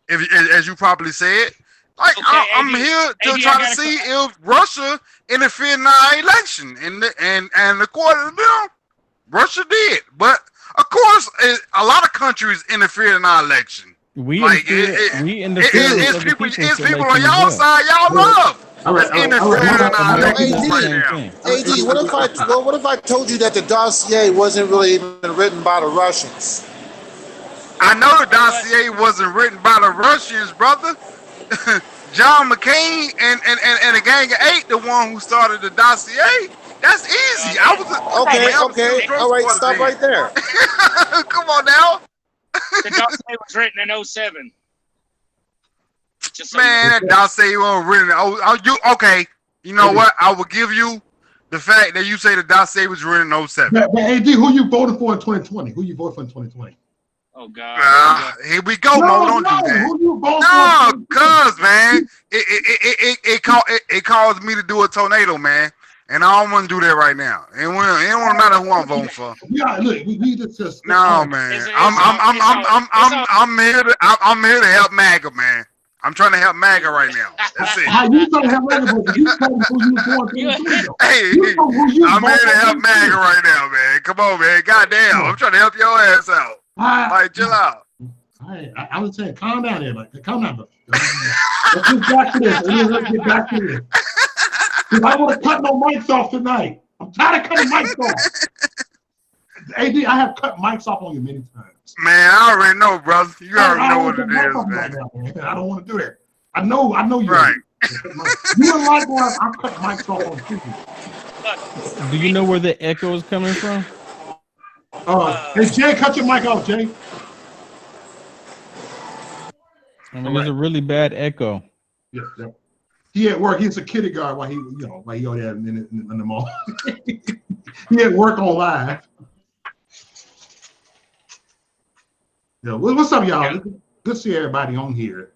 as you probably said. Like, okay, I'm here to try to see if Russia interfered in our election, and according to them, Russia did. But of course, a lot of countries interfered in our election. It's people on y'all side, y'all love. AD, what if I told you that the dossier wasn't really even written by the Russians? I know the dossier wasn't written by the Russians, brother. John McCain and the Gang of Eight, the one who started the dossier. That's easy. Okay. All right, stop right there. Come on now. The dossier was written in 07. Man, that dossier was written. Okay, you know what? I will give you the fact that you say the dossier was written in 07. But AD, who you voted for in 2020? Who you voted for in 2020? Oh God! Here we go, Mo. Don't do that. Who you voted for? Cause man, it caused me to do a tornado, man. And I don't want to do that right now. It don't matter who I'm voting for. Yeah, look, we just no, man. I'm here to help MAGA, man. I'm trying to help MAGA right now. That's it. How you trying to help MAGA? You told me who you going to. Hey, I'm here to help MAGA right now, man. Come on, man. Goddamn, I'm trying to help your ass out. Like, chill out. I was saying, calm down here, like, calm down. Let's get back to this. Let's get back to this. Because I want to cut no mics off tonight. I'm tired of cutting mics off. AD, I have cut mics off on you many times. Man, I already know, brother. You already know what it is, man. I don't want to do that. I know you. Right. You and likewise, I cut mics off on people. Do you know where the echo is coming from? Hey, Jay, cut your mic off, Jay. I mean, there's a really bad echo. Yeah. He at work. He's a kitty guard while he go there in the mall. He at work on live. Yeah, what's up, y'all? Good to see everybody on here.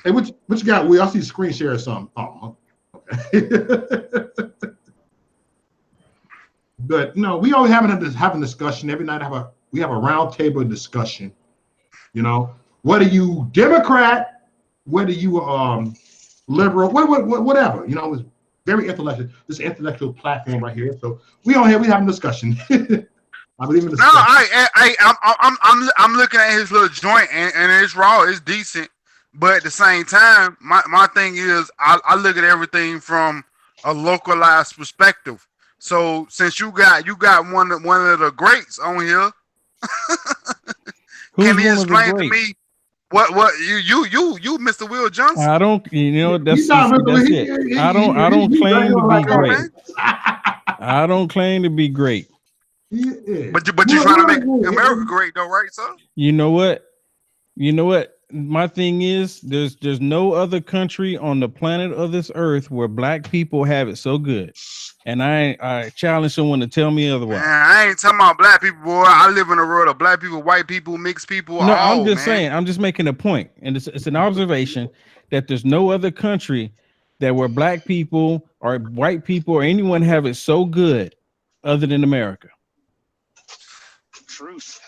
Hey, what you got? I see screen share or something. Oh, okay. But no, we always having a discussion every night. We have a round table discussion. You know, whether you Democrat, whether you liberal, whatever. You know, it's very intellectual. This intellectual platform right here. So we on here. We having a discussion. I believe in the. No, I'm looking at his little joint and it's raw. It's decent, but at the same time, my thing is I look at everything from a localized perspective. So since you got one of the greats on here, can you explain to me what you Mr. Will Johnson? I don't, that's it. I don't claim to be great. I don't claim to be great. Yeah. But you're trying to make America great though, right, sir? You know what? My thing is there's no other country on the planet of this earth where black people have it so good. And I challenge someone to tell me otherwise. Man, I ain't talking about black people, boy. I live in a world of black people, white people, mixed people. No, all, I'm just man. saying. I'm just making a point, and it's an observation that there's no other country that where black people or white people or anyone have it so good other than America. Truth.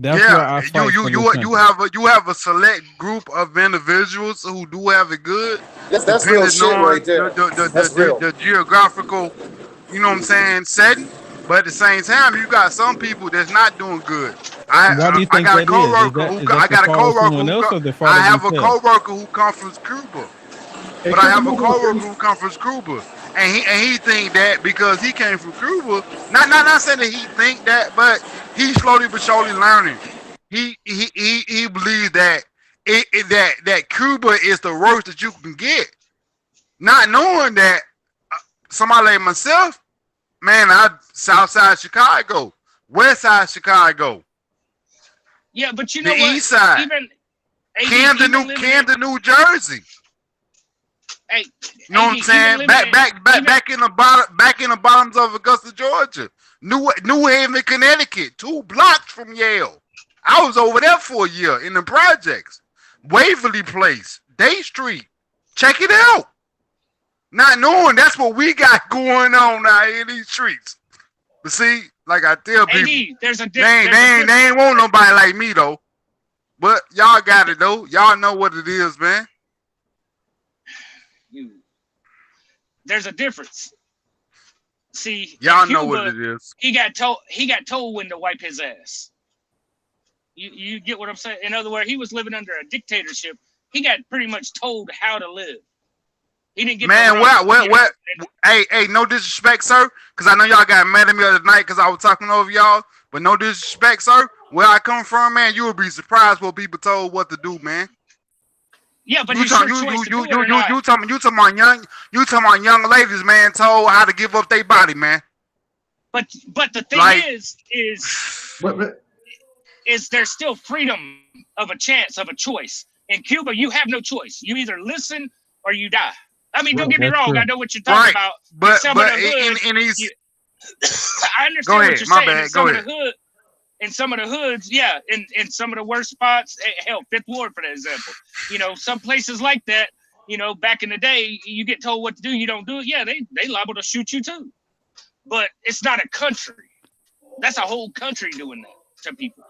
That's why I fight for this country. you have a select group of individuals who do have it good. That's real shit right there. The geographical, you know what I'm saying, setting. But at the same time, you got some people that's not doing good. Why do you think I got that a coworker is? who I got a coworker. I have a coworker who comes from Cuba. But I have a coworker who comes from Cuba, and he think that because he came from Cuba, not saying that he think that, but he's slowly but surely learning. He believes that that Cuba is the worst that you can get, not knowing that somebody like myself, man, I South Side Chicago, West Side Chicago. Yeah, but you know the what? East Side, Camden, New Jersey. Hey, you know what I'm saying? Back in the bottoms of Augusta, Georgia, New Haven, Connecticut, 2 blocks from Yale. I was over there for a year in the projects. Waverly Place, Day Street. Check it out. Not knowing that's what we got going on out here in these streets. But see, like I tell people, they ain't want nobody like me though. But y'all got it though. Y'all know what it is, man. There's a difference. See, y'all Cuba, know what it is. He got told when to wipe his ass. You get what I'm saying? In other words, he was living under a dictatorship. He got pretty much told how to live. He didn't get what? Hey, no disrespect, sir, because I know y'all got mad at me the other night because I was talking over y'all. But no disrespect, sir. Where I come from, man, you will be surprised what people told what to do, man. Yeah, but you talking about young ladies, man, told how to give up their body, man. But the thing is there's still freedom of a chance, of a choice. In Cuba, you have no choice. You either listen or you die. I mean, don't get me wrong. True. I know what you're talking about. But I understand go ahead, what you're saying. In some of the hoods, yeah, in some of the worst spots, hell, Fifth Ward, for example. You know, some places like that, you know, back in the day, you get told what to do, you don't do it. Yeah, they liable to shoot you too. But it's not a country. That's a whole country doing that to people.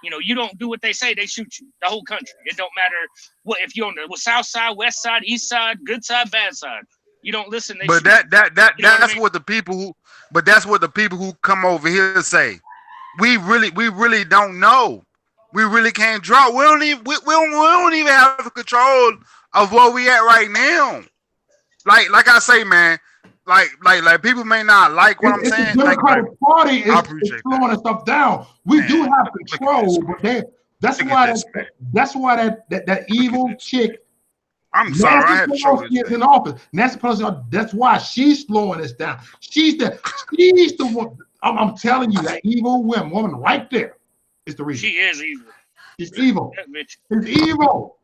You know, you don't do what they say, they shoot you. The whole country. It don't matter what if you're on the south side, west side, east side, good side, bad side. You don't listen. They shoot that's what the people who come over here say. We really don't know. We really can't draw. We don't even have control of where we at right now. Like I say, man. Like people may not like what I'm saying. The Democratic Party is slowing stuff down. We do have control, but that's why that evil chick. I'm sorry, I had to show this in office. Nancy Pelosi, that's why she's slowing us down. She's the one. I'm telling you, that evil woman right there is the reason. She is evil. She's evil. She's evil.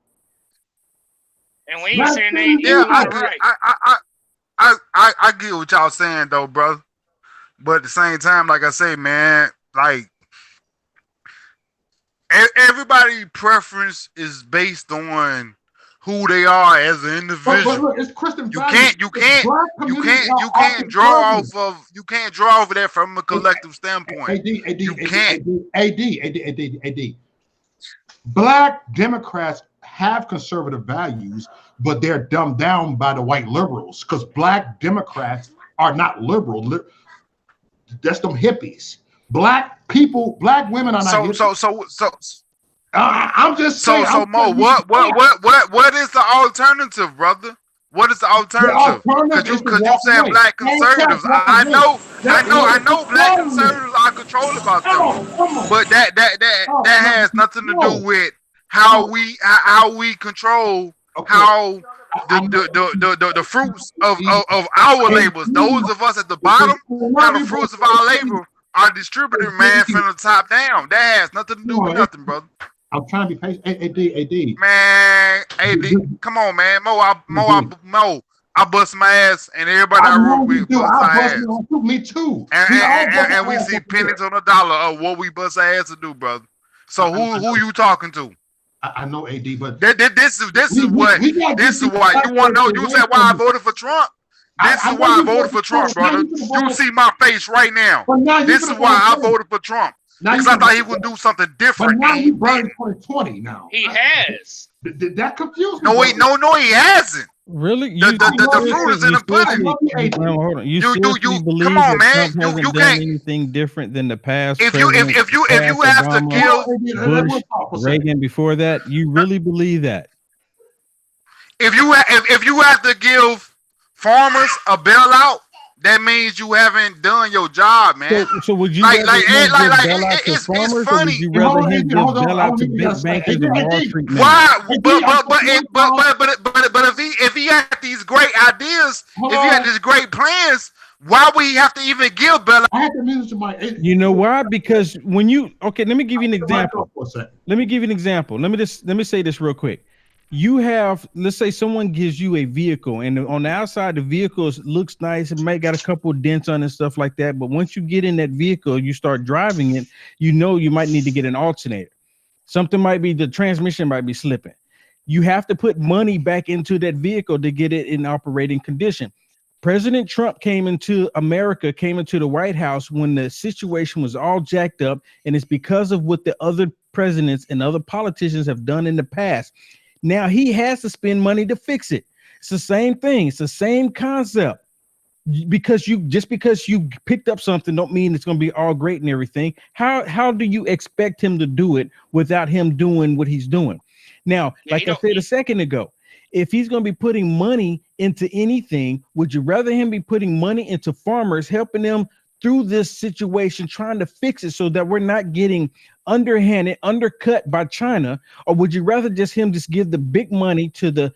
And we ain't saying they I get what y'all saying though, brother. But at the same time, like I say, man, like everybody's preference is based on who they are as an individual. But look, it's Christian you can't draw off of that from a collective standpoint. AD. Black Democrats have conservative values, but they're dumbed down by the white liberals because black Democrats are not liberal. That's them hippies. Black people, black women are not. I'm just saying. So Mo, what is the alternative, brother? What is the alternative? Because you saying black conservatives. I know black conservatives are controlled about them, but that has nothing to do with how we control how the fruits of our labors. Those of us at the bottom, how the fruits of our labor are distributed, man, from the top down. That has nothing to do with nothing, brother. I'm trying to be patient. AD. Man, AD, come on, man. Mo, I bust my ass, and everybody I root with bust our ass. Me too. And we see pennies on the dollar of what we bust our ass to do, brother. So who you talking to? I know AD, but this is why you want to know. You said why I voted for Trump. This is why I voted for Trump, brother. You see my face right now. This is why I voted for Trump. Because I thought he would do something different. But now he burned 2020 now. He has. Did that confuse me? No, he hasn't. Really? The fruit is in the pudding. Hold on. You believe come on, man. Trump hasn't done anything different than the past. If you have to kill Bush, Reagan before that, you really believe that? If you have to give farmers a bailout, that means you haven't done your job, man. So would you it's funny. Would you rather him give bailout to big bankers and Wall Street men? Why? But if he had these great ideas, if he had these great plans, why would he have to even give bailout? I had to listen to my. You know why? Because when you let me give you an example. Let me say this real quick. You have, let's say someone gives you a vehicle, and on the outside the vehicle looks nice, it might got a couple of dents on it and stuff like that, but once you get in that vehicle, you start driving it, you know you might need to get an alternator. Something might be, the transmission might be slipping. You have to put money back into that vehicle to get it in operating condition. President Trump came into the White House when the situation was all jacked up, and it's because of what the other presidents and other politicians have done in the past. Now he has to spend money to fix it. It's the same thing. It's the same concept. Because you picked up something don't mean it's going to be all great and everything. How do you expect him to do it without him doing what he's doing? Now, like I said a second ago, if he's going to be putting money into anything, would you rather him be putting money into farmers, helping them through this situation, trying to fix it so that we're not getting undercut by China, or would you rather just give the big money to the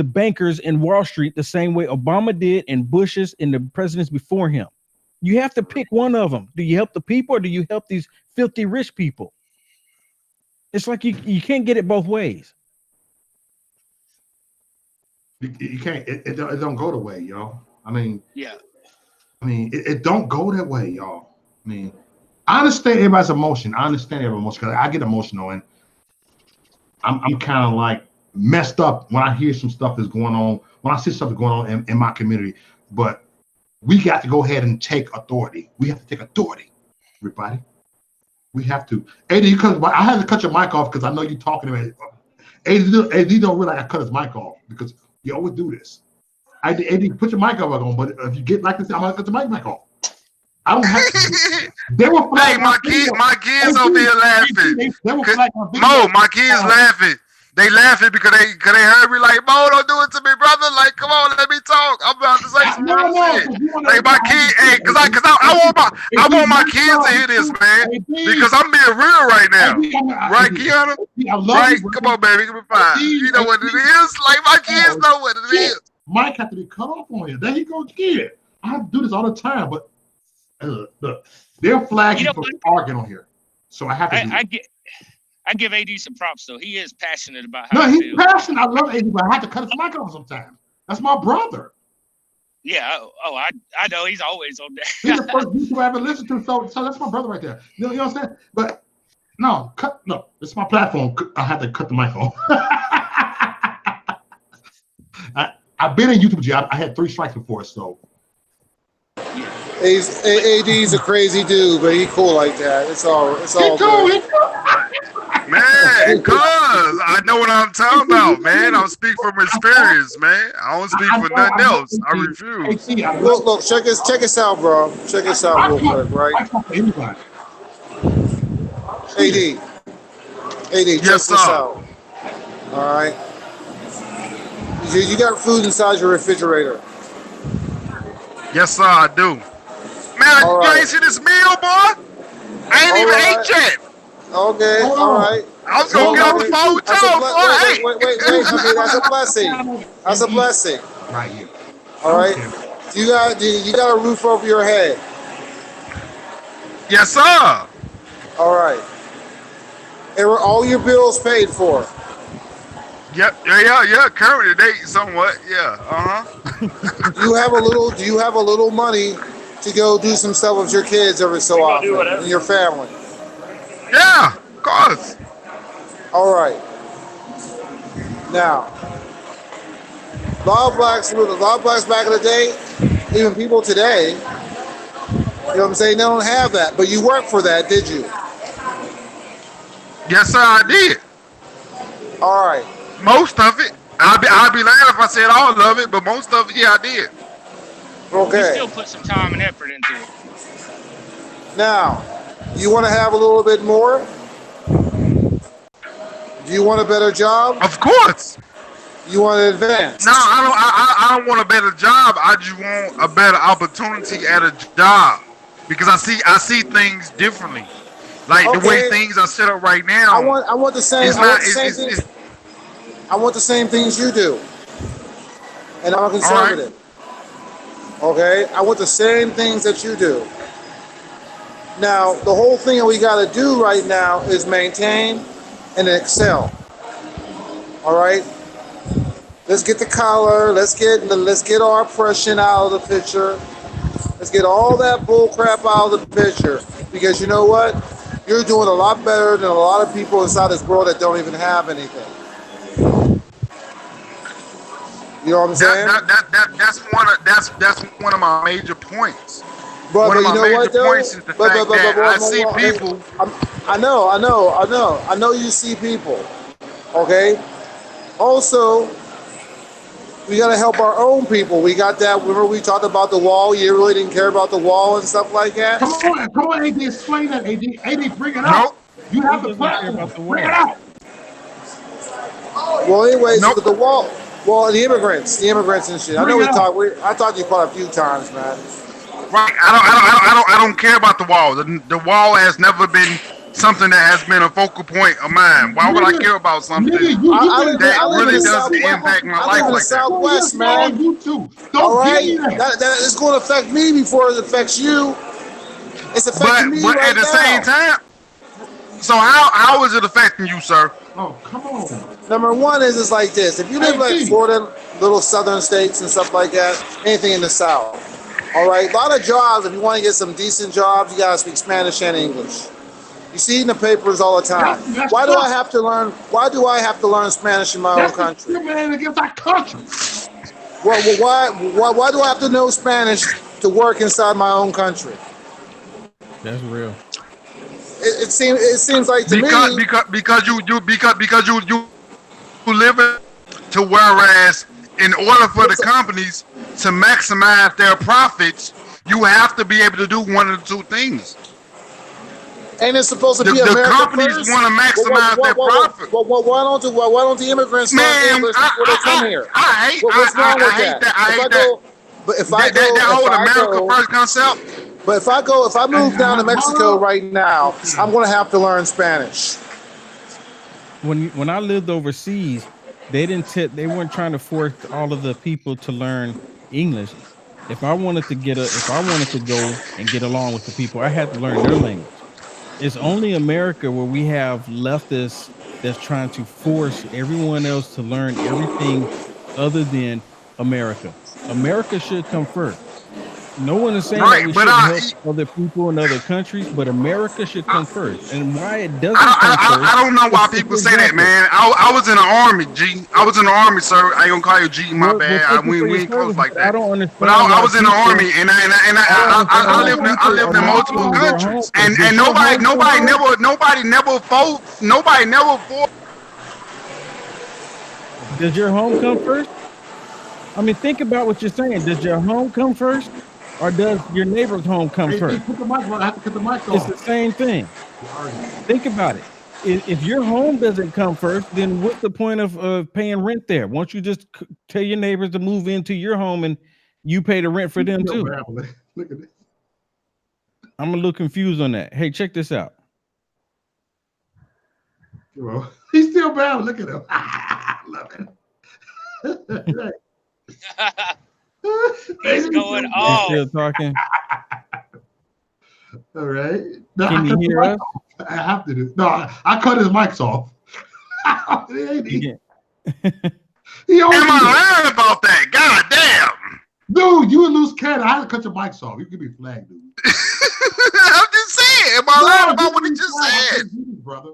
bankers in Wall Street the same way Obama did and Bush's and the presidents before him? You have to pick one of them. Do you help the people or do you help these filthy rich people? It's like you can't get it both ways. You can't. It don't go the way, y'all. I mean, yeah. I mean, it don't go that way, y'all. I mean, I understand everybody's emotion. I understand everybody's emotion because I get emotional and I'm kind of like messed up when I hear some stuff that's going on, when I see stuff going on in my community. But we got to go ahead and take authority. We have to take authority, everybody. We have to. AD, I had to cut your mic off because I know you're talking about it. AD don't realize I cut his mic off because you always do this. AD, put your mic off on, but if you get like this, I'm gonna cut the mic back off. I don't have to. They were hey, my kids over here laughing. Mo, my kids laughing. They laughing because they heard me like, Mo, don't do it to me, brother. Like, come on, let me talk. I'm about to say some real shit. Like my kid, hey, cause I want my kids to hear this, man, because I'm being real right now. Right, Kiana? Right? Come on, baby, give me 5. You know what it is? Like my kids know what it is. Mike have to be cut off on here. There he goes again. I have to do this all the time, but look, they're flagging for arguing on here, so I have to. I give AD some props though. He is passionate about how. No, he's passionate. I love AD, but I have to cut his mic off sometimes. That's my brother. Yeah. Oh, I know. He's always on there. He's the first YouTuber I ever listened to. So that's my brother right there. You know what I'm saying? But no, it's my platform. I have to cut the mic off. I've been in YouTube jail. I had 3 strikes before, so. AD's a crazy dude, but he cool like that. It's all good. Man, cuz I know what I'm talking about, man. I'll speak from experience, man. I don't speak for nothing else. I refuse. Look, check us out, bro. Check us out real quick, right? AD, check us out. All right. You got food inside your refrigerator. Yes, sir, I do. Man, you ain't see this meal, boy? I ain't even ate yet. Okay, all right. I was gonna get off the phone with y'all. Wait. Okay, that's a blessing. That's a blessing. Right here. All right. You got a roof over your head. Yes, sir. All right. And were all your bills paid for? Yep. Yeah. Currently, they somewhat. Yeah. Do you have a little money to go do some stuff with your kids every so often and your family? Yeah. Of course. All right. Now, a lot of blacks back in the day, even people today, you know what I'm saying, they don't have that. But you worked for that, did you? Yes, sir. I did. All right. Most of it. I'd be lying if I said all of it, but most of it, yeah, I did. You Okay. still put some time and effort into it. Now, you want to have a little bit more? Do you want a better job? Of course. You want to advance? No, I don't want a better job. I just want a better opportunity at a job because I see things differently. Like the way things are set up right now. I want the same. I want the same things you do, and I'm a conservative. Right. Okay, I want the same things that you do. Now, the whole thing that we got to do right now is maintain and excel. All right. Let's get the collar. Let's get our oppression out of the picture. Let's get all that bull crap out of the picture. Because you know what? You're doing a lot better than a lot of people inside this world that don't even have anything. You know what I'm saying? That's one of my major points. But one of my you know major what, though? points is the fact that I see people. I know you see people. Okay. Also, we got to help our own people. We got that. Remember we talked about the wall? You really didn't care about the wall and stuff like that? Come on, AD, explain that, AD. AD, bring it out. You have the platform. Bring it out. Well, anyways, the wall. Well, the immigrants and shit. I know I talked to you quite a few times, man. Right. I don't care about the wall. The wall has never been something that has been a focal point of mine. Why would I care about something that really doesn't impact my life like that? Southwest, man. You too. All right, that is going to affect me before it affects you. It's affecting me right now. But at the same time, so how is it affecting you, sir? Oh, come on. Number one is like this. If you live like Florida, little southern states and stuff like that, anything in the South, all right, a lot of jobs, if you want to get some decent jobs, you got to speak Spanish and English. You see it in the papers all the time. Why do I have to learn Spanish in my own country? Discriminating against our country. Why do I have to know Spanish to work inside my own country? That's real. It seems like to me because you live it to, whereas in order for the companies to maximize their profits, you have to be able to do one of the two things. Ain't it supposed to be the America companies first? want to maximize their profit. Why don't the immigrants start English before they come here? What's wrong with that? I hate that. That whole America first concept. But if I move down to Mexico right now, I'm going to have to learn Spanish. When I lived overseas, they weren't trying to force all of the people to learn English. If I wanted to go and get along with the people, I had to learn their language. It's only America where we have leftists that's trying to force everyone else to learn everything other than America. America should come first. No one is saying that we should help other people in other countries, but America should come first. And why it doesn't come first? I don't know why people say that, man. I was in the army, G. I was in the army, sir. I ain't gonna call you G. My bad. We ain't close like that. I don't understand. But I was in the army, and I lived in multiple countries, and nobody never fought. Does your home come first? I mean, think about what you're saying. Does your home come first? Or does your neighbor's home come first? Put the mic on. I have to put the mic on. It's the same thing. Think about it. If your home doesn't come first, then what's the point of paying rent there? Won't you just tell your neighbors to move into your home and you pay the rent for them too? Look at this. I'm a little confused on that. Hey, check this out. Well, he's still bad. Look at him. Love it. He's going off. He's still talking. All right. Can you hear us? I have to do. No, I cut his mics off. He always Am I lying about that? God damn. Dude, you a loose cannon. I had to cut your mics off. You can be flagged, dude. I'm just saying. Am I lying about what he just said? Brother.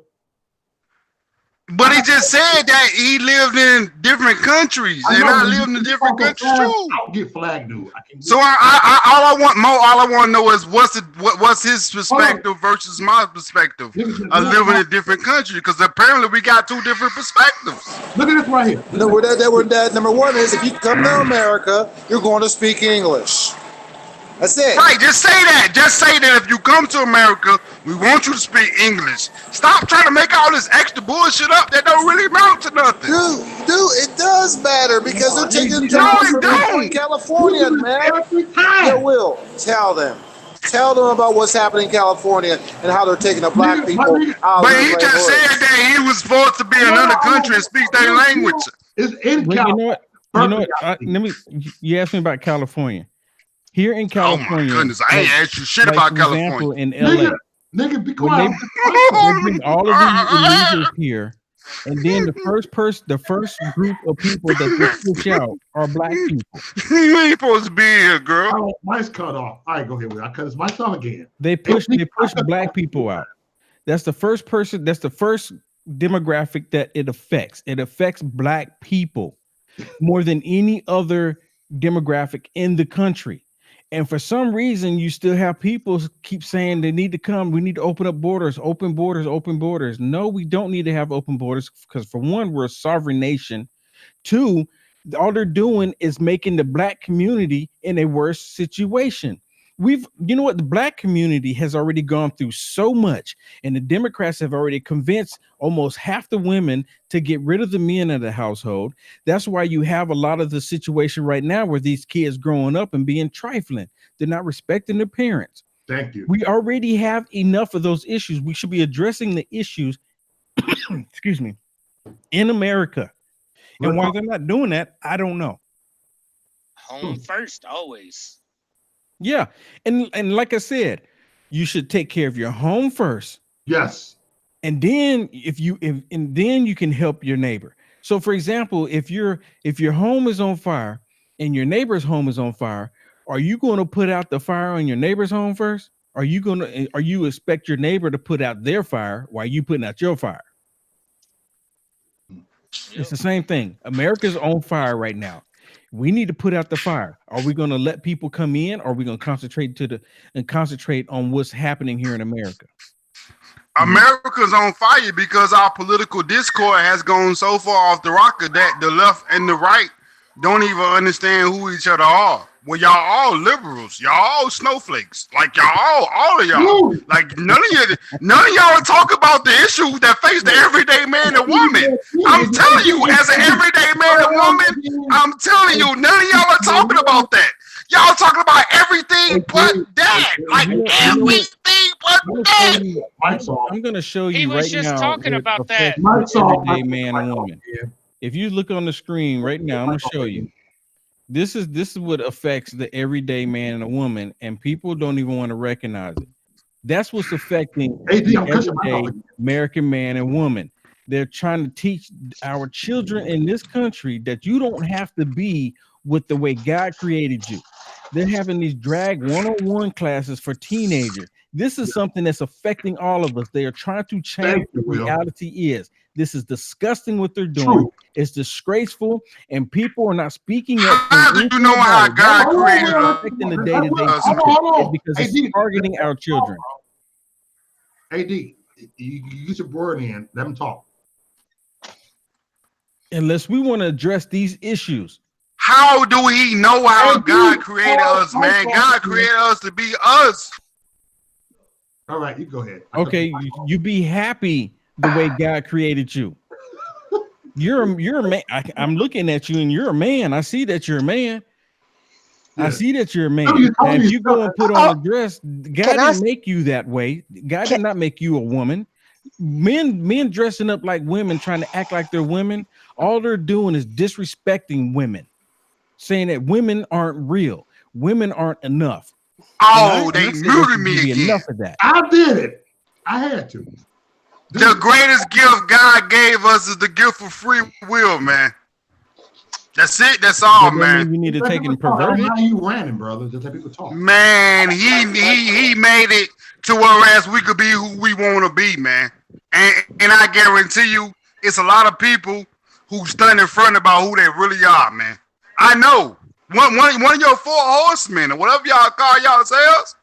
But he just said that he lived in different countries, and I lived in different countries too. I'll get flagged, dude. So all I want to know is what's his perspective versus my perspective of living in a different country, because apparently we got two different perspectives. Look at this right here. No, number one is if you come to America, you're going to speak English. That's it. Right, just say that. Just say that if you come to America, we want you to speak English. Stop trying to make all this extra bullshit up that don't really amount to nothing. Dude, it does matter because they're taking jobs from people in California, man. Yeah, Will, tell them. Tell them about what's happening in California and how they're taking the black people out. But he just said that he was supposed to be in another country and speak their language. It's in California. You know what? You asked me about California. Here in California, oh my goodness, I ain't asked you shit about California. In LA, nigga, be quiet. They bring all of these illegals here, and then the first group of people that they push out are black people. You ain't supposed to be here, girl. Oh, mine's cut off. All right, go ahead. I cut his mic off again. They push black people out. That's the first person. That's the first demographic that it affects. It affects black people more than any other demographic in the country. And for some reason, you still have people keep saying they need to come. We need to open up borders, open borders, open borders. No, we don't need to have open borders because, for one, we're a sovereign nation. Two, all they're doing is making the black community in a worse situation. You know what? The black community has already gone through so much, and the Democrats have already convinced almost half the women to get rid of the men of the household. That's why you have a lot of the situation right now where these kids growing up and being trifling. They're not respecting their parents. Thank you. We already have enough of those issues. We should be addressing the issues, excuse me, in America. And why they're not doing that, I don't know. Home first, always. Yeah, and like I said, you should take care of your home first. Yes. And then then you can help your neighbor. So for example, if your home is on fire and your neighbor's home is on fire, are you going to put out the fire on your neighbor's home first? Are you expect your neighbor to put out their fire while you putting out your fire? Yep. It's the same thing. America's on fire right now. We need to put out the fire. Are we going to let people come in, or are we going to concentrate on what's happening here in America? America's on fire because our political discord has gone so far off the rocker that the left and the right don't even understand who each other are. Well, y'all all liberals, y'all all snowflakes, like y'all all of y'all. Like none of y'all talk about the issues that face the everyday man and woman. I'm telling you, as an everyday man and woman, I'm telling you, none of y'all are talking about that. Y'all talking about everything but that, like everything but that. I'm gonna show you. He was right just now talking about that. Everyday man and woman. If you look on the screen right now, I'm gonna show you. This is what affects the everyday man and a woman, and people don't even want to recognize it. That's what's affecting the everyday American man and woman. They're trying to teach our children in this country that you don't have to be with the way God created you. They're having these drag one-on-one classes for teenagers. This is something that's affecting all of us. They are trying to change what reality is. This is disgusting what they're doing. True. It's disgraceful, and people are not speaking up. How do you know how God created us? Affecting the day-to-day because it's targeting our children. AD, you get your word in. Let them talk. Unless we want to address these issues. How do we know how God created us, man? God created us to be us. All right, you go ahead. Okay, you be happy the way God created you. You're a man. I'm looking at you and you're a man. I see that you're a man. Yeah. I see that you're a man. And if you go and put on a dress, God didn't make you that way. God did not make you a woman. Men dressing up like women, trying to act like they're women, all they're doing is disrespecting women, saying that women aren't real. Women aren't enough. Oh, they muted me again. Enough of that. I did it. I had to. The greatest gift God gave us is the gift of free will, man. That's it. That's all, man. You need to take it and pervert it. How you ranting, brother? Just let people talk. Man, he made it to whereas we could be who we want to be, man. And I guarantee you, it's a lot of people who stand in front about who they really are, man. I know. One of your 4 horsemen or whatever y'all call yourselves.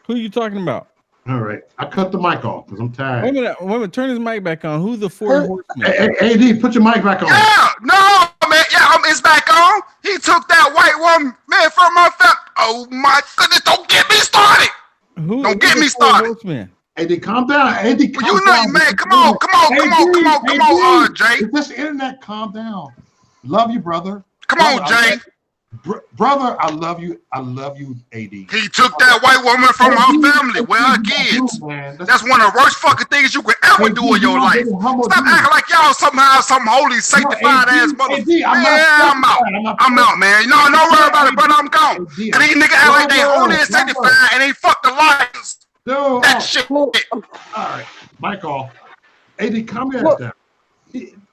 Who you talking about? All right, I cut the mic off because I'm tired. Wait a minute, turn his mic back on. Who's the 4 horsemen? AD, put your mic back on. Yeah, no, man. Yeah, it's back on. He took that white woman, man, from my family. Oh my goodness! Don't get me started. Don't get me started. AD, calm down. AD, calm you know, down. Man, come on, Jay. It's just internet. Calm down. Love you, brother. Come on, Jay. Brother, I love you. I love you, AD. He took that white woman from her family with her kids. That's one of the worst fucking things you could ever do in your life. Stop acting like y'all somehow some holy, sanctified ass motherfucker. I'm out, man. No, don't worry about it, brother. I'm gone. Cause these niggas act like they holy and sanctified and they fuck the liars. That shit. All right, mic off. AD, calm your ass down.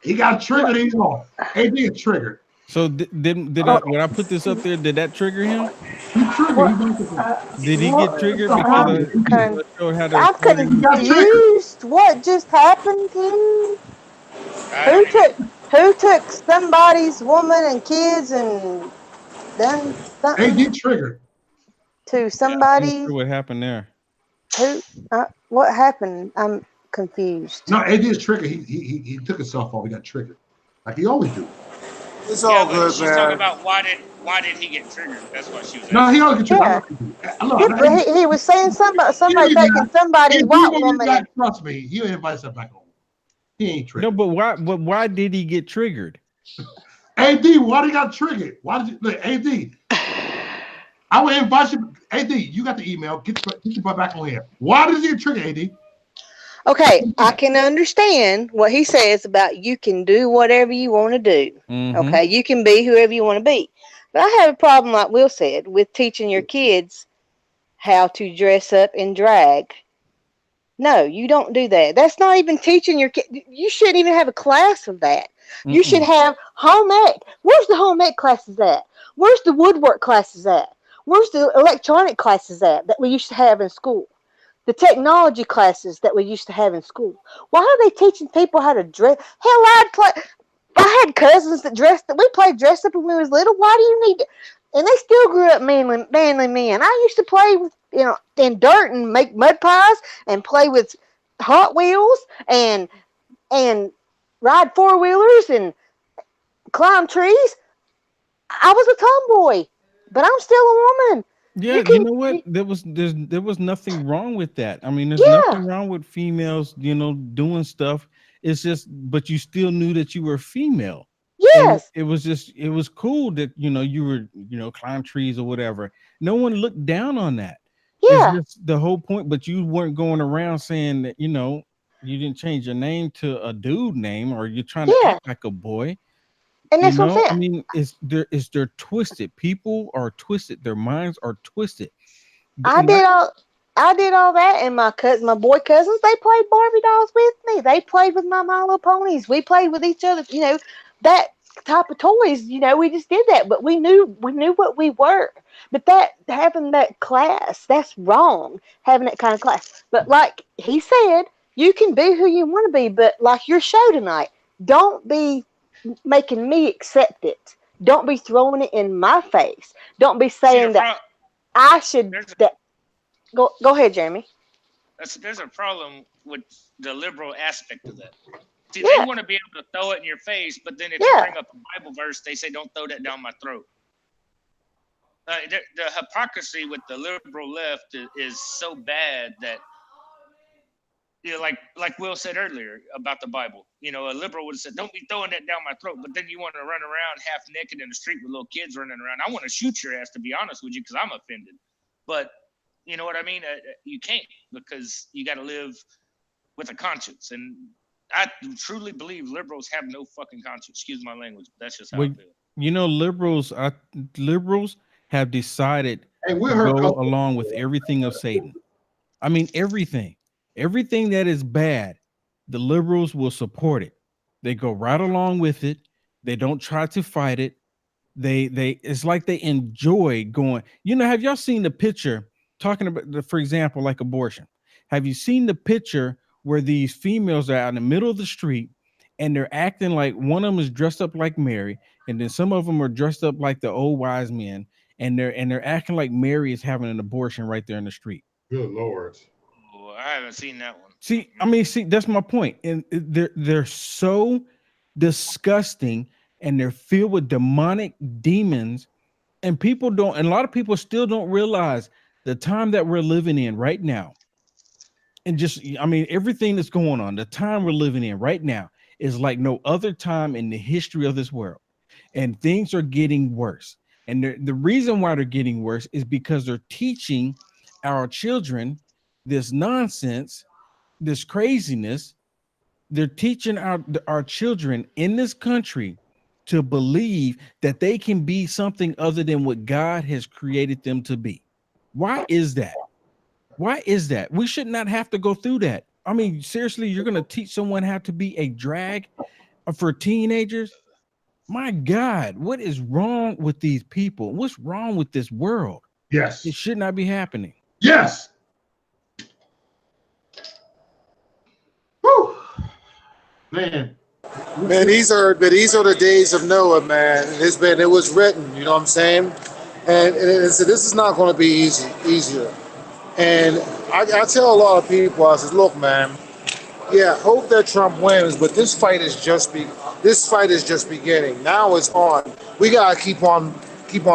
He got triggered. He's off. AD is triggered. So when I put this up there, did that trigger him? Did he get triggered because I'm confused. What just happened to you? Who took somebody's woman and kids and done something? AD triggered. To somebody. What happened there? Who? What happened? I'm confused. No, AD is triggered. He took himself off. He got triggered, like he always do. It's all good, she's man. talking about why did he get triggered? That's what she was asking. No, he always get triggered. He was saying somebody taking somebody's white woman. Trust me, he'll invite himself back home. He ain't triggered. No, but why did he get triggered? AD, why did he got triggered? Why did you look, AD? I would invite you. AD, you got the email. Get your butt back on here. Why did he get triggered, AD? Okay, I can understand what he says about you can do whatever you want to do. Mm-hmm. Okay, you can be whoever you want to be. But I have a problem, like Will said, with teaching your kids how to dress up and drag. No, you don't do that. That's not even teaching your kids. You shouldn't even have a class of that. You should have home ec. Where's the home ec classes at? Where's the woodwork classes at? Where's the electronic classes at that we used to have in school? The technology classes that we used to have in school. Why are they teaching people how to dress? Hell, I had cousins that we played dress up when we was little. Why do you need to? And they still grew up manly men. I used to play with, in dirt and make mud pies and play with Hot Wheels and ride 4-wheelers and climb trees. I was a tomboy, but I'm still a woman. Yeah, you know what? There was nothing wrong with that. I mean, there's nothing wrong with females, doing stuff. It's just, but you still knew that you were female. Yes. And it was cool that you were climb trees or whatever. No one looked down on that. Yeah. It's just the whole point, but you weren't going around saying that you didn't change your name to a dude name or you're trying to act like a boy. And that's what I'm saying. I mean, they're twisted. People are twisted. Their minds are twisted. I did all that, and my boy cousins, they played Barbie dolls with me. They played with my Little Ponies. We played with each other. That type of toys. We just did that, but we knew what we were. But having that class, that's wrong. Having that kind of class. But like he said, you can be who you want to be. But like your show tonight, don't be making me accept it. Don't be throwing it in my face. Don't be saying that I should. Go ahead, Jeremy. There's a problem with the liberal aspect of that. See, they want to be able to throw it in your face, but then if you bring up a Bible verse, they say, "Don't throw that down my throat." The hypocrisy with the liberal left is so bad that. Like Will said earlier about the Bible, a liberal would have said, "Don't be throwing that down my throat." But then you want to run around half naked in the street with little kids running around. I want to shoot your ass, to be honest with you, because I'm offended. But you know what I mean? You can't, because you got to live with a conscience. And I truly believe liberals have no fucking conscience. Excuse my language, but that's just how I feel. Liberals have decided to go along with everything of Satan. I mean, everything. Everything that is bad, the liberals will support it. They go right along with it. They don't try to fight it. They it's like they enjoy going. You know, have y'all seen the picture talking about, for example, like abortion? Have you seen the picture where these females are out in the middle of the street and they're acting like one of them is dressed up like Mary, and then some of them are dressed up like the old wise men, and they're acting like Mary is having an abortion right there in the street. Good Lord. Oh, I haven't seen that one. See, I mean, that's my point. And they're so disgusting, and they're filled with demonic demons, and people don't, and a lot of people still don't realize the time that we're living in right now. And just, I mean, everything that's going on, the time we're living in right now is like no other time in the history of this world. And things are getting worse. And the reason why they're getting worse is because they're teaching our children this nonsense, this craziness. They're teaching our children in this country to believe that they can be something other than what God has created them to be. Why is that? Why is that? We should not have to go through that. I mean, seriously, you're going to teach someone how to be a drag for teenagers? My God, what is wrong with these people? What's wrong with this world? Yes. It should not be happening. Yes. Woo. Man, these are the days of Noah, man. It was written, you know what I'm saying? And this is not going to be easier. And I tell a lot of people, I says, look, man, yeah, hope that Trump wins, but this fight is just beginning. Now it's on. We gotta keep on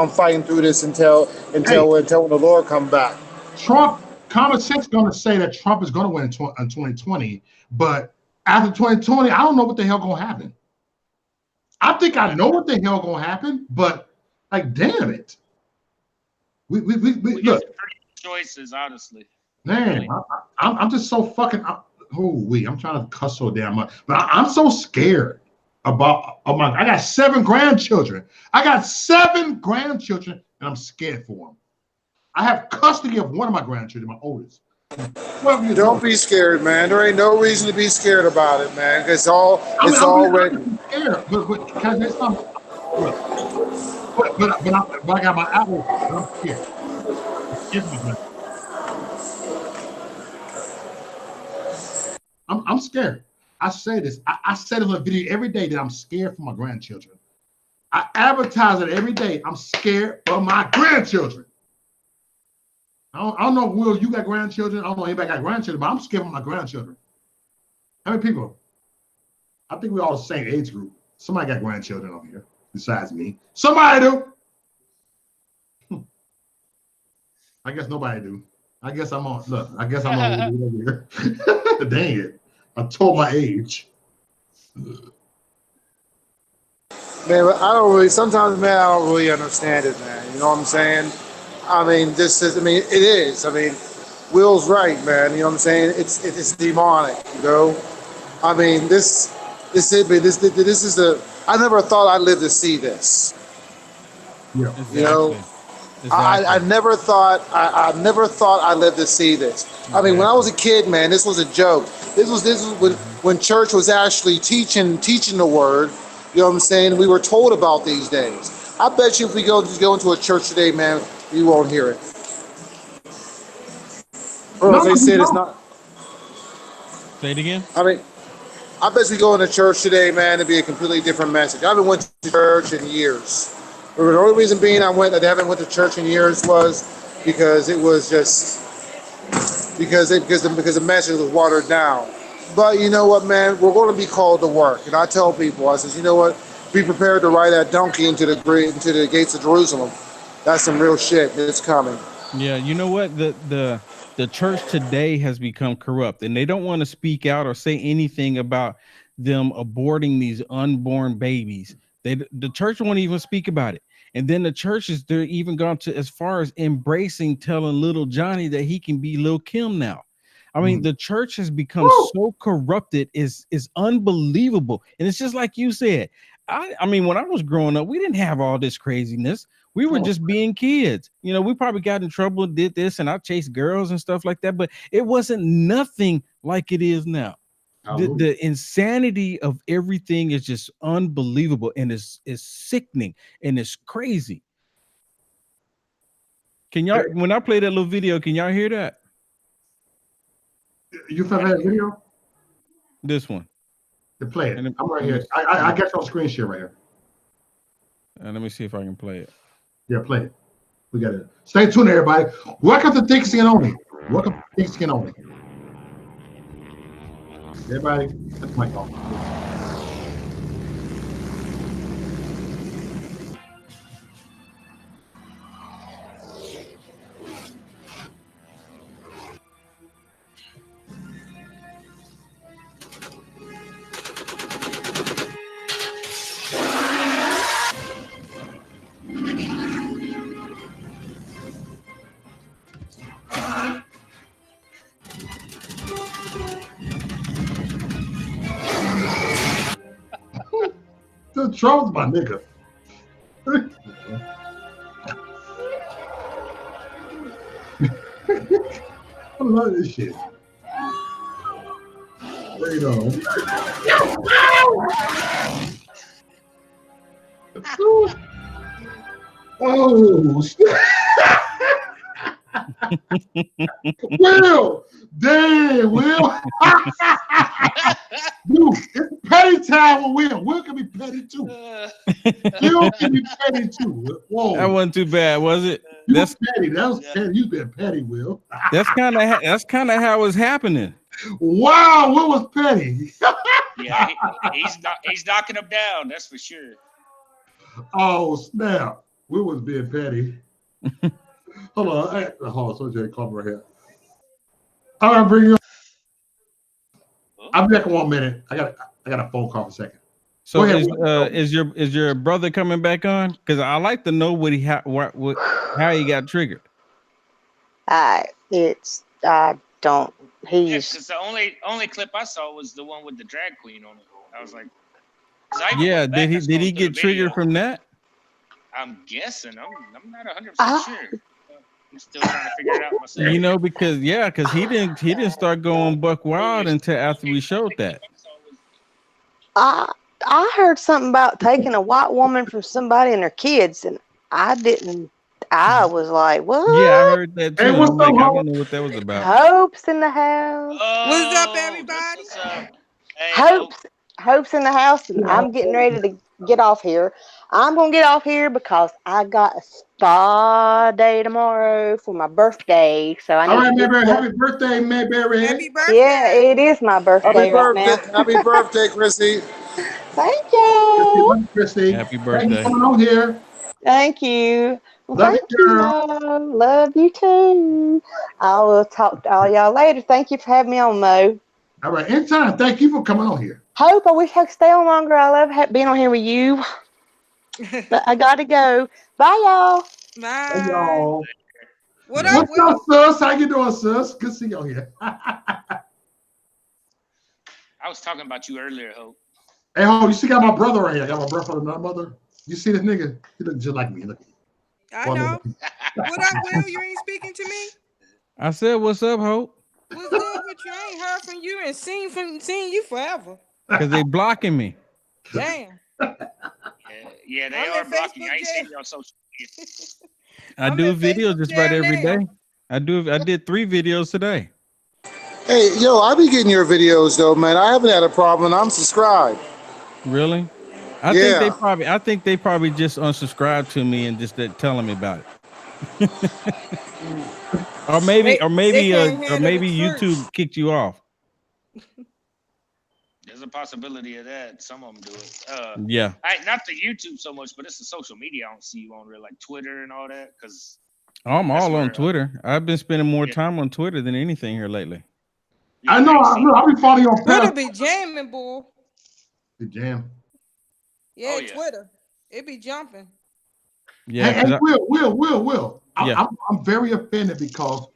fighting through this until when the Lord come back. Trump, common sense gonna say that Trump is gonna win in 2020, but after 2020, I don't know what the hell gonna happen. I think I know what the hell gonna happen, but like, damn it. We look. Choices, honestly. Man, I'm just so fucking. I'm trying to cuss so damn much, but I'm so scared about. I got 7 grandchildren. And I'm scared for them. I have custody of one of my grandchildren, my oldest. Don't be scared, man. There ain't no reason to be scared about it, man. It's all ready. Scared, but can I say something? But I got my apples. I'm scared. I'm scared. I say this. I say this on a video every day that I'm scared for my grandchildren. I advertise it every day. I'm scared for my grandchildren. I don't know, Will, you got grandchildren? I don't know anybody got grandchildren, but I'm scared for my grandchildren. How many people? I think we're all the same age group. Somebody got grandchildren over here besides me. Somebody do. I guess nobody do. I guess I'm on. Look, I guess I'm on over here. Dang it! I told my age. Man, I don't really. Sometimes, man, I don't really understand it, man. You know what I'm saying? I mean, it is. I mean, Will's right, man. You know what I'm saying? It's demonic. You know. I mean, this is the. I never thought I'd live to see this. Yeah. You know. Exactly. I never thought I'd live to see this. I mean, when I was a kid, man, this was a joke. This was when church was actually teaching the word. You know what I'm saying? We were told about these days. I bet you if we go into a church today, man, you won't hear it. Or as they said, it's not. Say it again. I mean, I bet you go into church today, man, it'd be a completely different message. I haven't went to church in years. The only reason being I haven't went to church in years was because it was just because the message was watered down. But you know what, man, we're going to be called to work. And I tell people, I says, you know what, be prepared to ride that donkey into the gates of Jerusalem. That's some real shit. It's coming. Yeah, you know what, the church today has become corrupt, and they don't want to speak out or say anything about them aborting these unborn babies. The church won't even speak about it. And then the churches, they're even gone to as far as telling little Johnny that he can be Lil Kim now. I mean, the church has become so corrupted, is unbelievable. And it's just like you said. I mean, when I was growing up, we didn't have all this craziness. We were just being kids. You know, we probably got in trouble, did this, and I chased girls and stuff like that, but it wasn't nothing like it is now. The insanity of everything is just unbelievable, and it's sickening and it's crazy. Can y'all, when I play that little video, can y'all hear that? You found that video? This one. To play it. I'm right here. I got your screen share right here. Let me see if I can play it. Yeah, play it. We got it. Stay tuned, everybody. Welcome to Thick Skin Only. Welcome to Thick Skin Only. Everybody, that's my call. The troll's my nigga. I love this shit. Wait on. Oh, Will! Damn, Will! Dude, it's petty time with Will. Will can be petty too. Will can be petty too. Whoa. That wasn't too bad, was it? That's petty. That was petty. You've been petty, Will. That's kind of how it's happening. Wow, Will was petty. Yeah, he's knocking him down. That's for sure. Oh snap! Will was being petty. Hold on, hold on. So Jay, call me right here. I'm gonna bring you. I'll be back in 1 minute. I got a phone call for a second. So is your brother coming back on? Because I like to know how he got triggered. He's Because the only clip I saw was the one with the drag queen on it. I was like, yeah, did he get triggered from that? I'm guessing. I'm not 100% sure. I'm still trying to figure it out myself. You know, because he didn't start going buck wild until after we showed that. I heard something about taking a white woman from somebody and their kids, and I didn't. I was like, what? Yeah, I heard that too. Hey, what's up, I don't know what that was about. Hope's in the house. What's up, everybody? Hey, Hope's in the house, and I'm getting ready to get off here. I'm gonna get off here because I got a spa day tomorrow for my birthday. So I need. All right, Mayberry, happy birthday, Mayberry. Happy birthday. Yeah, it is my birthday Happy right birthday, now. happy birthday, Chrissy. Thank you. Christy. Happy Thank birthday. you for coming on here. Thank you. Well, Love thank you, you, girl. Mom. Love you too. I will talk to all y'all later. Thank you for having me on, Mo. All right, anytime. Thank you for coming on here. Hope, I wish I could stay on longer. I love being on here with you. But I gotta go. Bye, y'all. Bye. Hey, y'all. What up, What's up, sis? How you doing, sis? Good to see you here. I was talking about you earlier, Hope. Hey, Ho, you still got my brother right here. I got my brother from my mother. You see this nigga? He looks just like me. Look. I know. What up, Will? You ain't speaking to me? I said, what's up, Hope? What's good with you? I ain't heard from you and seen you forever. Because they blocking me. Damn. Yeah, they I'm are in blocking you. Facebook I ain't seen jail. you on social media. I I'm do in videos Facebook just about jail every now. day. I did 3 videos today. Hey, yo, I be getting your videos though, man. I haven't had a problem. I'm subscribed. Really? I think they probably just unsubscribed to me and just telling me about it. or maybe YouTube kicked you off. There's a possibility of that. Some of them do it. Yeah. Not the YouTube so much, but it's the social media I don't see you on real, like Twitter and all that. Because I'm all on Twitter. I've been spending more time on Twitter than anything here lately. I know. I'll be following you on Twitter be jamming, boy. The jam. Yeah, Twitter. It be jumping. Yeah. Hey, Will. I'm very offended because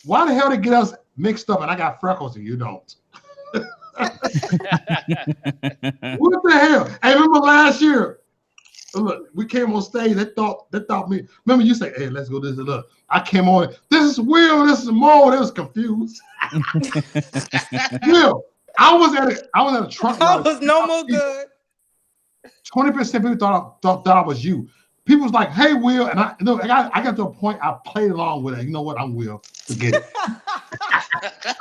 why the hell they get us mixed up and I got freckles and you don't? What the hell? Hey, remember last year? Look, we came on stage. They thought me. Remember, you say, "Hey, let's go." This and look. I came on. This is Will. This is Mo. They was confused. Will, I was at a trunk. I was no more good. 20% people thought I was you. People was like, "Hey, Will," and I got to a point. I played along with it. You know what? I'm Will. Forget it.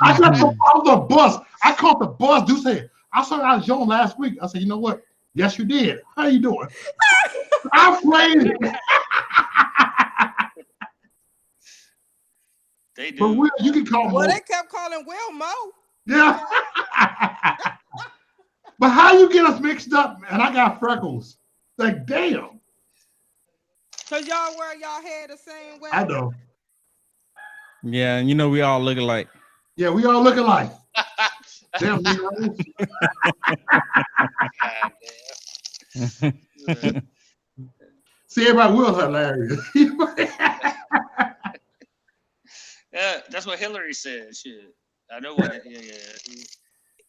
I got on the bus. I caught the bus. Dude said, "I saw out Joan last week." I said, "You know what? Yes, you did. How you doing?" I played it. They do. But Will, you can call Well, Mo. they kept calling Will Mo. Yeah. But how you get us mixed up? And I got freckles. Like, damn. Cause y'all wear y'all hair the same way. I know. Yeah, and you know we all look alike. Yeah, we all look alike. Damn, Negroes. See, everybody Will's hilarious. Yeah, that's what Hillary said. Shit, I know what. Yeah.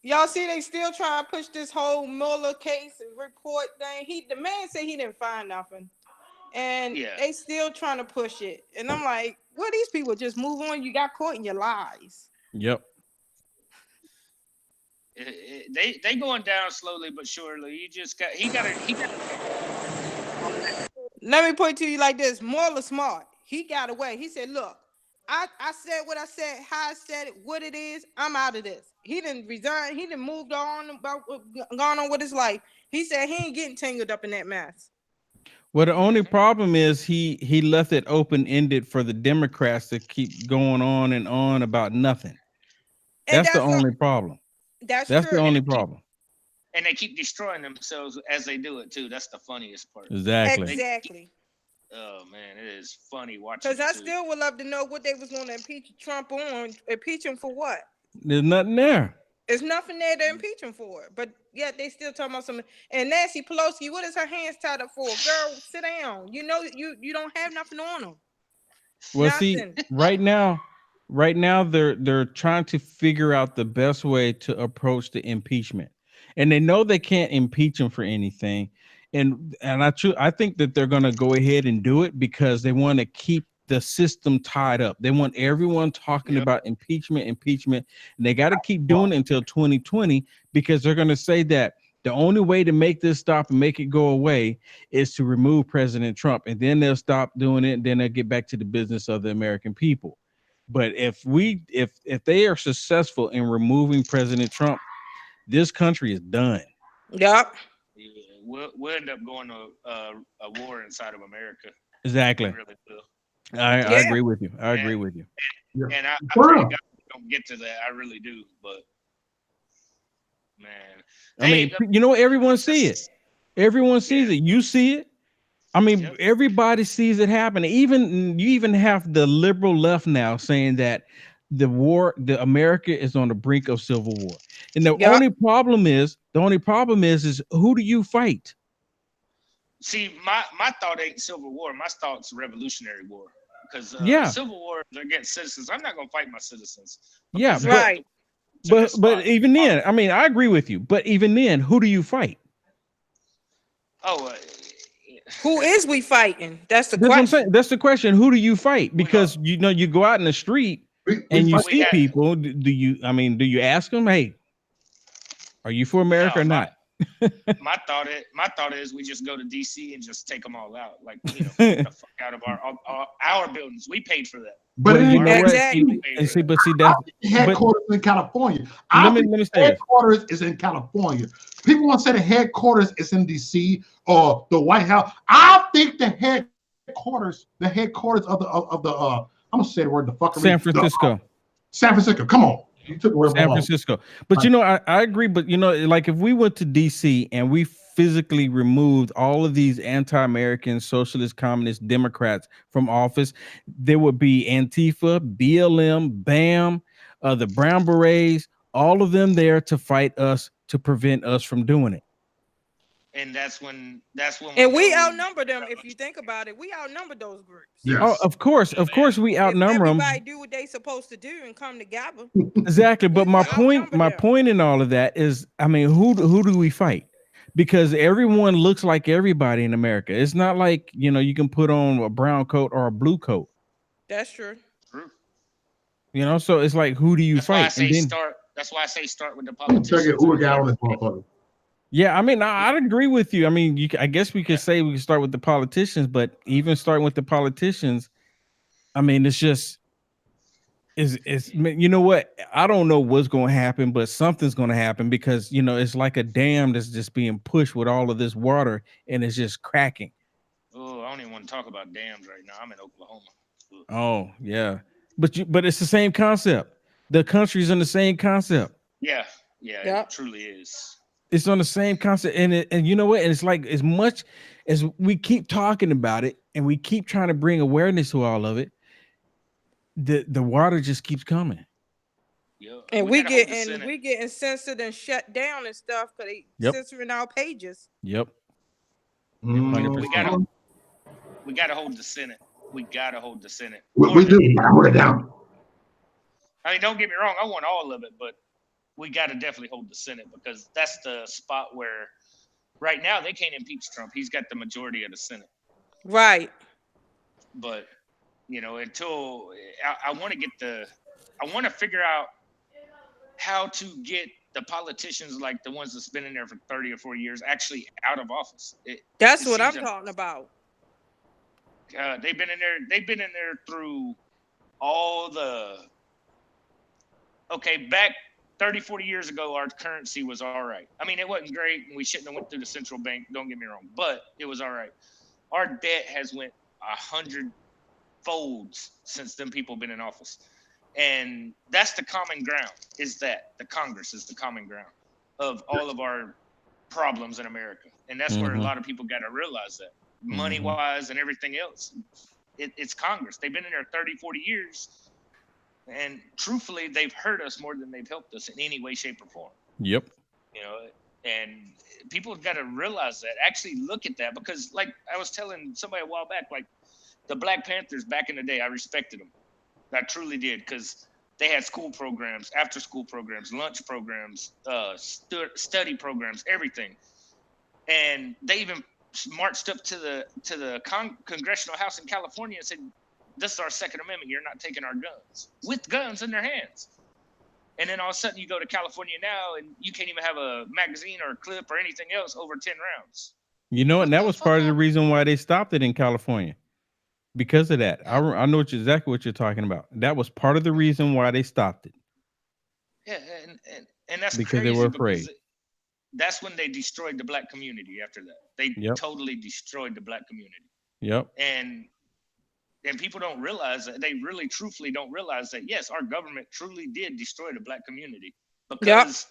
Y'all see, they still trying to push this whole Mueller case and report thing. The man said he didn't find nothing, and they still trying to push it. And I'm like, well, these people just move on. You got caught in your lies. Yep. They going down slowly but surely. He got. Let me put it to you like this: Mueller smart. He got away. He said, "Look, I said what I said, how I said it, what it is. I'm out of this." He didn't resign. He didn't moved on gone on with his life. He said he ain't getting tangled up in that mess. Well, the only problem is he left it open-ended for the Democrats to keep going on and on about nothing. That's the only problem. That's the only problem. And they keep destroying themselves as they do it too. That's the funniest part. Exactly. Oh man, it is funny watching. Because I still would love to know what they was going to impeach Trump on. Impeach him for what? There's nothing there. There's nothing there to impeach him for. But yet they still talking about something. And Nancy Pelosi, what is her hands tied up for? Girl, sit down. You know you don't have nothing on them. Well, nothing. See, right now they're trying to figure out the best way to approach the impeachment, and they know they can't impeach him for anything. And I think that they're going to go ahead and do it because they want to keep the system tied up. They want everyone talking about impeachment, and they got to keep doing it until 2020 because they're going to say that the only way to make this stop and make it go away is to remove President Trump, and then they'll stop doing it, and then they'll get back to the business of the American people. But if they are successful in removing President Trump, this country is done. Yep. We'll end up going to a war inside of America. Exactly. Really will. I agree with you. I agree with you. And I pray God don't get to that. I really do. But man, I mean, you know, everyone sees it. Everyone sees it. You see it. I mean, everybody sees it happen. You even have the liberal left now saying that the America is on the brink of civil war. And the only problem is who do you fight? See, my thought ain't civil war. My thought's revolutionary war. Because civil war is against citizens. I'm not gonna fight my citizens. Yeah, right. But even then, I mean, I agree with you. But even then, who do you fight? Who is we fighting? That's the question. What I'm saying. That's the question. Who do you fight? Because you know, you go out in the street and you see people. Do you ask them, hey, are you for America or not? My thought is we just go to DC and just take them all out. Like, you know, get the fuck out of our buildings. We paid for that. But you know exactly. But see that headquarters in California. Let me say headquarters is in California. People want to say the headquarters is in DC or the White House. I think the headquarters of the I'm gonna say the word San Francisco. San Francisco. Come on. You took away San Francisco. But you know, I agree. But you know, like if we went to DC and we physically removed all of these anti-American, socialist, communist Democrats from office, there would be Antifa, BLM, BAM, the Brown Berets, all of them there to fight us, to prevent us from doing it. And that's when and we outnumber them. If you think about it, we outnumber those groups. Yes. Oh, of course we outnumber them. Everybody do what they supposed to do and come together. Exactly. But my point in all of that is, I mean, who do we fight? because everyone looks like everybody in America. It's not like, you can put on a brown coat or a blue coat. That's true. True. So it's like, who do you That's why I fight? say And then, start. That's why I say start with the Check it. politicians. Who we got on this motherfucker? yeah, I mean, I'd agree with you. I mean, I guess we could say we can start with the politicians, but even starting with the politicians, I mean, it's just, you know what? I don't know what's going to happen, but something's going to happen because, it's like a dam that's just being pushed with all of this water and it's just cracking. Oh, I don't even want to talk about dams right now. I'm in Oklahoma. Ugh. Oh, yeah. But it's the same concept. The country's on the same concept. Yeah, Yep. it truly is. It's on the same concept. And you know what? And it's like, as much as we keep talking about it and we keep trying to bring awareness to all of it, the water just keeps coming. Yeah. And we getting censored and shut down and stuff because they censoring our pages. Yep. We gotta hold the Senate. We gotta hold the Senate. We do. Hold it down. I mean, don't get me wrong. I want all of it, but we gotta definitely hold the Senate because that's the spot where, right now, they can't impeach Trump. He's got the majority of the Senate. Right. But until I want to figure out how to get the politicians like the ones that's been in there for 30 or 40 years actually out of office. That's what I'm talking about. They've been in there through all the. Okay, back 30, 40 years ago, our currency was all right. I mean, it wasn't great, and we shouldn't have went through the central bank. Don't get me wrong, but it was all right. Our debt has went 100 folds since them people been in office. And that's the common ground, is that the Congress is the common ground of all of our problems in America. And that's where a lot of people got to realize that money-wise and everything else, it's Congress. They've been in there 30, 40 years. And truthfully, they've hurt us more than they've helped us in any way, shape, or form. Yep. And people have got to realize that, actually look at that, because like I was telling somebody a while back, like the Black Panthers back in the day, I respected them. I truly did, because they had school programs, after school programs, lunch programs, study programs, everything. And they even marched up to the Congressional House in California and said, "This is our Second Amendment. You're not taking our guns," with guns in their hands. And then all of a sudden you go to California now and you can't even have a magazine or a clip or anything else over 10 rounds. And that was part of the reason why they stopped it in California. Because of that. I know exactly what you're talking about. That was part of the reason why they stopped it. Yeah, and that's because crazy, they were afraid. That's when they destroyed the Black community after that. They totally destroyed the Black community. Yep. And people don't realize that. They really truthfully don't realize that, yes, our government truly did destroy the Black community because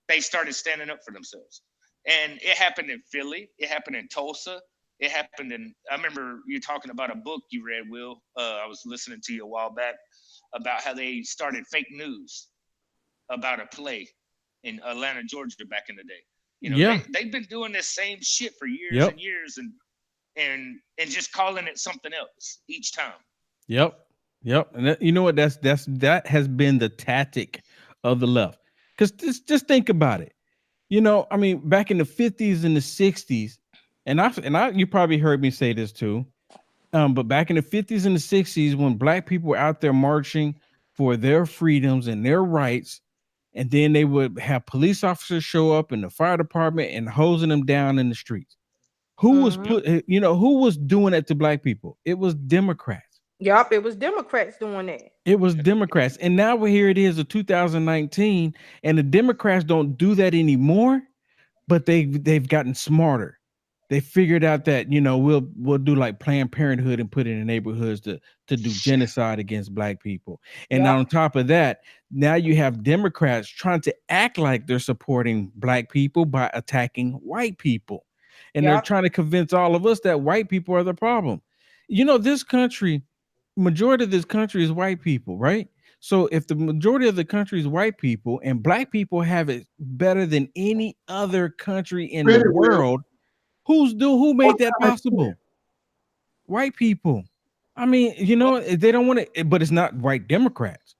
they started standing up for themselves. And it happened in Philly. It happened in Tulsa. It happened I remember you talking about a book you read, Will. I was listening to you a while back about how they started fake news about a play in Atlanta, Georgia back in the day. They've been doing this same shit for years and years and just calling it something else each time. Yep. And that has been the tactic of the left. Because just think about it. I mean, back in the 50s and the 60s, and you probably heard me say this too, but back in the 50s and the 60s, when Black people were out there marching for their freedoms and their rights, and then they would have police officers show up in the fire department and hosing them down in the streets. Who was who was doing that to Black people? It was Democrats. Yep, it was Democrats doing that. It was Democrats. And now here it is, 2019, and the Democrats don't do that anymore, but they've gotten smarter. They figured out that, we'll do like Planned Parenthood and put it in neighborhoods to do genocide against Black people. And on top of that, now you have Democrats trying to act like they're supporting Black people by attacking white people. And they're trying to convince all of us that white people are the problem. This country, majority of this country is white people, right? So if the majority of the country is white people and Black people have it better than any other country in the world, who made that possible? White people. I mean, they don't want it, but it's not white Democrats.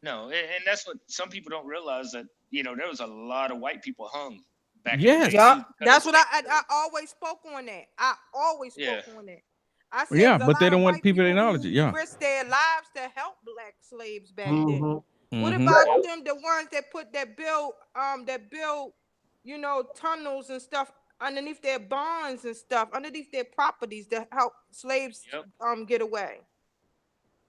No, and that's what some people don't realize, that there was a lot of white people hung back Yes. in the Yeah, day. that's what I always spoke on that. I always spoke on that. I said Yeah, a but they lot don't of want white people to people acknowledge it. who Yeah. risked their lives to help black slaves back then. What Mhm. about them, the ones that put that build, you know, tunnels and stuff underneath their barns and stuff, underneath their properties to help slaves get away?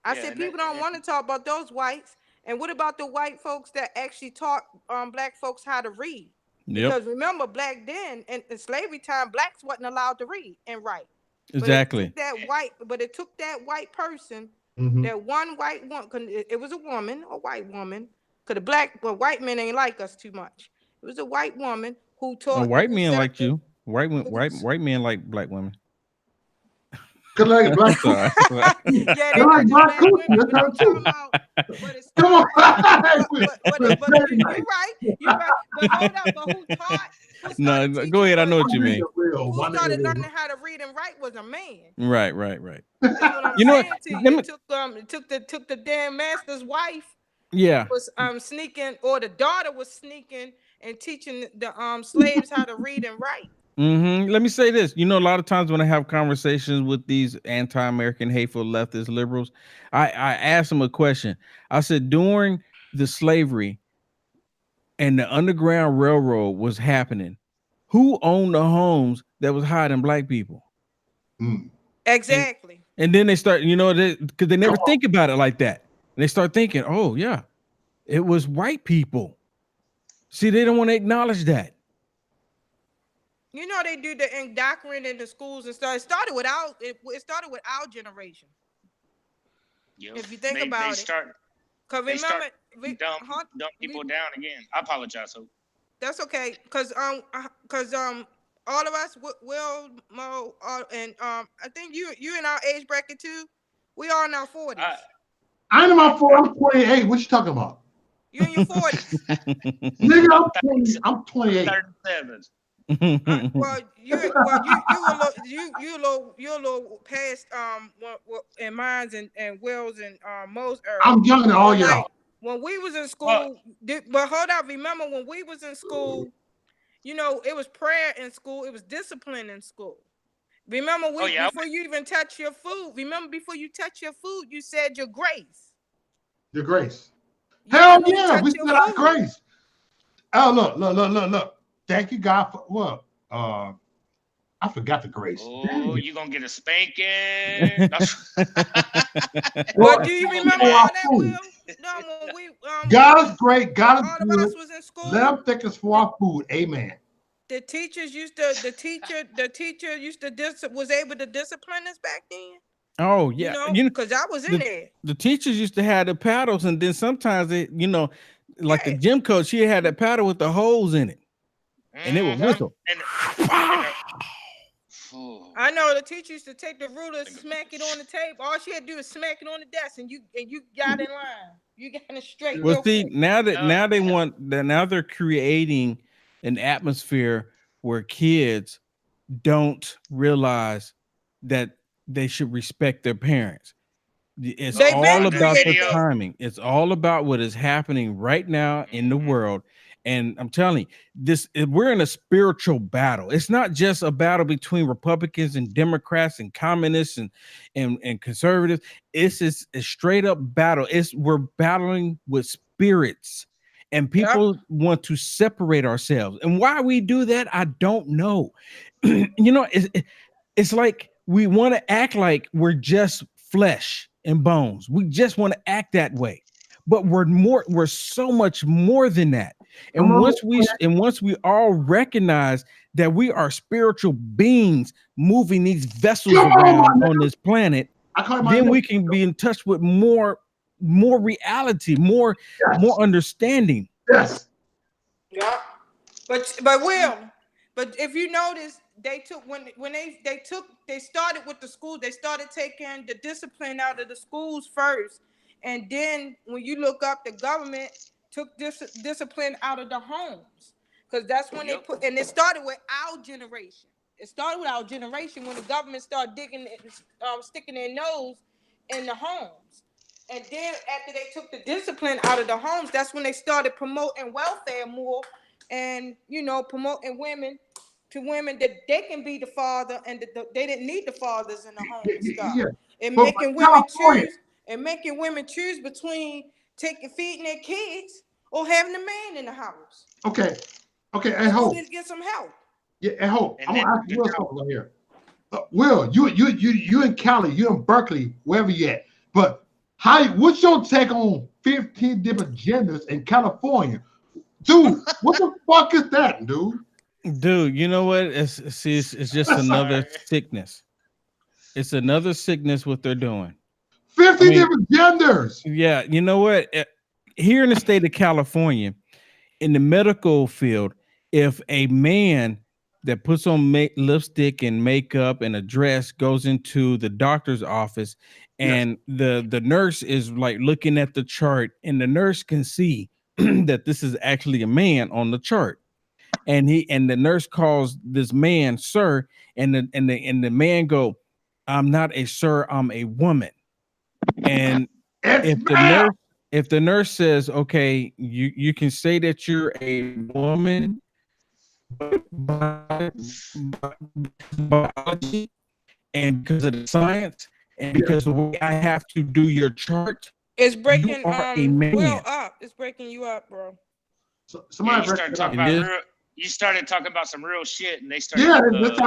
I said people don't want to talk about those whites. And what about the white folks that actually taught black folks how to read? Because remember, back then in slavery time, blacks wasn't allowed to read and write. Exactly. But it took that white person, that one white one, cause it was a woman, a white woman, because white men ain't like us too much. It was a white woman who taught. White men like you. White men like black women. Cause like black. Sorry. Yeah, they like black women, but I'm talking about. But it started. You're right. You're right. But hold up. But who taught? No, go ahead. I know what you mean. Who started learning how to read and write was a man. Right. That's what I'm saying to you. It took the damn master's wife. Yeah. Was sneaking, or the daughter was sneaking and teaching the slaves how to read and write. Let me say this. You know, a lot of times when I have conversations with these anti-American, hateful leftist liberals, I ask them a question. I said, during the slavery and the Underground Railroad was happening, who owned the homes that was hiding black people? Exactly. And then they start, you know, because they never think about it like that. And they start thinking, oh yeah, it was white people. See, they don't want to acknowledge that. You know, they do the indoctrinating in the schools and stuff. It started with our generation. Yep. If you think about it. Because remember, dumb people down again. I apologize. So that's okay. Because all of us, Will, Mo, and I think you in our age bracket too. We are in our 40s. I'm in my 40s. I'm 28. What you talking about? You in your 40s. Nigga, I'm 28. 37. Well, you're a little past in Mines and Wells and Mo's era. I'm younger than all y'all. When we was in school, but hold up, remember when we was in school, you know, it was prayer in school, it was discipline in school. Remember before you even touch your food, before you touch your food, you said your grace. Your grace. Hell yeah, we said our grace. Oh, look. Thank you, God, for what? I forgot the grace. Oh, you gonna get a spanking. But do you remember all that, Will? No, when we God is great. God is all good. of us was in school. Let them think it's for our food. Amen. The teacher used to was able to discipline us back then. Oh yeah, you know, because I was in there. The teachers used to have the paddles, and then sometimes they, you know, like the gym coach, she had that paddle with the holes in it, and it would whistle. I know the teacher used to take the ruler, smack it on the table. All she had to do is smack it on the desk, and you got in line. You got it straight. Well, see, now they're creating an atmosphere where kids don't realize that they should respect their parents. It's all about the timing. It's all about what is happening right now in the world. And I'm telling you, we're in a spiritual battle. It's not just a battle between Republicans and Democrats and communists and conservatives. It's just a straight up battle. We're battling with spirits, and people want to separate ourselves. And why we do that, I don't know. You know, it's like we want to act like we're just flesh and bones. We just want to act that way, but we're so much more than that. And once we all recognize that we are spiritual beings moving these vessels around on this planet, then we can be in touch with more reality, more understanding. Yes. Yeah. But if you notice, they took they started with the school. They started taking the discipline out of the schools first, and then when you look up, the government took discipline out of the homes, because that's when they put. And it started with our generation. It started with our generation when the government started sticking their nose in the homes, and then after they took the discipline out of the homes, that's when they started promoting welfare more. and promoting women to women that they can be the father and they didn't need the fathers in the home and stuff. Yeah. And But making California- women choose between feeding their kids or having a man in the house. Okay. Hey, And Hope. go to get some help. Yeah, hey, Hope. And I'm then- gonna ask Will something right here. Will, you in Cali, you in Berkeley, wherever you at. But what's your take on 15 different genders in California? Dude, what the fuck is that, dude? Dude, you know what? It's just another sickness. It's another sickness what they're doing. 50 different genders. Yeah, you know what? Here in the state of California, in the medical field, if a man that puts on lipstick and makeup and a dress goes into the doctor's office, and the nurse is like looking at the chart, and the nurse can see that this is actually a man on the chart, and the nurse calls this man sir, and the man go, "I'm not a sir, I'm a woman." And if the nurse says, "Okay, you can say that you're a woman, biology, and because of the science, and because of the way I have to do your chart, It's breaking you are a man." Will up. It's breaking you up, bro. You started talking about some real shit, and they started. breaking it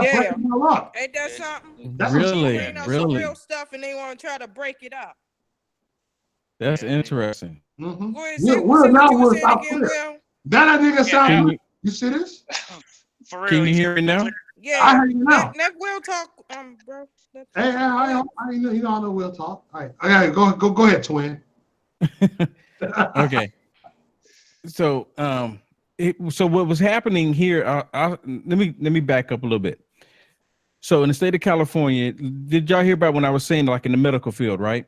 up. Ain't that something? Really? Some real stuff, and they want to try to break it up. That's interesting. Mm-hmm. Go ahead, say what you were saying again, Will. That nigga sound. You see this? For real. Can you hear me now? Yeah. I hear you now. Let Will talk, bro. Hey, I know Will talk. All right, go ahead, twin. Okay. So so what was happening here? Let me back up a little bit. So in the state of California, did y'all hear about when I was saying like in the medical field, right?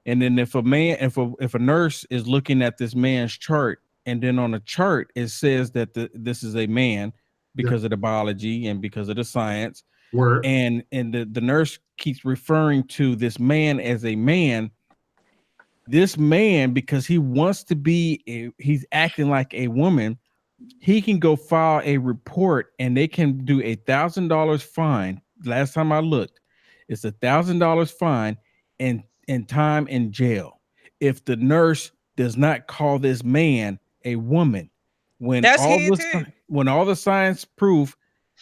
And then if a nurse is looking at this man's chart, and then on the chart it says that this is a man because of the biology and because of the science, and the nurse keeps referring to this man as a man. This man, because he wants to be, he's acting like a woman, he can go file a report and they can do $1,000 fine. Last time I looked, it's $1,000 fine and time in jail if the nurse does not call this man a woman. When all the science proof,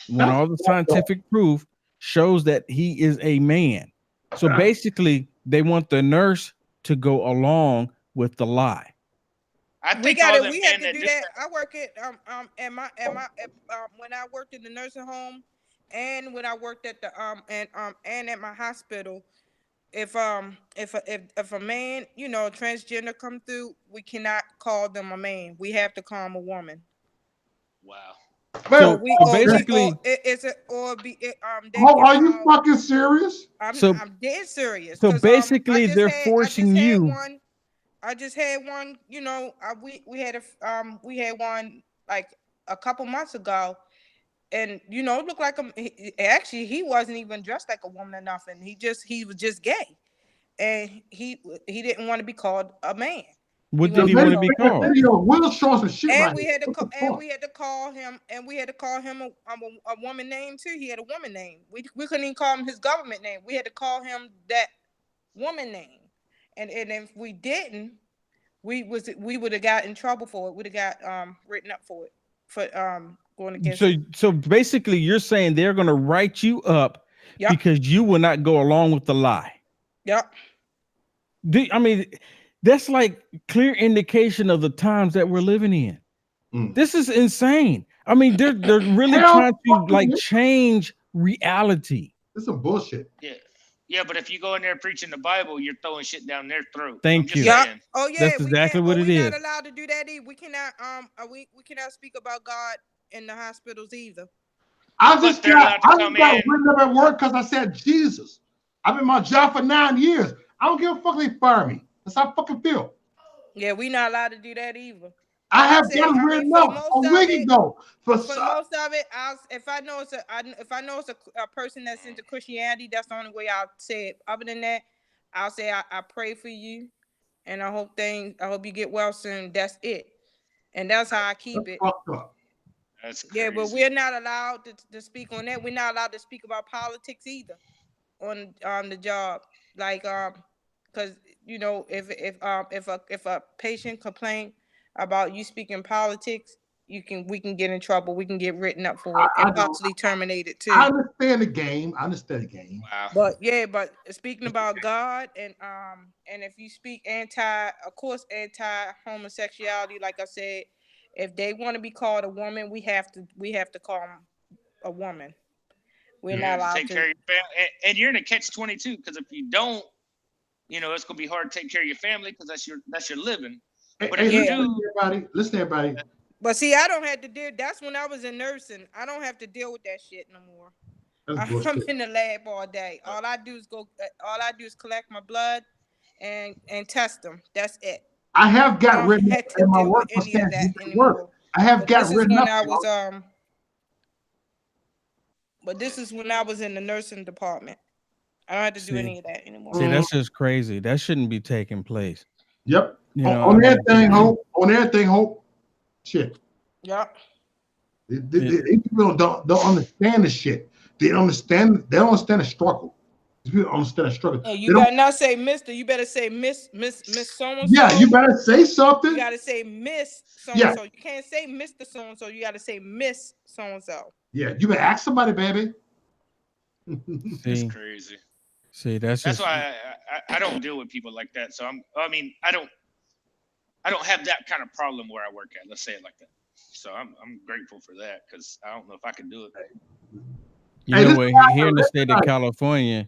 when all the scientific proof shows that he is a man. So basically, they want the nurse to go along with the lie. We have to do that. I work at when I worked in the nursing home, and when I worked at the and at my hospital. If a man, transgender come through, we cannot call them a man. We have to call them a woman. Wow. So basically, are you fucking serious? I'm dead serious. So basically, they're forcing you. I just had one. We had one like a couple months ago, and it looked like him. Actually, he wasn't even dressed like a woman or nothing. He was just gay, and he didn't want to be called a man. What did he want to be called? Will showing some shit. And we had to call him a woman name too. He had a woman name. We couldn't even call him his government name. We had to call him that woman name. And if we didn't, we would have got in trouble for it. We'd have got written up for it for going against. So basically, you're saying they're going to write you up because you will not go along with the lie. Yep. I mean, that's like clear indication of the times that we're living in. This is insane. I mean, they're really trying to like change reality. This is some bullshit. Yeah, but if you go in there preaching the Bible, you're throwing shit down their throat. Thank you. Oh yeah, that's exactly what it is. We're not allowed to do that either. We cannot we cannot speak about God in the hospitals either. I just got written up at work because I said Jesus. I've been in my job for 9 years. I don't give a fuck if they fire me. That's how I fucking feel. Yeah, we not allowed to do that either. I have done written up a week ago. For most of it, if I know it's a person that's into Christianity, that's the only way I'll say it. Other than that, I'll say I pray for you, and I hope you get well soon. That's it, and that's how I keep it. That's crazy. Yeah, but we're not allowed to speak on that. We're not allowed to speak about politics either on the job. Like because you know if a patient complain about you speaking politics, we can get in trouble. We can get written up for it and possibly terminated too. I understand the game. Wow. But speaking about God and if you speak anti homosexuality, like I said, if they want to be called a woman, we have to call them a woman. We're not allowed take care of your family, and you're in a catch-22 because if you don't, you know, it's gonna be hard to take care of your family because that's your living. But if you do, listen, everybody. But see, I don't have to deal. That's when I was in nursing. I don't have to deal with that shit no more. I'm in the lab all day. All I do is collect my blood and test them. That's it. I have got written up in my work for work. I have got written up. But this is when I was in the nursing department. I don't have to do any of that anymore. See, that's just crazy. That shouldn't be taking place. Yep. You know, on everything, Hope. On everything, Hope. Shit. Yep. People don't understand the shit. They don't understand the struggle. People don't understand the struggle. Hey, you better not say Mr. You better say Miss so-and-so. Yeah, you better say something. You gotta say Miss so-and-so. You can't say Mr. so-and-so. You gotta say Miss so-and-so. Yeah, you better ask somebody, baby. That's crazy. See, that's why I don't deal with people like that. So I don't have that kind of problem where I work at. Let's say it like that. So I'm grateful for that because I don't know if I could do it. You know what? Here in the state of California,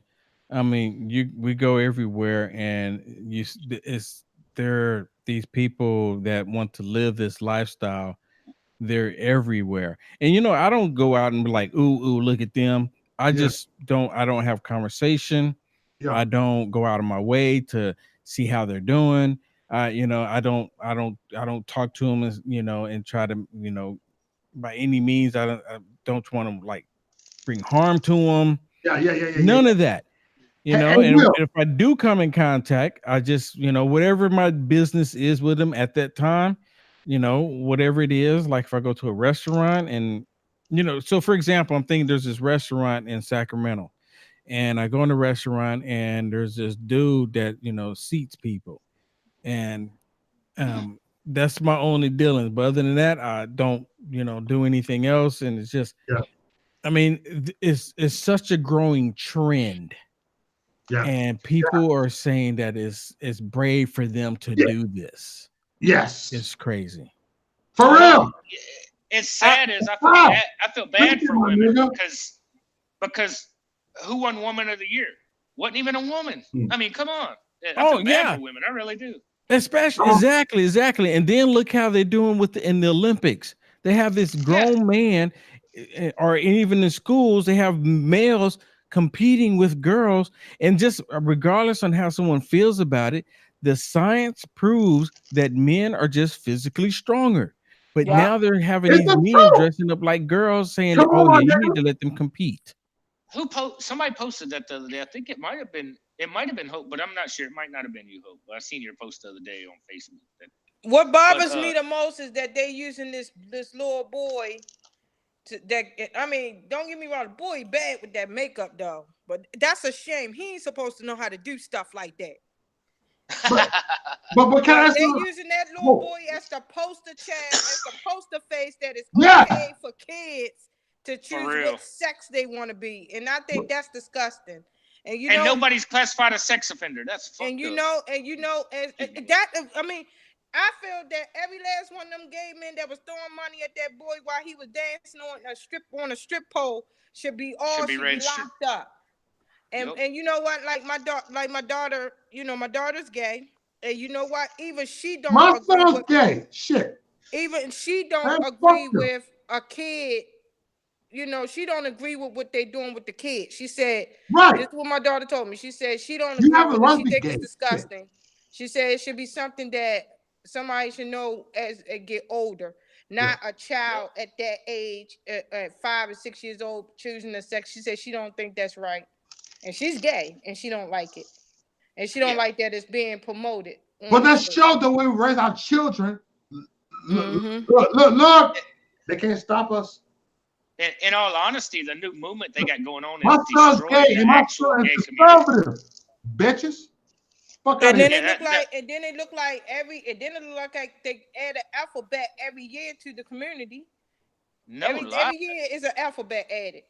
I mean, we go everywhere, and there are these people that want to live this lifestyle. They're everywhere, and you know, I don't go out and be like, ooh, look at them. I just don't. I don't have conversation. Yeah. I don't go out of my way to see how they're doing. You know, I don't talk to them, as you know, and try to, you know, by any means. I don't want to like bring harm to them. Yeah. None of that. You know, and if I do come in contact, I just, you know, whatever my business is with them at that time, you know, whatever it is, like if I go to a restaurant and, you know, so for example, I'm thinking there's this restaurant in Sacramento and I go in the restaurant and there's this dude that, you know, seats people and that's my only dealings. But other than that, I don't, you know, do anything else. And it's just, I mean, it's such a growing trend. Yeah. And people are saying that it's brave for them to do this. Yes. It's crazy. For real. It's sad as I feel bad for women because who won Woman of the Year? Wasn't even a woman. I mean, come on. I feel bad for women. I really do. Especially exactly. And then look how they're doing in the Olympics. They have this grown man, or even in schools, they have males competing with girls, and just regardless on how someone feels about it, the science proves that men are just physically stronger. But now they're having these men dressing up like girls, saying, you need to let them compete. Somebody posted that the other day. I think it might have been Hope, but I'm not sure. It might not have been you, Hope. But I seen your post the other day on Facebook. What bothers me the most is that they using this little boy. I mean, don't get me wrong, the boy bad with that makeup though, but that's a shame. He ain't supposed to know how to do stuff like that. But they using that little boy as the poster child, as the poster face that is okay for kids to choose what sex they want to be, and I think that's disgusting. And you know, nobody's classified a sex offender. That's fucked up. And you know, that I mean. I feel that every last one of them gay men that was throwing money at that boy while he was dancing on a strip pole should be locked up. And and you know what? Like my daughter, you know, my daughter's gay, and you know what? Even she don't. My son's gay. Shit. Even she don't agree with a kid. You know, she don't agree with what they're doing with the kid. She said, "This is what my daughter told me." She said she don't agree with it. She thinks it's disgusting. She said it should be something that somebody should know as they get older, not a child at that age, at 5 or 6 years old, choosing the sex. She said she don't think that's right, and she's gay, and she don't like it, and she don't like that it's being promoted. But that showed the way we raise our children. Look, They can't stop us. In all honesty, the new movement they got going on My is son's destroying gay, the and my actual son gay is community. conservative. Bitches. Fuck out And of then here. it look like, and then it look like they add an alphabet every year to the community. No every year is an alphabet added,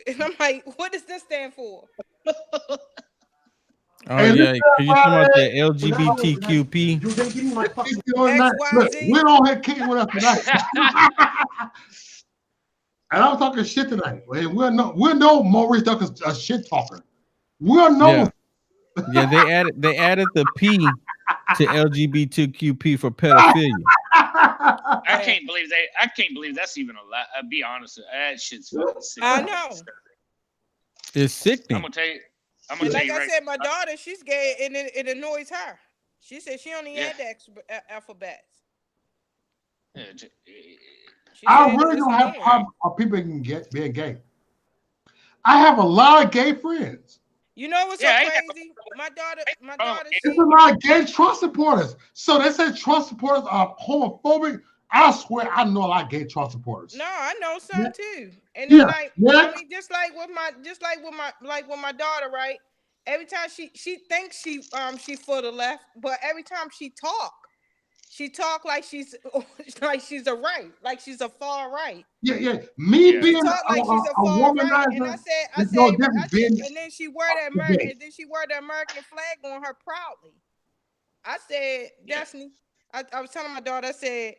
and I'm like, what does this stand for? Oh Hey, yeah, listen, because you're talking about the everybody. LGBTQP. You didn't give me my fucking X, Look, Y, Z. we're on here kicking with us tonight. And I'm talking shit tonight. And we're no Maurice Duncan's a shit talker. We're no. Yeah, they added the P to LGBTQP for pedophilia. I can't believe that's even allowed. I'll be honest, that shit's fucking sick. I know. It's sickening. I'm gonna tell you. Like I said, my daughter, she's gay, and it annoys her. She said she only had the extra alphabets. I really don't have problems of people being gay. I have a lot of gay friends. You know what's so crazy? My daughter. There's a lot of gay Trump supporters. So they say Trump supporters are homophobic. I swear, I know a lot of gay Trump supporters. No, I know some too. And then I mean, just like with my daughter, right? Every time she thinks she for the left, but every time she talk like she's a right, like she's a far right. Yeah. Me being like she's a far right, and I said, and then she wear that American flag on her proudly. I said, Destiny, I was telling my daughter, I said,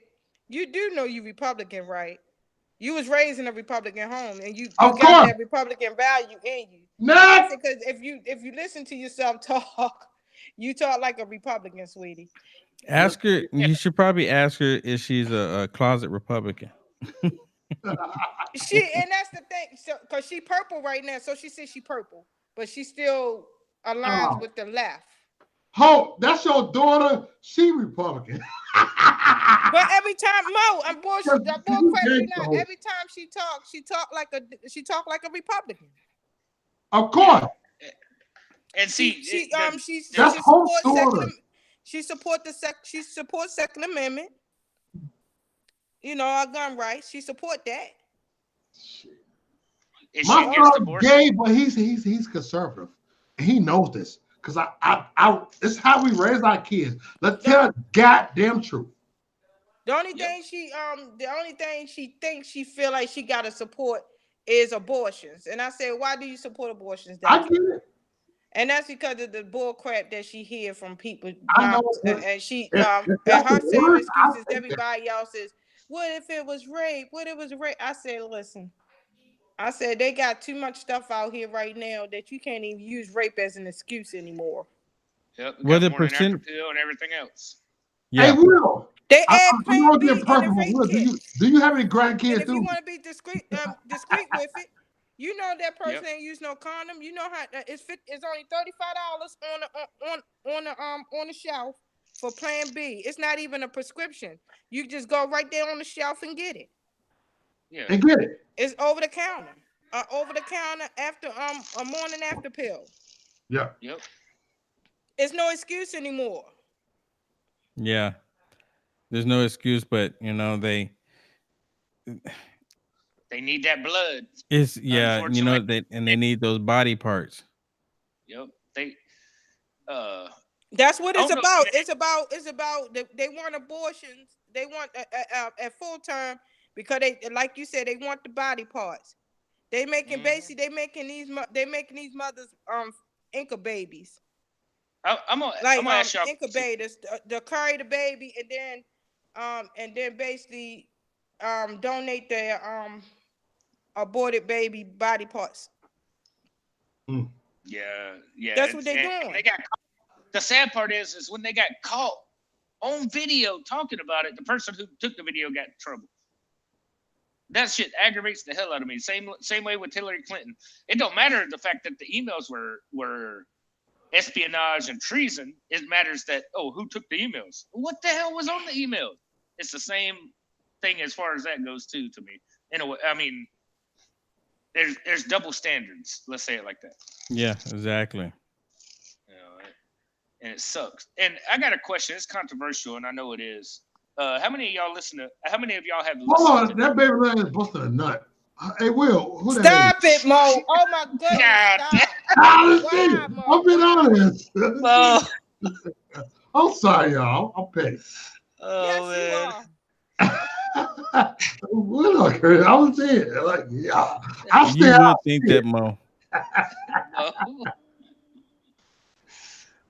you do know you Republican, right? You was raised in a Republican home, and you got that Republican value in you. Because if you listen to yourself talk, you talk like a Republican, sweetie. Ask her. You should probably ask her if she's a closet Republican. And that's the thing. So, cause she purple right now, so she says she purple, but she still aligns with the left. Oh, that's your daughter. She Republican. But every time every time she talk like a Republican. Of course. And see, she supports Second Amendment. You know, our gun rights. She support that. My son's gay, but he's conservative. He knows this. Because this is how we raise our kids. Let's tell the goddamn truth. The only thing she thinks she feel like she gotta support is abortions. And I said, why do you support abortions? I get it. And that's because of the bull crap that she hear from people. I know, and she and her saying excuses to everybody else is, what if it was rape? What if it was rape? I said, listen. I said they got too much stuff out here right now that you can't even use rape as an excuse anymore. Yep. Well, the percent and everything else. Yeah. Hey, Will. They add Plan B in the rape kit. Do you have any grandkids? And if you want to be discreet with it, you know that person ain't use no condom. You know how it's only $35 on the shelf for Plan B. It's not even a prescription. You just go right there on the shelf and get it. Yeah. And get it. It's over the counter. After a morning after pill. Yeah. Yep. It's no excuse anymore. Yeah. There's no excuse, but you know, they need that blood. It's you know, they need those body parts. Yep. That's what it's about. It's about they want abortions. They want at full term because they, like you said, they want the body parts. They making these mothers inca babies. I'm gonna ask y'all incubators to carry the baby and then basically donate their aborted baby body parts. Yeah. That's what they're doing. The sad part is when they got caught on video talking about it, the person who took the video got in trouble. That shit aggravates the hell out of me. Same way with Hillary Clinton. It don't matter the fact that the emails were espionage and treason. It matters that who took the emails? What the hell was on the email? It's the same thing as far as that goes too. To me, in a way, I mean, there's double standards. Let's say it like that. Yeah, exactly. You know, and it sucks. And I got a question. It's controversial, and I know it is. How many of y'all listen to? How many of y'all have Hold on, listened to? that baby man is busting a nut. Hey, Will, who the Stop it, Mo. Oh my goodness. God Stop. hell? Why, Mo? I've been Why? honest. Oh, I'm sorry, y'all. I'm petty. Yes, you are. Will, I was saying, like, yeah, I You stay would out. think that, Mo.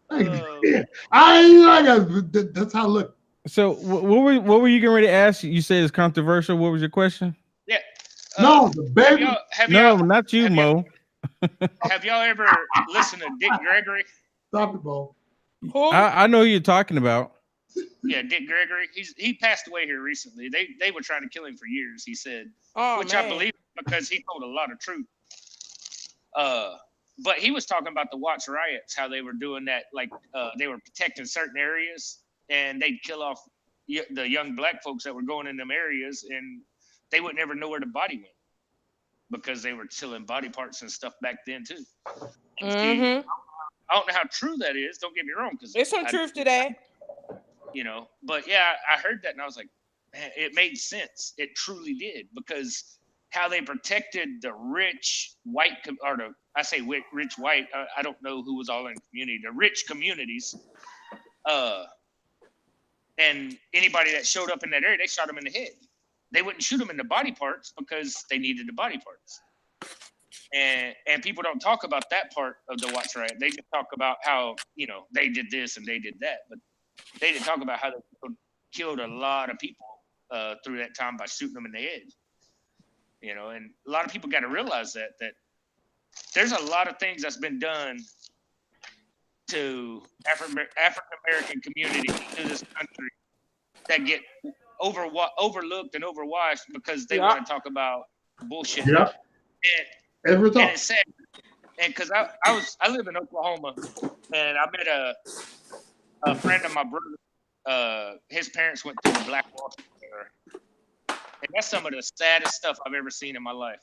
I ain't like that's how I look. So what were you getting ready to ask? You said it's controversial. What was your question? yeah. No, the baby. No, not you, have Mo. Have y'all ever listened to Dick Gregory? Stop it, Mo. I know who you're talking about. Yeah, Dick Gregory. He passed away here recently. They were trying to kill him for years. He said, which I believe because he told a lot of truth. But he was talking about the Watts riots, how they were doing that, like they were protecting certain areas, and they'd kill off the young black folks that were going in them areas, and they would never know where the body went because they were killing body parts and stuff back then too. Mm-hmm. I don't know how true that is. Don't get me wrong, because There's some truth to that. You know, but yeah, I heard that and I was like, man, it made sense. It truly did, because how they protected the rich white, or I say rich white, I don't know who was all in the community, the rich communities, and anybody that showed up in that area, they shot them in the head. They wouldn't shoot them in the body parts because they needed the body parts. And people don't talk about that part of the Watts riot. They just talk about how, you know, they did this and they did that, but they didn't talk about how they killed a lot of people through that time by shooting them in the head. You know, and a lot of people got to realize that there's a lot of things that's been done to African American community in this country that get overlooked and overwatched because they want to talk about bullshit. Yeah. And it's sad. And because I live in Oklahoma, and I met a friend of my brother. His parents went through the Black Wall Street era. And that's some of the saddest stuff I've ever seen in my life.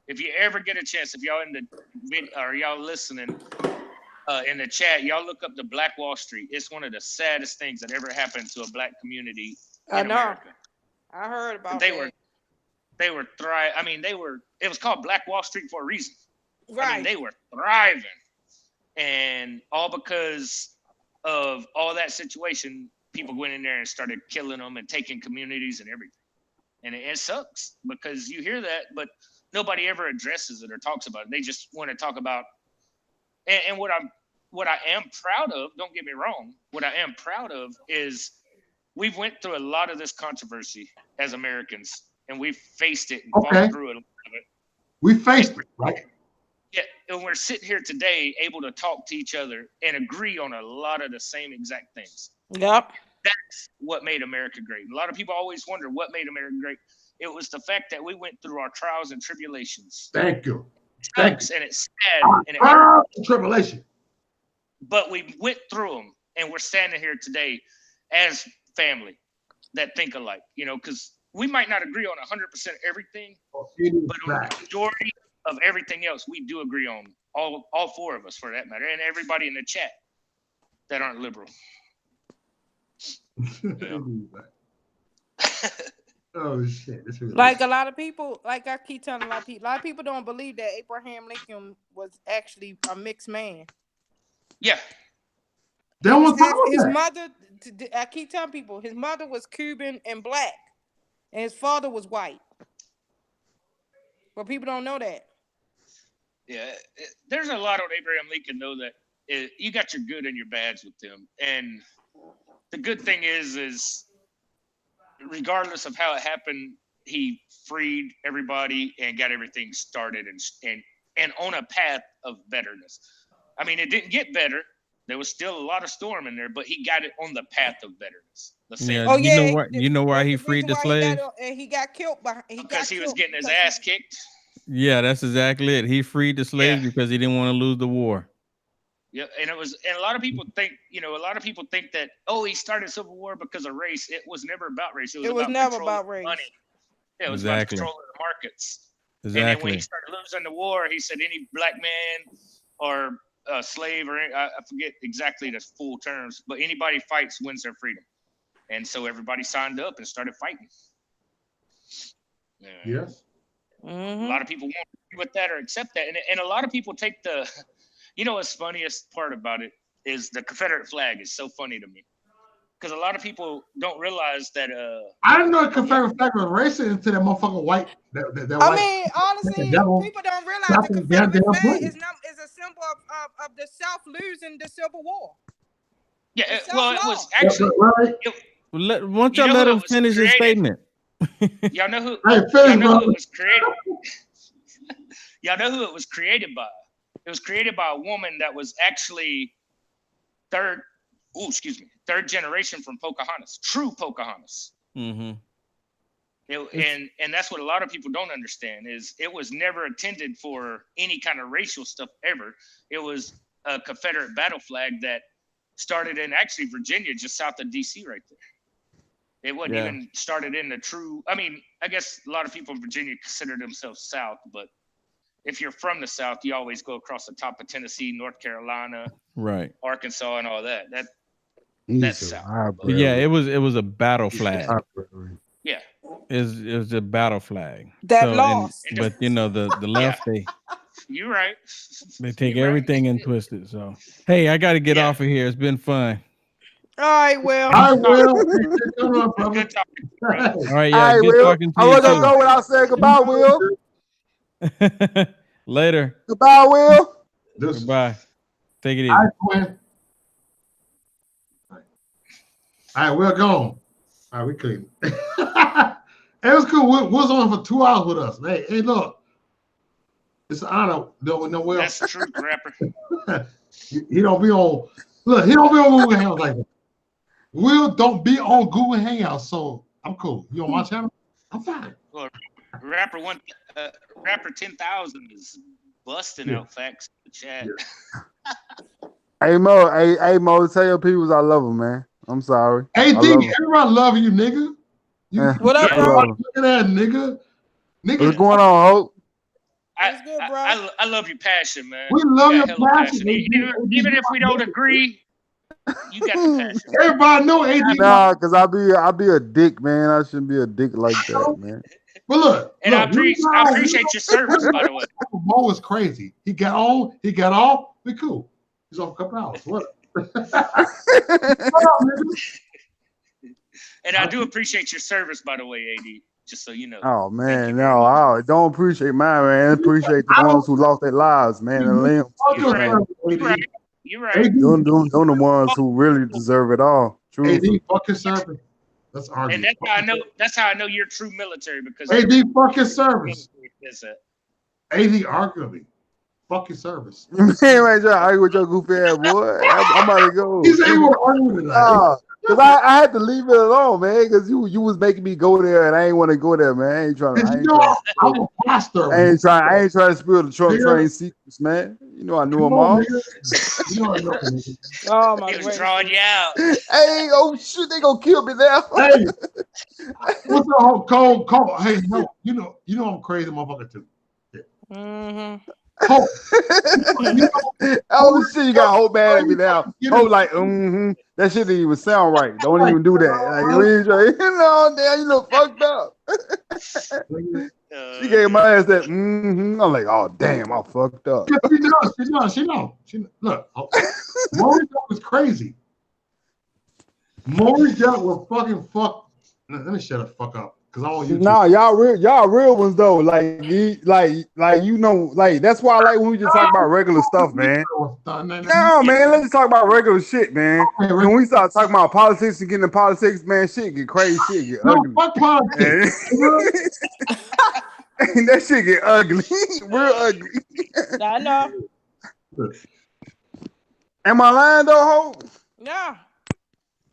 If you ever get a chance, if y'all in the video or y'all listening in the chat, y'all look up the Black Wall Street. It's one of the saddest things that ever happened to a black community in America. I heard about they that. They were thriving. I mean, it was called Black Wall Street for a reason. Right. I mean, they were thriving. And all because of all that situation, people went in there and started killing them and taking communities and everything. And it sucks because you hear that, but nobody ever addresses it or talks about it. They just want to talk about, and what I am proud of, don't get me wrong, what I am proud of is we've went through a lot of this controversy as Americans, and we've faced it and fought through it a lot of it. We faced it, right? Yeah, and we're sitting here today able to talk to each other and agree on a lot of the same exact things. Yep. That's what made America great. A lot of people always wonder what made America great. It was the fact that we went through our trials and tribulations. Thank you. And it's sad. And trials and tribulation. But we went through them, and we're standing here today as family that think alike. You know, because we might not agree on 100% everything, but on the majority of everything else, we do agree on. All four of us, for that matter, and everybody in the chat that aren't liberal. Oh shit! Like a lot of people, like I keep telling a lot of people don't believe that Abraham Lincoln was actually a mixed man. Yeah. His mother, I keep telling people, his mother was Cuban and black, and his father was white. But people don't know that. Yeah, there's a lot on Abraham Lincoln, though, that you got your good and your bads with them. And the good thing is regardless of how it happened, he freed everybody and got everything started and on a path of betterness. I mean, it didn't get better. There was still a lot of storm in there, but he got it on the path of betterness. Yeah, you know why he freed the slaves? He got killed because he was getting his ass kicked. Yeah, that's exactly it. He freed the slaves because he didn't want to lose the war. Yeah, and a lot of people think, that, he started Civil War because of race. It was never about race. It was never about race. Money. Yeah, it was about controlling the markets. Exactly. And then when he started losing the war, he said any black man or a slave, or I forget exactly the full terms, but anybody fights wins their freedom. And so everybody signed up and started fighting. Yes. A lot of people won't agree with that or accept that. And a lot of people take the, you know, what's funniest part about it is the Confederate flag is so funny to me. Because a lot of people don't realize that. I didn't know the Confederate flag was racist until that motherfucking white. That I white, mean, honestly, people don't realize Stop the the Confederate goddamn flag plane. is a symbol of the South losing the Civil War. Yeah, The well, it South was lost. actually. Right. Won't y'all let him finish his statement? Y'all know who? Hey, Y'all know who it was created. Y'all know who it was created by? It was created by a woman that was actually third generation from Pocahontas, true Pocahontas. Mm-hmm. And that's what a lot of people don't understand is it was never intended for any kind of racial stuff ever. It was a Confederate battle flag that started in actually Virginia, just south of DC right there. It wasn't even started in the true, I mean, I guess a lot of people in Virginia consider themselves South, but if you're from the South, you always go across the top of Tennessee, North Carolina, right, Arkansas, and all that. That's South. But yeah, it was a battle flag. Yeah, it was a battle flag that lost. But you know the left you're right. They take everything and twist it. So hey, I got to get off of here. It's been fun. All right, Will. I will. Good talking. All right, yeah, good Will. talking to I you. was gonna go without saying goodbye, Will. Later. Goodbye, Will. Goodbye. Take it easy. All right, Quinn. All right, we're gone. All right, we clean. It was cool. We was on for 2 hours with us. Hey, look. It's an honor. No, Will. That's the truth, rapper. He don't be on. Look, he don't be on Google Hangouts like that. Will don't be on Google Hangouts, so I'm cool. You on my channel? I'm fine. Well, rapper 10,000 is busting out facts in the chat. Yeah. Hey Mo, tell your peoples I love them, man. I'm sorry. Hey, D, everybody love you, nigga. What up, bro? Look at that, nigga. What's going on, Hope? I love your passion, man. We love your passion. Even if we don't agree, you got the passion. Everybody know AD. Nah, because I be a dick, man. I shouldn't be a dick like that, man. But look, and I appreciate your service, by the way. Mo is crazy. He got on, he got off. We cool. He's on a couple hours. What? And I do appreciate your service, by the way, AD. Just so you know. Oh man, no, I don't appreciate mine, man. I appreciate the ones who lost their lives, man. And limbs. You're right. You're right. Them the ones who really deserve it all. True. AD, fuck your service. Let's argue. And that's how I know you're true military because AD, fuck your service. AD, arguably. Fuck your service. Man, right there, argue with your goofy ass boy. I'm about to go. He's able to argue with that. Cause I had to leave it alone, man. Cause you was making me go there, and I ain't want to go there, man. I ain't trying to. I'm a pastor. I ain't trying to spill the Trump train secrets, man. You know I knew them all. Oh my God. He was drawing you out. Hey, oh shit, they gonna kill me now. Hey, what's the whole cold? Hey, no, you know I'm crazy, motherfucker too. Yeah. Mm-hmm. Oh shit, you got whole mad at me now. Oh, like, that shit didn't even sound right. Don't even do that. Like, you know, fucked up. She gave my ass that. I'm like, oh damn, I fucked up. She know. Look, Maury Duck was crazy. Maury Duck was fucking fuck. Let me shut the fuck up. Nah, y'all real ones though. Like you know, like that's why I like when we just talk about regular stuff, man. No, man, let's just talk about regular shit, man. When we start talking about politics and getting into politics, man, shit get crazy, shit get ugly. Fuck politics. And that shit get ugly, real ugly. I know. Am I lying though, Hope? No.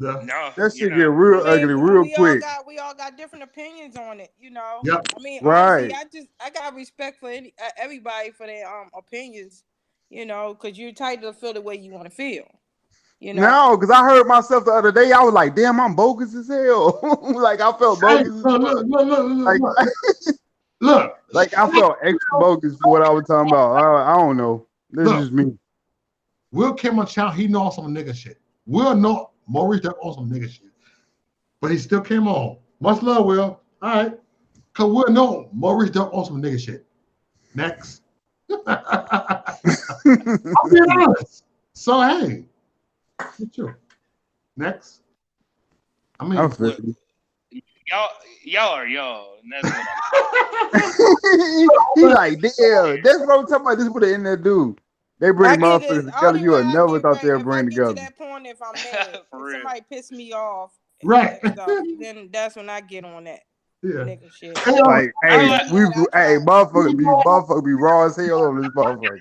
No, that shit get real ugly real quick. We all got different opinions on it, you know. Yep. I mean, right. honestly, I got respect for everybody for their opinions, you know, because you're entitled to feel the way you want to feel. You know? No, because I heard myself the other day. I was like, damn, I'm bogus as hell. Like I felt bogus. Look. Like I felt extra bogus for what I was talking about. I don't know. This is just me. Will came on channel. He knows some nigga shit. Will know Maurice Duck on some nigga shit. but he still came on. Much love, Will. All right. Because Will know Maurice don't on some nigga shit. Next. I'll be honest. So, hey. Get you. Next. I mean, y'all are y'all. And that's what he like, damn, that's what I'm talking about. This is what the internet do. They bring motherfuckers together you would never thought they'd bring together. If I get to that point, if I'm mad, if somebody piss me off, right? Stuff, then that's when I get on that. Yeah. Nigga shit. Like, motherfucker be raw as hell on this motherfucker.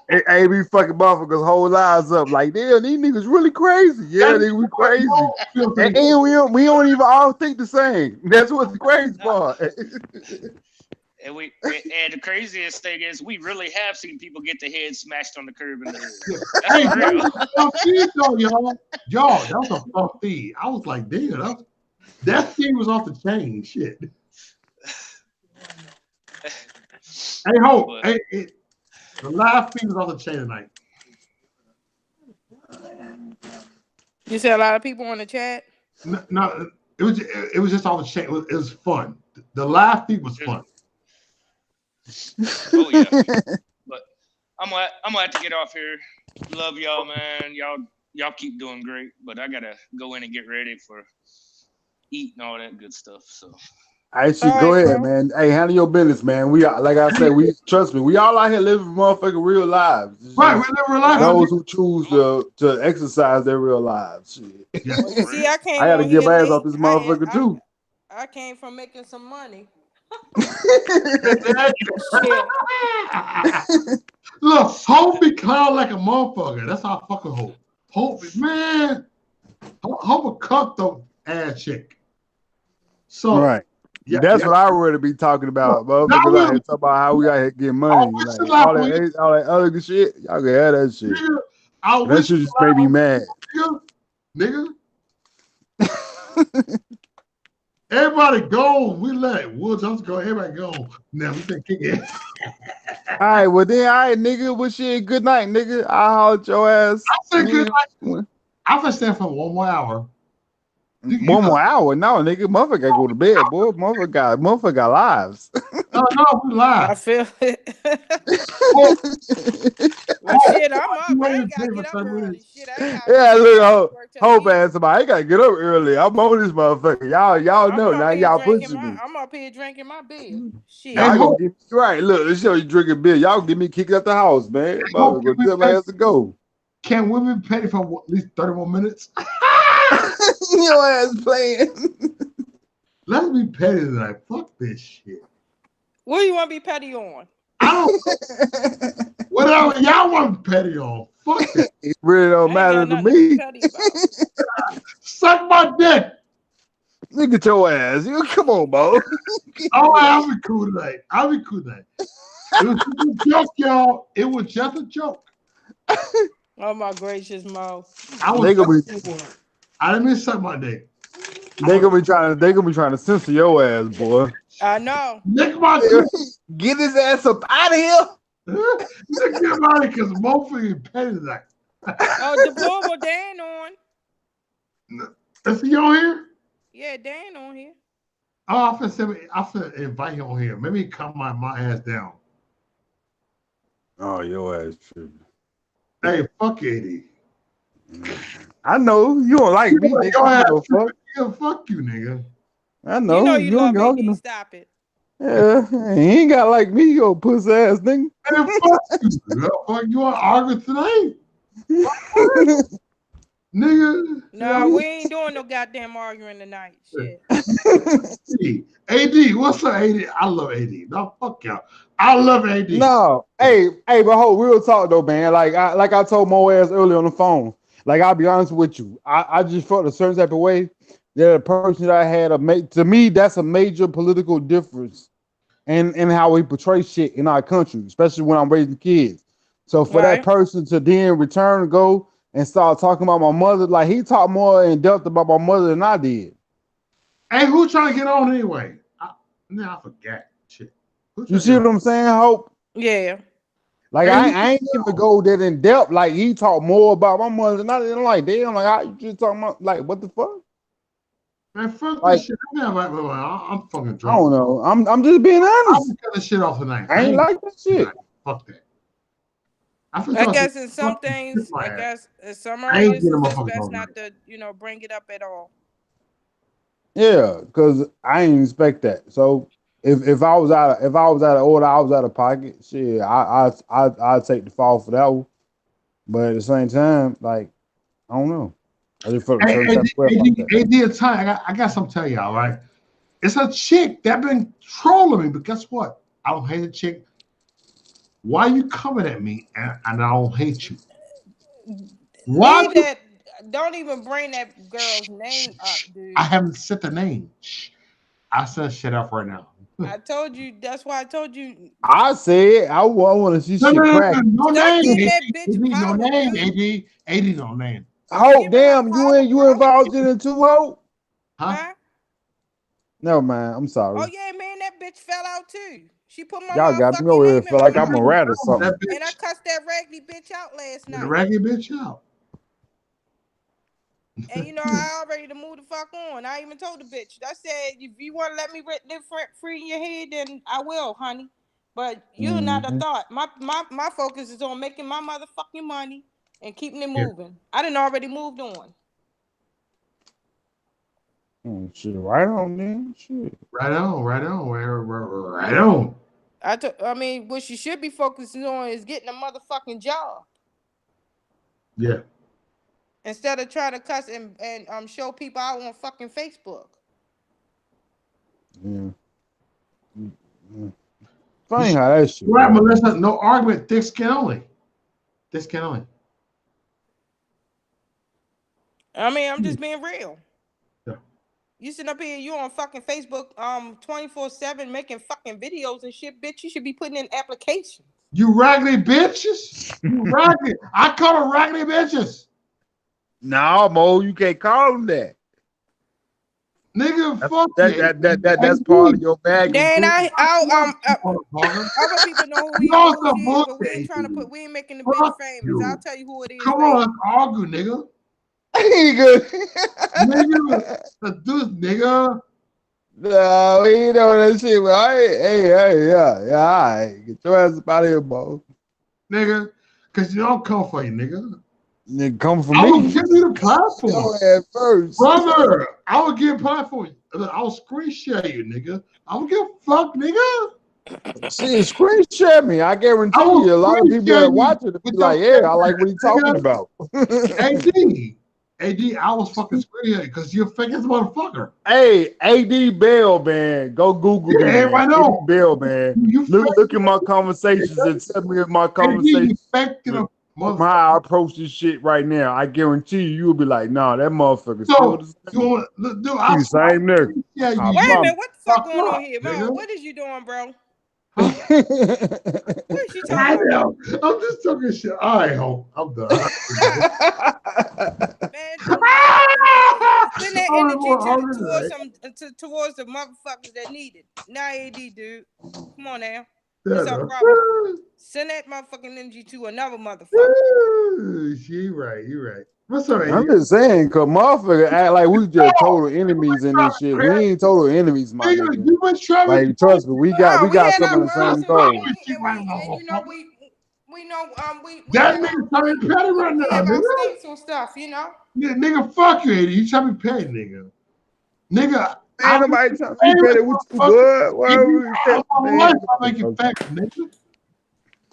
Hey, be fucking motherfuckers' whole lives up. Like, damn, these niggas really crazy. Yeah, they we crazy. And we don't even all think the same. That's what's the crazy part. And the craziest thing is we really have seen people get their head smashed on the curb in the hood. Hey, y'all, that was a fun feed. I was like, damn, that feed was off the chain. Shit. Hey, Hope. Hey, the live feed was off the chain tonight. You see a lot of people on the chat? No, it was just off the chain. It was fun. The live feed was fun. Oh yeah, but I'm gonna have to get off here. Love y'all, man. Y'all keep doing great, but I gotta go in and get ready for eat and all that good stuff. So I should go ahead, man. Hey, handle your business, man. We are, like I said, trust me. We all out here living motherfucking real lives. Right, we live real lives. Those who choose to exercise their real lives. Shit. Well, you see, I gotta get my ass off this motherfucker too. I came from making some money. Look, Hope be clown like a motherfucker. That's how I fucking Hope. Hope, man. Hope a cutthroat ass chick. So right. Yeah, that's what I really be talking about, motherfuckers out here talking about how we out here getting money. Like, all that other shit, y'all can have that shit. Nigga, that shit just made me mad. Nigga. Everybody go. We let Woods just go. Everybody go. Now we can kick it. All right, well then, all right, nigga. Well, shit. Good night, nigga. I'll holler at your ass. I said good night. I'm gonna stand for 1 more hour. One more hour? No, nigga. Motherfucker gotta go to bed, boy. Motherfucker got lives. No, we live. I feel it. Well, shit, I'm up. I ain't gotta get up early. Shit, look, Hope ass somebody. I ain't gotta get up early. I'm on this motherfucker. Y'all know now. Y'all pushing me. I'm up here drinking my beer. Shit. Y'all gonna get me right. Look, let's show you drinking beer. Y'all get me kicked out the house, man. Motherfucker, tell my ass to go. Can women pay for at least 30 more minutes? Your ass playing. Let's be petty tonight. Fuck this shit. What do you want to be petty on? I don't. Whatever y'all want to be petty on. Fuck it. It really don't matter to me. Suck my dick. Look at your ass. You come on, Bo. I'll be cool tonight. It was just a joke, y'all. It was just a joke. Oh my gracious, Mo. I didn't mean to suck my dick. They gonna be trying to censor your ass, boy. I know. Nick my get his ass up out of here. Nick him out of here because motherfucking petty tonight. Oh, the boy with Dan on. Is he on here? Yeah, Dan on here. Oh, I'm finna invite him on here. Maybe he calm my ass down. Oh, your ass tripping. Hey, fuck AD. I know you don't like me. Nigga. Fuck you, nigga. I know. You love AD. Stop it. Yeah, he ain't got like me, you pussy ass nigga. Man, fuck you. Fuck you want to argue tonight? Nigga. No, we ain't doing no goddamn arguing tonight. Shit. AD, what's up, AD? I love AD. No, fuck y'all. I love AD. No, hey, but hold real talk though, man. Like I told Mo ass earlier on the phone. Like, I'll be honest with you. I just felt a certain type of way that a person that I had to me, that's a major political difference in how we portray shit in our country, especially when I'm raising kids. So for that person to then return, go and start talking about my mother, like he talked more in depth about my mother than I did. Hey, who's trying to get on anyway? I forgot. Shit. You see what I'm saying, Hope? Yeah. Like I ain't even go that in depth. Like he talked more about my mother than I did. I'm like, damn, like how you just talking about like what the fuck? Man, fuck Like, this shit. I'm fucking drunk. I don't know. I'm just being honest. I'm cutting shit off tonight. I ain't like that shit. Fuck that. I guess in some things, I guess in some areas, it's just best not to, bring it up at all. Yeah, because I didn't expect that. So if I was out of order, I was out of pocket. Shit, I'd take the fall for that one. But at the same time, like, I don't know. I just felt a certain type of way about that. I got something to tell y'all, right? It's a chick that been trolling me, but guess what? I don't hate the chick. Why you coming at me and I don't hate you? Why? Don't even bring that girl's name up, dude. I haven't said the name. I said shit up right now. I told you. That's why I told you. I said I want to see shit crack. No name. That bitch power, no name. AD no name. Oh damn! You involved in it too, ho? Huh? No man, I'm sorry. Oh yeah, man, that bitch fell out too. She put my y'all got me over here feel like I'm a rat or something. And I cussed that raggedy bitch out last night. The raggedy bitch out. And I already to move the fuck on. I even told the bitch. I said, if you want to let me live free in your head, then I will, honey. But you're not a thought. My focus is on making my motherfucking money and keeping it moving. I done already moved on. Oh, shit, right on, man. Shit. Right on. I mean, what you should be focusing on is getting a motherfucking job. Yeah. Instead of trying to cuss and show people out on fucking Facebook. Yeah. Funny how that shit. Right, Melissa. No argument. Thick skin only. I mean, I'm just being real. Yeah. You sitting up here, you on fucking Facebook 24/7 making fucking videos and shit, bitch. You should be putting in applications. You raggedy bitches. You raggedy. I call them raggedy bitches. No, Mo, you can't call them that. Nigga, fuck that's part of your bag. Then other people know who he is, but we ain't trying to we ain't making the bitch famous. I'll tell you who it is. Come on, let's argue, nigga. Ain't good. Nigga, let's do this, nigga. No, we ain't doing that shit. But yeah, all right. Get your ass up out of here, Mo. Nigga, because I'll come for you, nigga. Nigga, come for I me. will give you the platform. At first. Brother, I will give a platform. I'll screen share you, nigga. I don't give a fuck, nigga. See, screen share me. I guarantee you a lot of people that watch it be like, yeah, I like what he's talking about. AD, I was fucking screen share because you're a fake ass motherfucker. Hey, AD Bell, man. Go Google that. I know. AD Bell, man. Look at my conversations and tell me if my conversations. How I approach this shit right now, I guarantee you'll be like, nah, that motherfucker still the same nigga. Wait a minute, what the fuck going on here, Mo? What is you doing, bro? What is she talking about? I'm just talking shit. All right, ho. I'm done. Man, send that energy towards the motherfuckers that need it. Now, AD, dude. Come on now. What's up, Robert? Send that motherfucking energy to another motherfucker. You right. What's up, AD? I'm just saying, cause motherfucker act like we just total enemies in this shit. We ain't total enemies, my nigga. You been trying like, trust me, we got some of the same goals. We know that nigga trying to be petty right now, nigga. States and stuff, Nigga, fuck you, AD. You trying to be petty, nigga. Nigga. Ain't nobody trying to be petty with you, bud. Why are we I'll make you famous, nigga.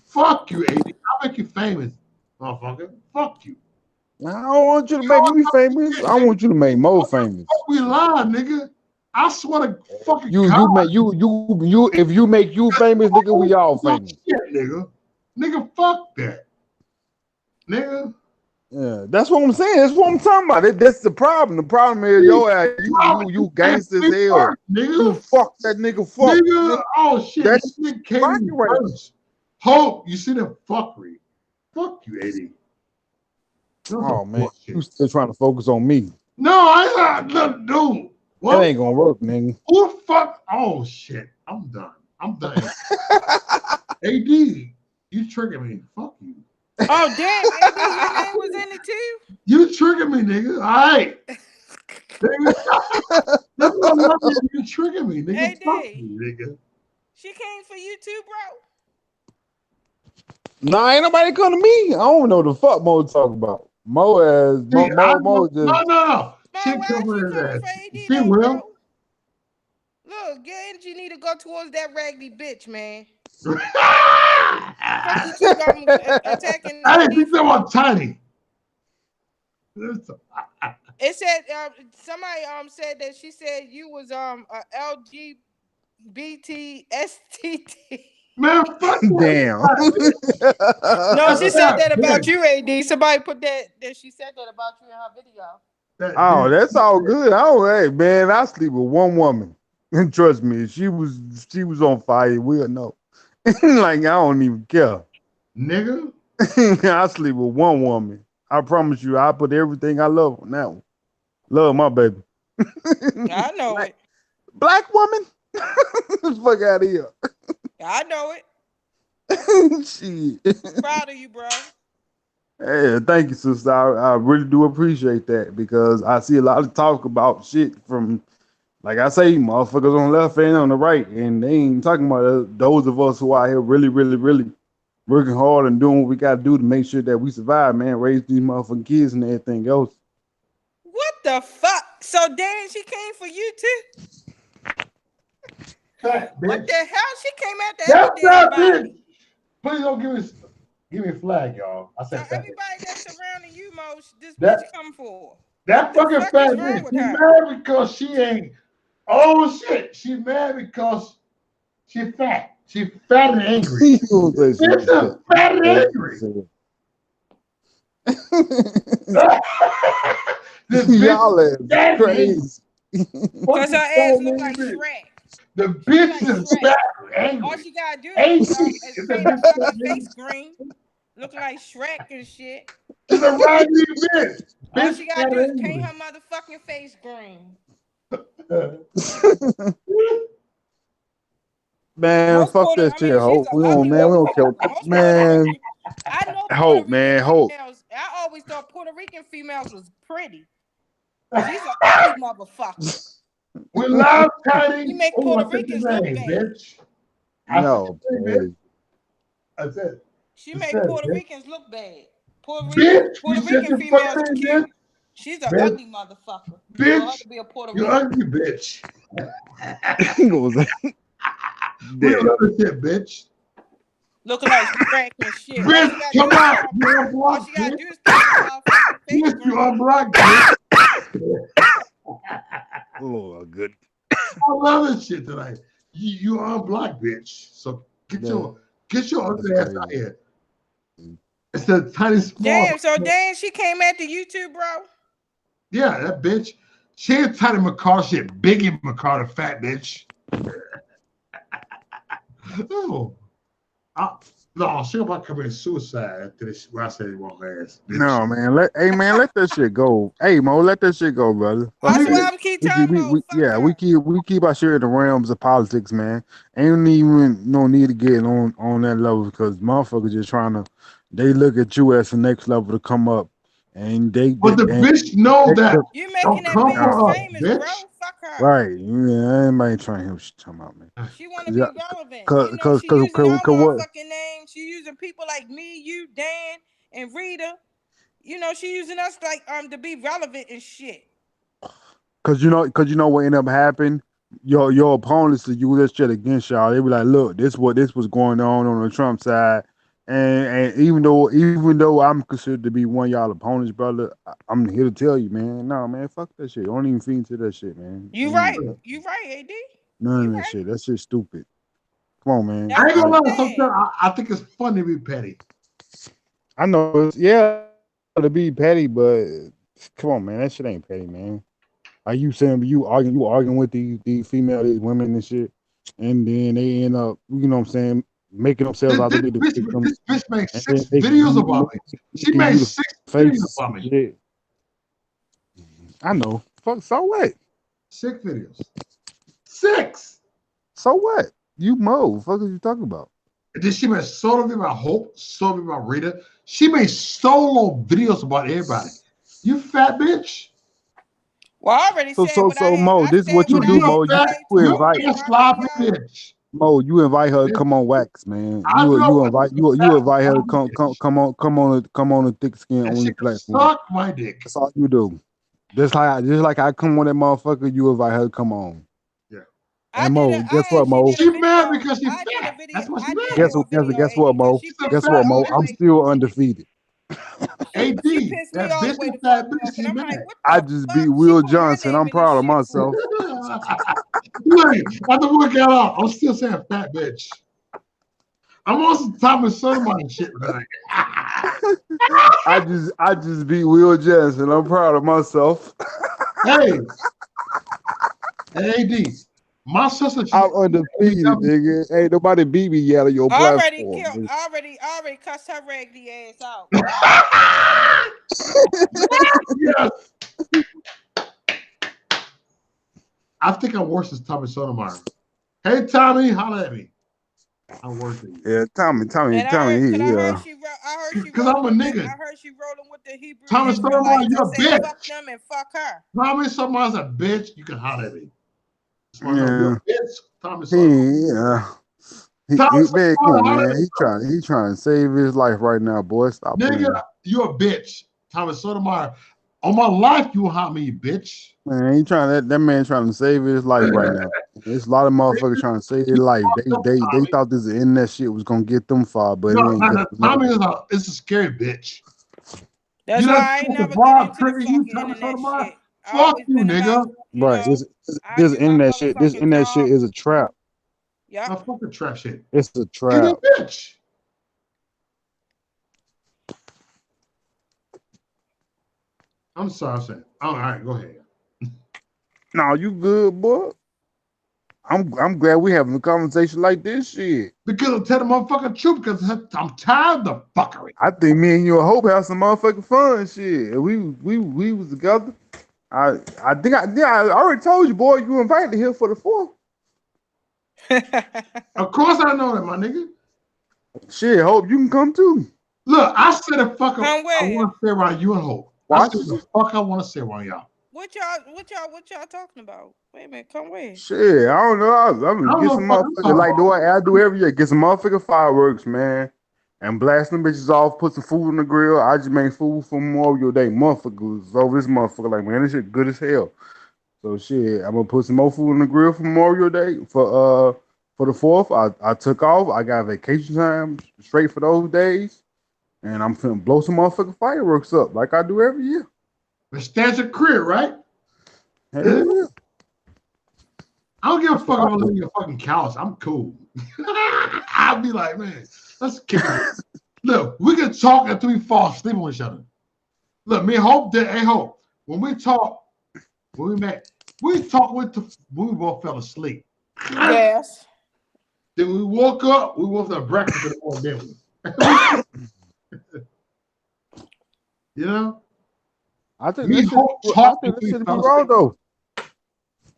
Fuck you, AD. I'll make you famous, motherfucker. Fuck you. I don't want you to make me famous. I want you to make Mo famous. We lie, nigga. I swear to fucking if you make you famous, nigga, we all famous. Shit, nigga. Nigga, fuck that. Nigga. Yeah, that's what I'm saying. That's what I'm talking about. That's the problem. The problem is your ass, you gangster as hell. Nigga. You fuck that nigga. Fuck. Nigga. Oh shit. That shit came first. Hope you see the fuckery. Fuck you, AD. Oh man, you still trying to focus on me? No, I not. Dude, what? That ain't gonna work, nigga. Who the fuck? Oh shit. I'm done. AD, you tricking me. Fuck you. Oh damn, AD, your name was in it too? You tricking me, nigga. All right. That's what I love you. You trigger me, nigga. AD. Fuck me, nigga. She came for you too, bro. Nah, ain't nobody come to me. I don't know the fuck Mo talk about. Mo as See, Mo just no. She Why come she with coming that. for AD She though, will. bro? Look, your energy need to go towards that raggedy bitch, man. Fuck you keep attacking Hey, AD. you talking about Tiny? It said somebody said that she said you was a LGBT STT. Man, fuck damn. No, she said that about you, AD. Somebody put that she said that about you in her video. Oh, that's all good. Hey man, I sleep with one woman. And trust me, she was on fire. We'll know. Like I don't even care. Nigga. I sleep with one woman. I promise you, I put everything I love on that one. Love my baby. I know it. Black woman? Fuck out of here. I know it. Shit. Proud of you, bro. Hey, thank you, sister. I really do appreciate that because I see a lot of talk about shit from, like I say, motherfuckers on the left and on the right, and they ain't talking about those of us who are here really working hard and doing what we got to do to make sure that we survive, man, raise these motherfucking kids and everything else. What the fuck? So Dan, she came for you too? What the hell? She came after everybody. Please don't give me a flag, y'all. I said so everybody that's surrounding you, Mo, this bitch come for. That what fucking fat bitch. She's mad because she ain't. Oh shit! She's mad because she's fat. She's fat and angry. Bitch, fat and angry. Y'all is crazy. Because her ass look like Shrek. The bitch is fat and angry. All she gotta do is paint her fucking face green. Look like Shrek and shit. She's a raggedy bitch. All she gotta do is paint her motherfucking face green. Man, fuck that shit, Hope. We don't care. Man, I know Hope, man, Hope. I always thought Puerto Rican females was pretty. She's an ugly motherfucker. We love Tiny. You make Puerto Ricans look bad. Bitch. No, that's it. She make Puerto Ricans look bad. Puerto Rican females cute. She's an ugly motherfucker. Bitch, to be a Puerto you Rican. ugly bitch. We love this shit, bitch. Looking like Shrek and shit. Bitch, come on. All she gotta do is paint her face green. You unblocked, bitch. Oh, good. I love this shit tonight. You unblocked, bitch. So get your ugly ass out here. It's a tiny small. Damn, so she came after you too, bro? Yeah, that bitch. She ain't Tiny McCall shit. Biggie McCall, the fat bitch. Oh. No, she about to commit suicide after this. When I said he won't last. Bitch. No, man. Let that shit go. Hey, Mo, let that shit go, brother. That's what I keep telling we keep our shit in the realms of politics, man. Ain't even no need to get on that level because motherfuckers just trying to. They look at you as the next level to come up, and But the bitch know that. You making that bitch famous, bitch. bro? Fuck her. Right? Yeah, anybody trying to hear what she's talking about, man. She want to be relevant. She using our motherfucking name. She using people like me, you, Dan, and Rita. She using us like to be relevant and shit. Cause you know what ended up happening. Your opponents to use that shit against y'all. They be like, look, this was going on the Trump side. And even though I'm considered to be one of y'all opponents, brother, I'm here to tell you, man. No, man, fuck that shit. Don't even feed into that shit, man. You right, AD. None of that shit. That shit's stupid. Come on, man. I ain't gonna lie. Sometimes I think it's fun to be petty. I know, to be petty, but come on, man. That shit ain't petty, man. Are you saying you arguing with these female, these women and shit, and then they end up, you know what I'm saying, making themselves out to be the victim. This bitch makes 6 videos about me. She made 6 videos about me. Shit. I know. Fuck. So what? 6 videos. 6. So what? You Mo. Fuck are you talking about? And then she made solo video about Hope, solo video about Rita. She made solo videos about everybody. You fat bitch. Well, I already said what I So had. Mo, I this is what said you what I do, You're had a Mo. to You fat, say to you you're invite a my sloppy video. bitch. Mo. You invite her to come on wax, man. I know You I'm invite a fat, you invite her to sloppy bitch. come on a thick skin And on she your can platform. suck my dick. That's all you do. Just like I come on that motherfucker, you invite her to come on. Yeah. I And did Mo, it. guess I what, actually Mo? did a She mad video. because she I did a fat. video. That's what she I did mad Guess do a what? for. video, Guess AD, what, because Mo? she She's a pissed Guess me what, fat all Mo? the I'm bitch. way. still undefeated. She AD, pissed me that all the bitch way is the fuck fat bitch. off, and She I'm mad. like, what I the just beat fuck? She Will put my Johnson. name I'm in this proud of shit. myself. Look, after work out, I'm still saying fat bitch. I'm on some Thomas Sotomayor shit tonight. I just beat Will Johnson. I'm proud of myself. Hey, AD, my sister, she I'm undefeated, nigga. Ain't nobody beat me yet on your I already platform. killed. Nigga. I already cussed her raggedy ass out. yes. I think I'm worse than Thomas Sotomayor. Hey, Tommy, holla at me. I'm worse than you. Yeah, Tommy, And I heard yeah. she Because I'm rolling a with the. nigga. I heard she rolling with the Hebrew Thomas Sotomayor, Israelites. I you're a said, bitch. fuck them and fuck her. Thomas Sotomayor's a bitch. You can holler at me. That's why I know you're Yeah. a bitch. Thomas Sotomayor. Thomas Man, come Sotomayor, on, holla at man. me. He trying to save his life right now, boy. Stop Nigga, playing. you're a bitch. Thomas Sotomayor. On my life, you will holler me, bitch. Man, that man trying to save his life right now. There's a lot of motherfuckers trying to save their life. They thought this internet shit was gonna get them far, but it ain't No, just Tommy is a scary bitch. That's You know, why I ain't never get Bob into the trigger you, fucking Thomas internet Sotomayor. shit. I Fuck always you, been about, nigga. right. I This do my internet shit. This motherfucking internet shit job. is a trap. Yep. No, fuck the trap shit. It's a You're trap. a bitch. I'm sorry, I'm saying. All right, go ahead. No, you good, boy. I'm glad we having a conversation like this shit. Because I'm telling the motherfucking truth, because I'm tired of the fuckery. I think me and you and Hope have some motherfucking fun shit. We was together. I think I already told you, boy, you invited here for the 4th. Of course I know that, my nigga. Shit, Hope, you can come too. Look, I said the fuck I Come where? want to say around you and Hope. I said the fuck I want to say around y'all. What y'all talking about? Wait a minute, come where? Shit, I don't know. I'm gonna get some fucking motherfuckers like I do every year. Get some motherfucking fireworks, man, and blast them bitches off. Put some food on the grill. I just made food for Memorial Day. Motherfuckers over this motherfucker like, man, this shit good as hell. So shit, I'm gonna put some more food on the grill for Memorial Day for the 4th. I took off. I got vacation time straight for those days, and I'm finna blow some motherfucking fireworks up like I do every year. The stands a crib, right? Hell yeah. I don't give a fuck if I live in your fucking couch. I'm cool. I'll be like, man, let's kick it. Look, we can talk until we fall asleep on each other. Look, me and Hope did. Hey, Hope, when we talk, when we met, we talked when we both fell asleep. Yes. Then we woke up, we went for breakfast in the morning. You know? I think that should be raw though.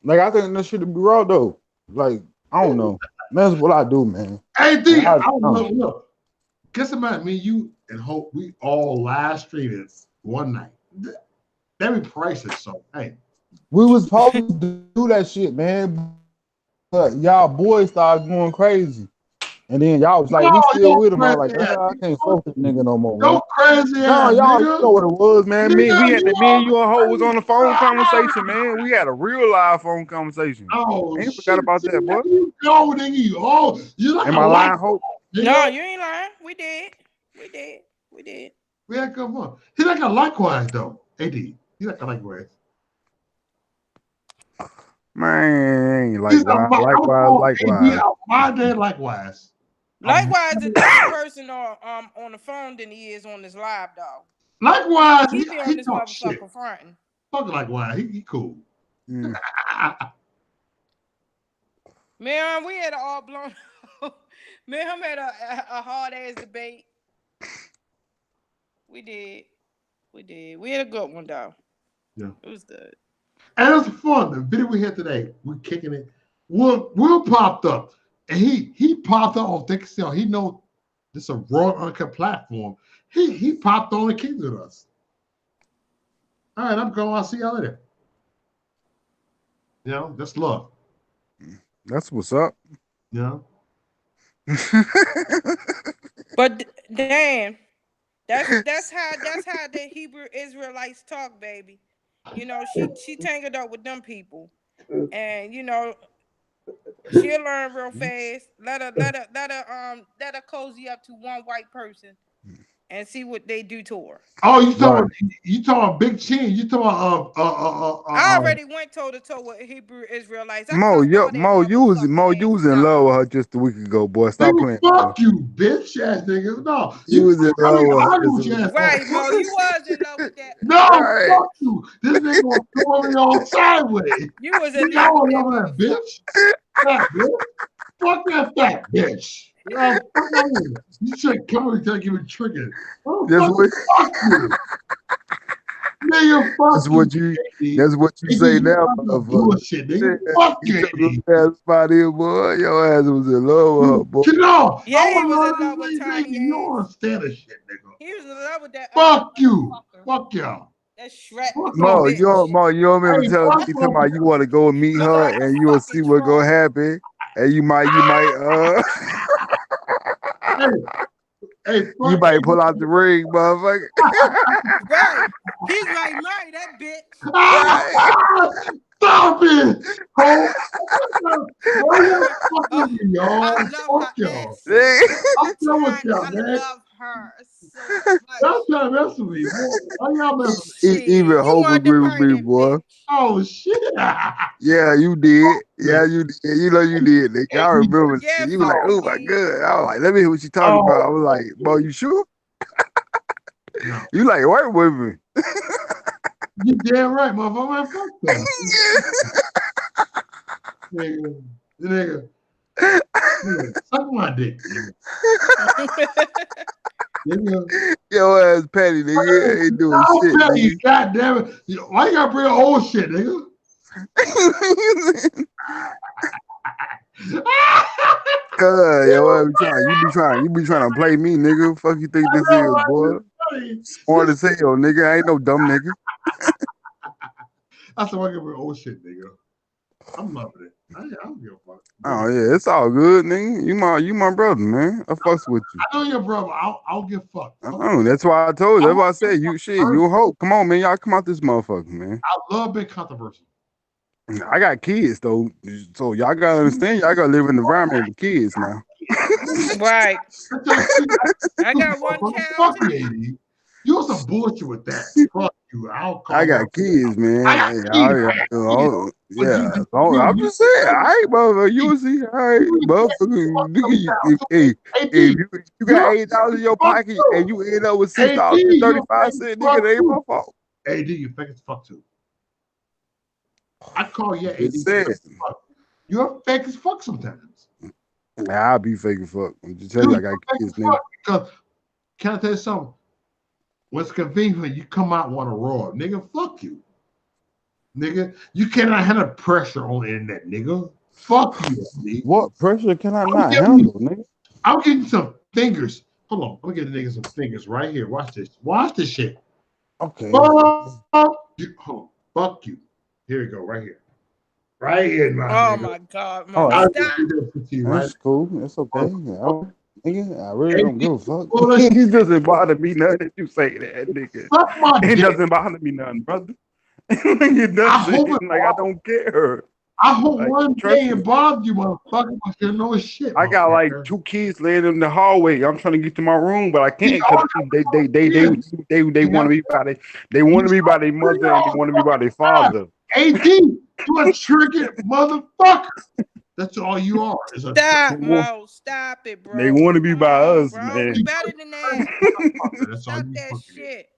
Like I think that should be raw though. Like I don't know. That's what I do, man. AD, look. Guess about me, you, and Hope. We all live streaming one night. That'd be priceless. So hey, we was supposed to do that shit, man. But y'all boys started going crazy. And then y'all was like, we still with him. I was like, I can't fuck with this nigga no more, man. Go crazy No, ass, y'all nigga. know what it was, man. Nigga, Me and you and Ho was on the phone crazy. conversation, man. We had a real live phone conversation. Oh, I ain't forgot about that, boy. You go, nigga. You like Am a I lying, light. Hope? No, you ain't lying. We did. We had come on. He like a likewise though. AD. He like a likewise. Man, likewise. AD my day likewise. Likewise, a different person on the phone than he is on this live, dog. Likewise, he be on this motherfucker fronting. Fucking likewise, he cool. Man, we had an all blown. Me and him had a hard ass debate. We did. We had a good one, though. Yeah, it was good. And it was fun. The video we had today, we kicking it. Will popped up, and he popped up on Thick Cell. He know this is a raw uncut platform. He popped on and kicked with us. All right, I'm going. I'll see y'all later. You know, that's love. That's what's up. You know. But damn, that's how the Hebrew Israelites talk, baby. You know, she tangled up with them people, and you know she'll learn real fast. Let her cozy up to one white person and see what they do to her. Oh, you talking Big Chin? You talking I already went toe to toe with Hebrew Israelites. I Mo, cussed all their you was motherfucking in names love out. with her just a week ago, boy. Stop nigga, playing. fuck you, bitch ass nigga. No, You was in love with her argue just with a your week. ass. Right, Mo, you was in love with that. No, Right. fuck you. This nigga gonna throw me all sideways. You was in Nigga, love I with don't that love that motherfucker. bitch. Fat bitch. Fuck that fat bitch. Fuck that nigga. You should come and tell you triggered. Oh, That's what. fuck you. Nigga, fuck That's what you. AD. That's what you AD, say you now, got no motherfucker. bullshit, nigga. Fuck you, You took AD. your ass out here, boy. Your ass was in love with her, boy. You know, Yeah, he was in love with Tiny You don't ass. understand this shit, nigga. He was in love with that Fuck you. motherfucker. Fuck y'all. That Shrek Fuck looking off. bitch. You don't remember Hey, telling fuck me off. about you want to go and meet Look her like a and you will see fucking what gonna troll. happen, and you might Hey, you might pull out the ring, motherfucker. Right. He's like, marry that bitch. Stop it! Oh, why y'all fucking me, y'all? I love Fuck her y'all. ass so I'm much, done with honey. y'all, I man. love her so Y'all much. trying to mess with me. Why y'all messing with me? Shit, Even you Hope wanted to agree with marry me, that boy. bitch. Oh, shit. Yeah, you did. Yeah, you did. You know you did, nigga. I remember. Yeah, You was like, fuck oh you my did. god. I was like, let me hear what she talking about. I was like, boy, you sure? No. You like work with me? You damn right, motherfucker. Fuck that. Nigga. Suck my dick, nigga. Your ass petty, nigga. Ain't doing shit, nigga. God damn it. Why you gotta bring old shit, nigga? You be trying to play me, nigga. Fuck you think this is, boy? Smart as hell, nigga. I ain't no dumb nigga. I said, why you gotta bring old shit, nigga? I'm loving it. I don't give a fuck. Oh yeah, it's all good, nigga. You my brother, man. I fucks with you. I know your brother. I don't give a fuck. That's why I told you. That's why I said you hope. Come on, man. Y'all come out this motherfucker, man. I love being controversial. I got kids though, so y'all gotta understand. Y'all gotta live in the environment with kids now. Right. I got one child Fuck too. you, AD. You on some bullshit with that. Fuck you. I got kids, man. I got kids. Yeah. I'm just saying. All right, motherfucker. You see, all right, motherfucker. If you got $8 in your pocket and you end up with $6.35, nigga, that ain't my fault. AD, you fake as fuck too. I call you AD. You're fake as fuck sometimes. I'll be fake as fuck. I'm just telling you, I got kids, nigga. Because, can I tell you something? When it's convenient, you come out want to roar. Nigga, fuck you. Nigga, you cannot handle pressure on the internet, nigga. Fuck you, nigga. What pressure can I not handle, nigga? I'm getting some fingers. Hold on. I'm gonna get the nigga some fingers right here. Watch this. Watch this shit. Okay. Fuck you. Hold on. Fuck you. Here we go. Right here. Right here, my nigga. My God, Mo, stop. That's cool. That's okay. Nigga, I really don't give a fuck. It doesn't bother me nothing that you say that, nigga. It doesn't bother me nothing, brother. It doesn't. I don't care. I hope one day it bothers you, motherfucker, but you know shit. I got like 2 kids laying in the hallway. I'm trying to get to my room, but I can't because they want to be by they want to be by their mother and they want to be by their father. AD, you a triggered motherfucker. That's all you are. Stop, Mo. Stop it, bro. They want to be by us, bro. man. We better than that. Stop that shit.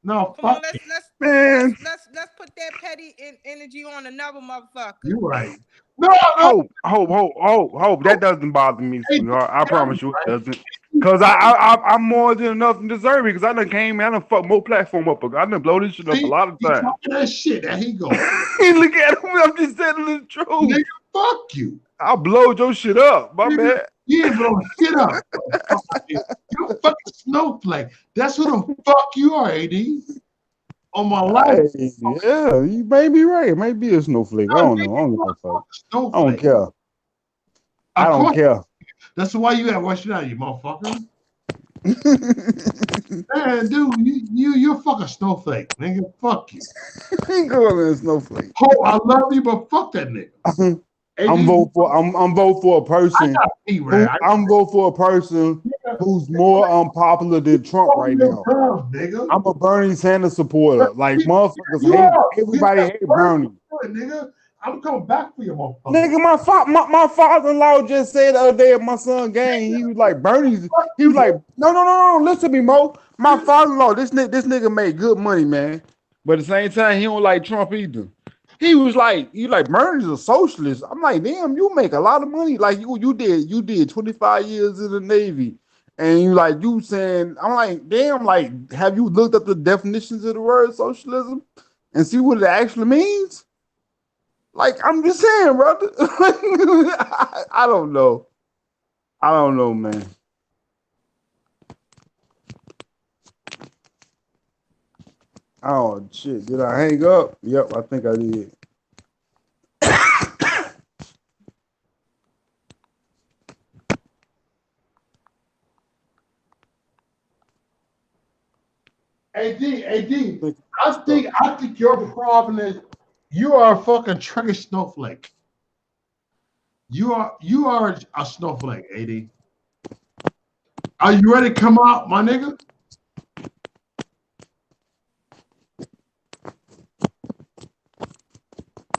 No, come on, let's put that petty energy on another motherfucker. You're right. No, Hope. That doesn't bother me, sweetheart. I promise you it doesn't. Cause I'm more than enough and deserving. Because I done came, I done fucked more platform up. I done blow this shit up a lot of times. Talking that shit, there he go. Look at him. I'm just telling the truth. Nigga, fuck you. I'll blow your shit up. My bad. You ain't blowing shit up. You fucking snowflake. That's who the fuck you are, AD. On my life. Yeah, you may be right. It may be a snowflake. I don't know. I don't give a fuck. I don't care. I don't care. That's why you at Western United, you motherfucker. Man, dude, you're a fucking snowflake, nigga. Fuck you. Ain't going in a snowflake. Oh, I love you, but fuck that nigga. I'm vote for a person. I'm vote for a person who's more unpopular than Trump right now. I'm a Bernie Sanders supporter. Like motherfuckers hate everybody hate Bernie. Nigga, I'm coming back for you, motherfucker. Nigga, my father-in-law just said the other day at my son game, he was like Bernie's. He was like, no, listen to me, Mo. My father-in-law, this nigga made good money, man. But at the same time, he don't like Trump either. He was like, Bernie's a socialist. I'm like, damn, you make a lot of money. Like you did 25 years in the Navy. And you saying, I'm like, damn, like, have you looked up the definitions of the word socialism and see what it actually means? Like, I'm just saying, brother. I don't know. I don't know, man. Oh, shit. Did I hang up? Yep, I think I did. AD, I think your problem is you are a fucking trigger snowflake. You are a snowflake, AD. Are you ready to come out, my nigga?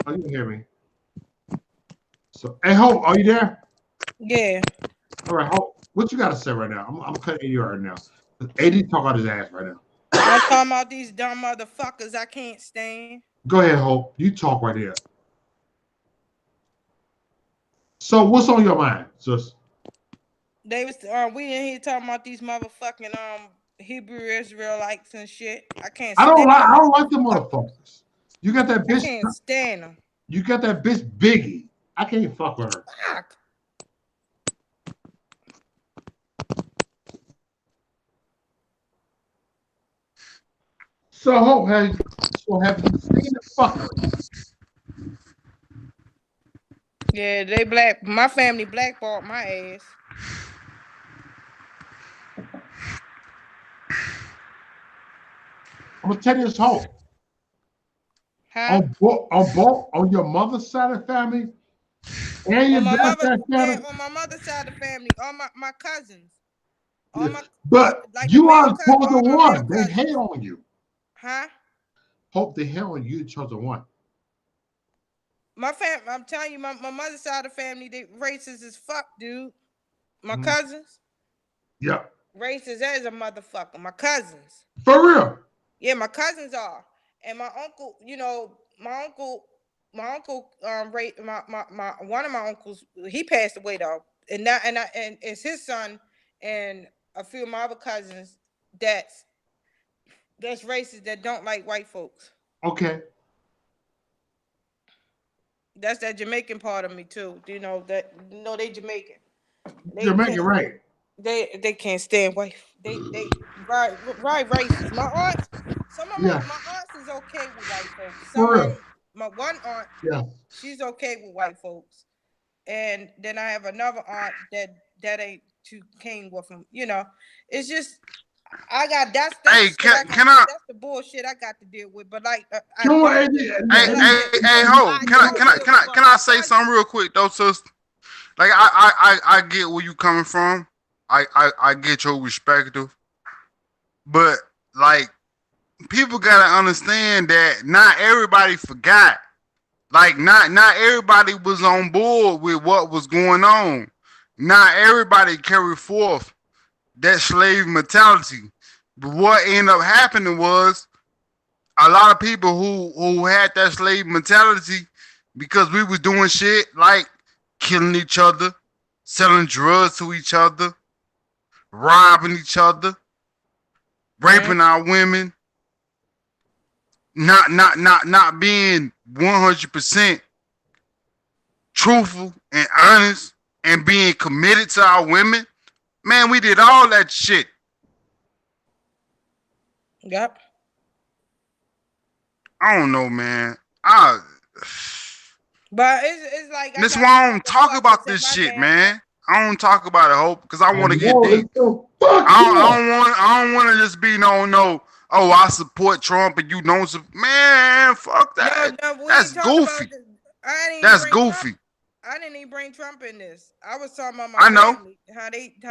Oh, you can hear me. So, hey, Hope, are you there? Yeah. All right, Hope, what you got to say right now? I'm cutting you right now. AD talk out his ass right now. I'm talking about these dumb motherfuckers I can't stand. Go ahead, Hope. You talk right here. So, what's on your mind, sis? They was we in here talking about these motherfucking Hebrew Israelites and shit. I can't. I don't like the motherfuckers. You got that bitch. I can't stand them. You got that bitch Biggie. I can't fuck with her. Fuck. So Hope, have you seen the fucker? Yeah, they black. My family blackballed my ass. I'm gonna tell you this, Hope. Huh? On your mother's side of the family and your dad's side of the family. On my mother's side of the family, all my cousins. All my, but like you are the chosen one. They hate on you. Huh? Hope they hate on you, the chosen one. My family, I'm telling you, my mother's side of the family, they racist as fuck, dude. My cousins. Yep. Racist as a motherfucker. My cousins. For real. Yeah, my cousins are. And my uncle, my uncle, my one of my uncles, he passed away though. And it's his son and a few of my other cousins that's racist that don't like white folks. Okay. That's that Jamaican part of me too. They Jamaican. Jamaican, right? They can't stand white. They right racist. My aunts, some of my aunts is okay with white folks. My one aunt, she's okay with white folks, and then I have another aunt that ain't too keen with them. It's just I got that's that's the bullshit I got to deal with. But like, hey, ho, can I say something real quick though, sis? Like I get where you coming from. I get your perspective, but like people gotta understand that not everybody forgot. Like not everybody was on board with what was going on. Not everybody carried forth that slave mentality. But what ended up happening was a lot of people who had that slave mentality because we was doing shit like killing each other, selling drugs to each other, robbing each other, raping our women, not being 100% truthful and honest and being committed to our women. Man, we did all that shit. Yep. I don't know, man. But it's like That's why I don't talk about this shit, man. I don't talk about it, Hope, because I want to get deep. I don't want to just be no. Oh, I support Trump and you don't support. Man, fuck that. That's goofy. That's goofy. I didn't even bring Trump in this. I was talking about I know family, how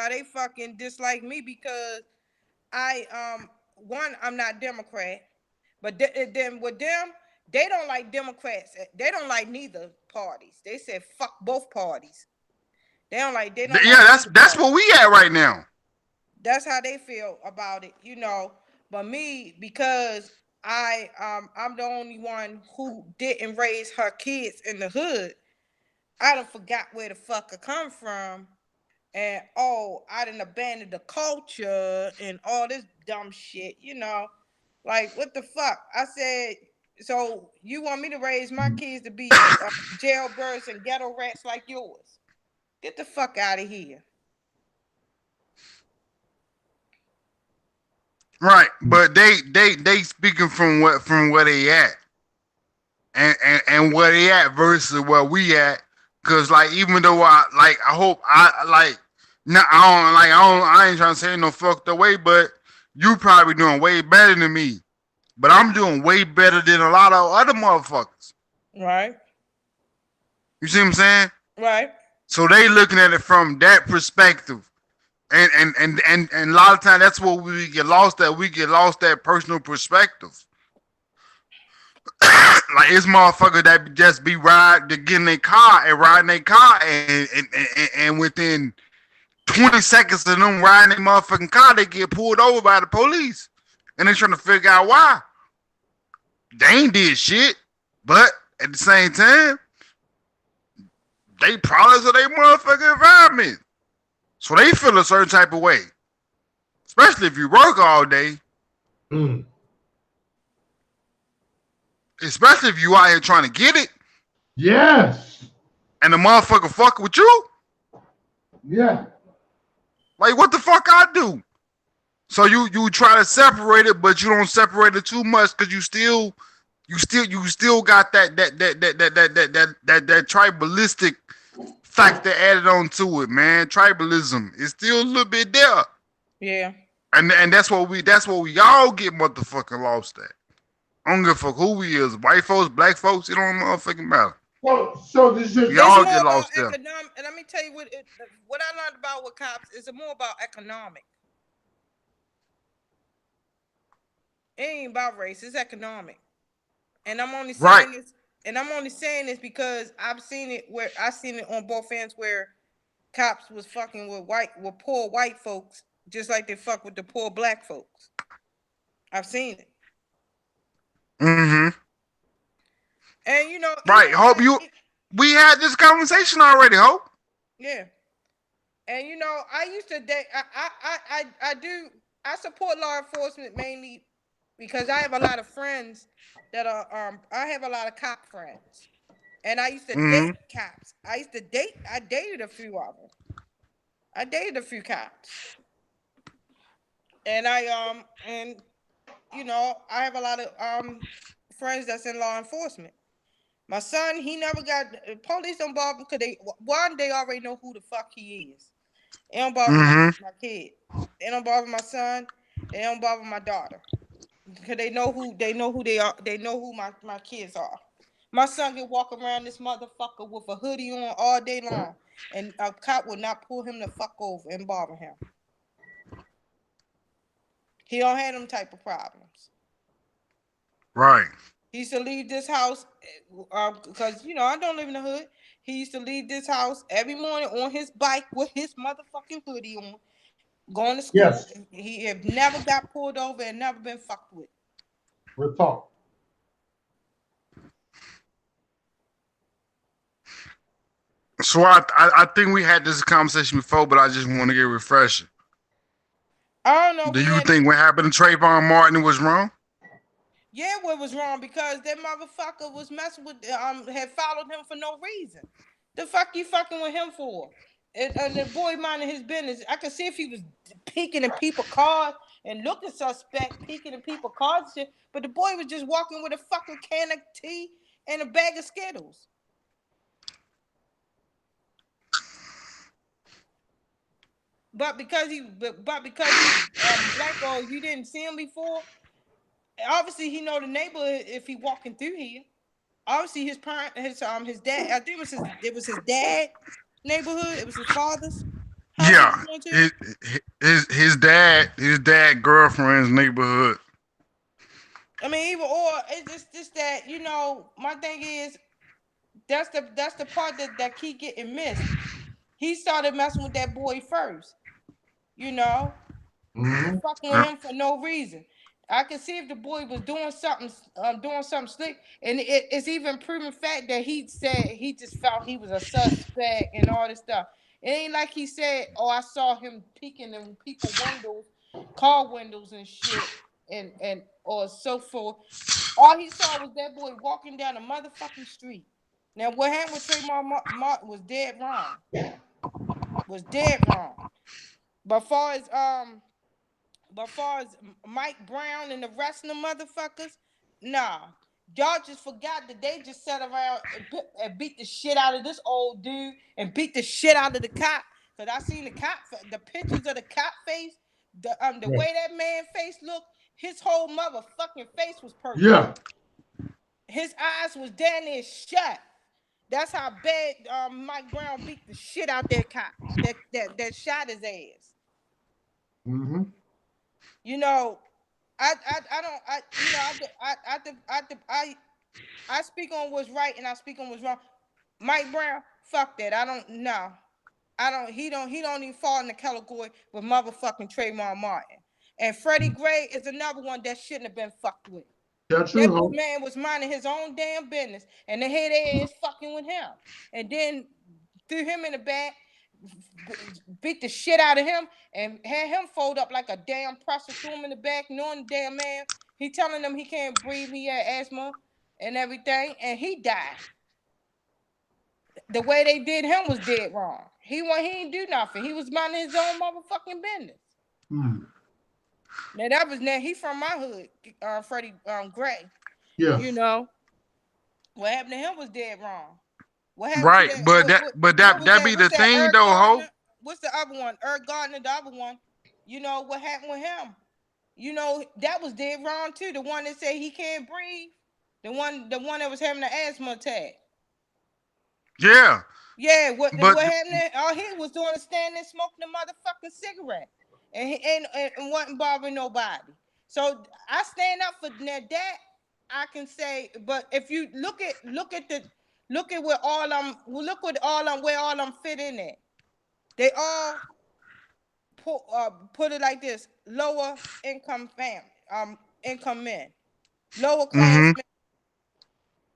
they fucking dislike me because I'm not Democrat, but then with them, they don't like Democrats. They don't like neither parties. They said fuck both parties. They don't like. That's where we at right now. That's how they feel about it, But me, because I'm the only one who didn't raise her kids in the hood. I done forgot where the fuck I come from, and I done abandoned the culture and all this dumb shit, Like, what the fuck? I said, so you want me to raise my kids to be jailbirds and ghetto rats like yours? Get the fuck out of here. Right, but they speaking from where they at, and where they at versus where we at. Cause like even though I ain't trying to say no fucked away, but you probably doing way better than me. But I'm doing way better than a lot of other motherfuckers. Right. You see what I'm saying? Right. So they looking at it from that perspective. And a lot of times that's where we get lost at. We get lost that personal perspective. Like it's motherfucker that just be getting their car and within 20 seconds of them riding their motherfucking car, they get pulled over by the police. And they trying to figure out why. They ain't did shit. But at the same time, they products of their motherfucking environment. So they feel a certain type of way. Especially if you work all day. Especially if you out here trying to get it. Yes. And the motherfucker fucking with you. Yeah. Like what the fuck I do? So you try to separate it, but you don't separate it too much because you still got that tribalistic factor added on to it, man. Tribalism is still a little bit there. Yeah. And that's what we all get motherfucking lost at. I don't give a fuck who we is, white folks, black folks, it don't motherfucking matter. So this is we all get lost there. And let me tell you what I learned about with cops is more about economic. It ain't about race, it's economic. And I'm only saying this, because I've seen it on both ends where cops was fucking with poor white folks just like they fuck with the poor black folks. I've seen it. Mm-hmm. And right, Hope we had this conversation already, Hope. Yeah. And I used to date. I support law enforcement mainly because I have a lot of friends that are I have a lot of cop friends, and I used to date cops. I dated a few of them. I dated a few cops, and I have a lot of friends that's in law enforcement. My son, he never got police don't bother him because they already know who the fuck he is. They don't bother my kid. They don't bother my son. They don't bother my daughter because they know who they are. They know who my kids are. My son can walk around this motherfucker with a hoodie on all day long, and a cop will not pull him the fuck over and bother him. He don't have them type of problems. Right. He used to leave this house because I don't live in the hood. He used to leave this house every morning on his bike with his motherfucking hoodie on, going to school. Yes. He have never got pulled over and never been fucked with. We'll talk. So I think we had this conversation before, but I just want to get refreshed. I don't know. Do you think what happened to Trayvon Martin was wrong? Yeah, what was wrong because that motherfucker was messing with had followed him for no reason. The fuck you fucking with him for? And the boy minding his business. I could see if he was peeking in people's cars and looking suspect, peeking in people's cars and shit. But the boy was just walking with a fucking can of tea and a bag of Skittles. But because he black or you didn't see him before, obviously he know the neighborhood if he walking through here. Obviously his parent, his dad, I think it was his dad neighborhood. It was his father's house he was Yeah, going to. his dad girlfriend's neighborhood. I mean, even or it's just that my thing is that's the part that keep getting missed. He started messing with that boy first, fucking with him for no reason. I can see if the boy was doing something slick, and it's even proven fact that he said he just felt he was a suspect and all this stuff. It ain't like he said, "Oh, I saw him peeking in people windows, car windows and shit, and or so forth." All he saw was that boy walking down the motherfucking street. Now, what happened with Trayvon Martin was dead wrong. Was dead wrong. But far as Mike Brown and the rest of the motherfuckers, nah. Y'all just forgot that they just sat around and beat the shit out of this old dude and beat the shit out of the cop. Cause I seen the pictures of the cop face, the way that man face looked, his whole motherfucking face was purple. Yeah. His eyes was down there shut. That's how bad Mike Brown beat the shit out that cop that shot his ass. Mm-hmm. I speak on what's right and I speak on what's wrong. Mike Brown, fuck that. He don't even fall in the category with motherfucking Trayvon Martin. And Freddie Gray is another one that shouldn't have been fucked with. That's that true. man was minding his own damn business, and they had their ass fucking with him, and then threw him in the back, beat the shit out of him, and had him fold up like a damn presser, threw him in the back, knowing the damn man, he telling them he can't breathe, he had asthma and everything, and he died. The way they did him was dead wrong. He didn't do nothing. He was minding his own motherfucking business. Mm. Now he from my hood, Freddie Gray. Yeah. What happened to him was dead wrong. What happened Right, to that be the thing though, Ho. What's the other one? Eric Gardner, the other one. What happened with him? That was dead wrong too. The one that said he can't breathe. The one that was having an asthma attack. Yeah. Yeah, what happened? All he was doing is standing and smoking a motherfucking cigarette. And he and wasn't bothering nobody. So I stand up for that. I can say, but if you look at where all I'm fit in at. They all put it like this: lower income family, income men, lower class men.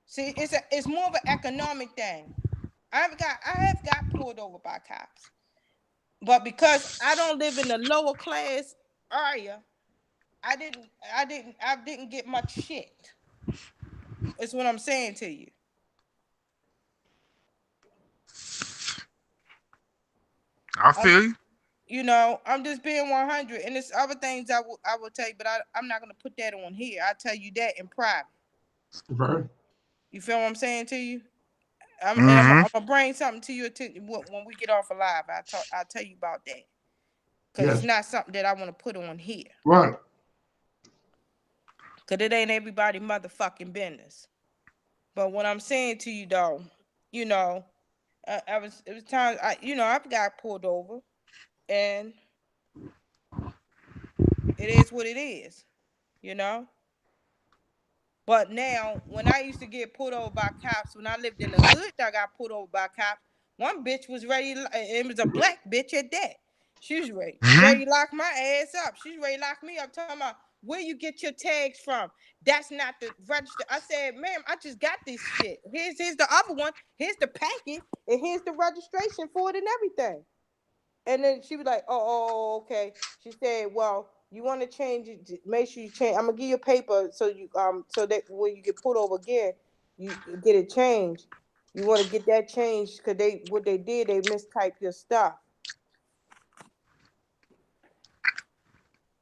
See, it's more of an economic thing. I have got pulled over by cops. But because I don't live in the lower class area, I didn't get much shit. That's what I'm saying to you. I feel you. I'm just being 100, and there's other things I will tell you, but I'm not gonna put that on here. I'll tell you that in private. Right. You feel what I'm saying to you? I'm gonna bring something to you when we get off of live. I'll tell you about that. Because it's not something that I want to put on here. Right. Because it ain't everybody motherfucking business. But what I'm saying to you, though, it was times, I've got pulled over. And it is what it is, But now, when I used to get pulled over by cops, when I lived in the hood, I got pulled over by cops. One bitch was ready, it was a black bitch at that. She was ready to lock my ass up. She's ready to lock me up, talking about where you get your tags from. That's not the register. I said, ma'am, I just got this shit. Here's the other one. Here's the packet, and here's the registration for it and everything. And then she was like, oh, okay. She said, well, you want to change it, make sure you change. I'm gonna give you a paper so that when you get pulled over again, you get it changed. You want to get that changed because what they did, they mistyped your stuff.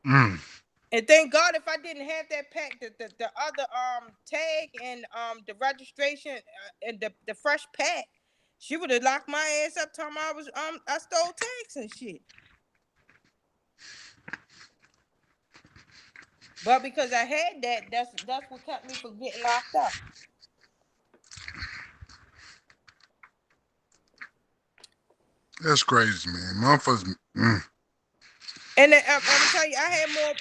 Mm. And thank God if I didn't have that pack, the other tag and the registration and the fresh pack, she would have locked my ass up telling me I stole tags and shit. But because I had that, that's what kept me from getting locked up. That's crazy, man. Motherfuckers. And then, I'm gonna tell you, I had more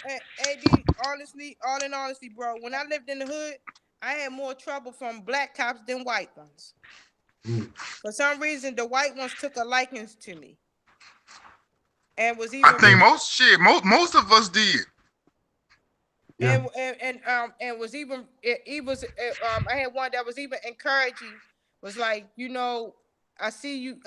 AD. Honestly, all in honesty, bro. When I lived in the hood, I had more trouble from black cops than white ones. For some reason, the white ones took a liking to me, and was even. I think most of us did. And was even I had one that was even encouraging. Was like, I see you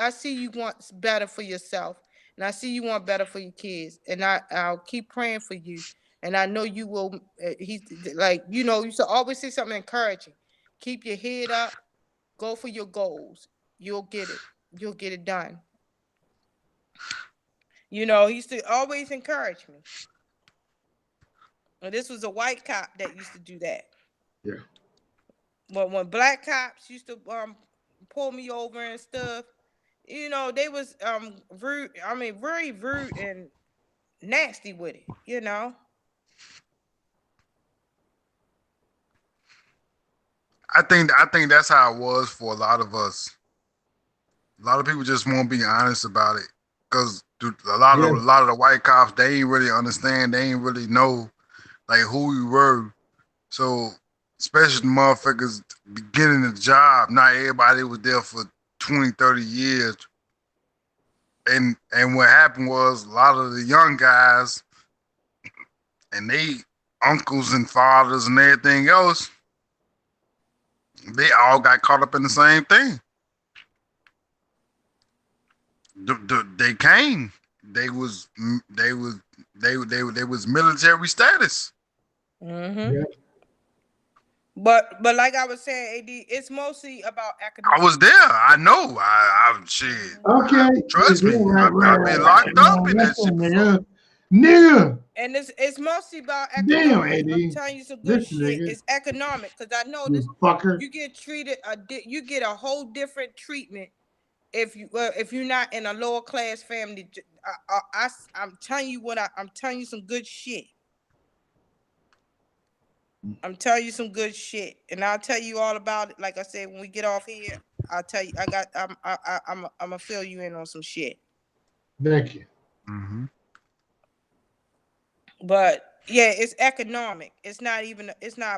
want better for yourself, and I see you want better for your kids, and I'll keep praying for you, and I know you will. He's like, you should always say something encouraging. Keep your head up, go for your goals. You'll get it done. He used to always encourage me. And this was a white cop that used to do that. Yeah. But when black cops used to pull me over and stuff, they was rude. I mean, very rude and nasty with it. I think that's how it was for a lot of us. A lot of people just won't be honest about it because a lot of the white cops, they ain't really understand. They ain't really know like who we were. So especially the motherfuckers beginning the job, not everybody was there for 20, 30 years. And what happened was a lot of the young guys and they uncles and fathers and everything else, they all got caught up in the same thing. They came. They was military status. Mm-hmm. Yeah. But like I was saying, AD, it's mostly about academics. I was there. I know. I shit. Okay. Trust me. I've been locked up in that shit before. Nigga. And it's mostly about economics. Damn, AD. I'm telling you some good Listen, shit. nigga. It's economic because I know this fucker. You get treated you get a whole different treatment if you're not in a lower class family. I'm telling you I'm telling you some good shit. I'm telling you some good shit, and I'll tell you all about it. Like I said, when we get off here, I'll tell you. I'm gonna fill you in on some shit. Thank you. Mm-hmm. But yeah, it's economic. It's not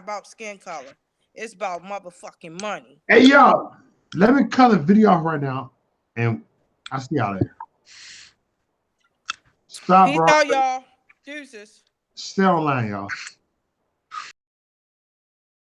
about skin color. It's about motherfucking money. Hey y'all, let me cut the video off right now, and I'll see y'all later. Stop, Peace bro. out, y'all. Deuces. Stay online, y'all.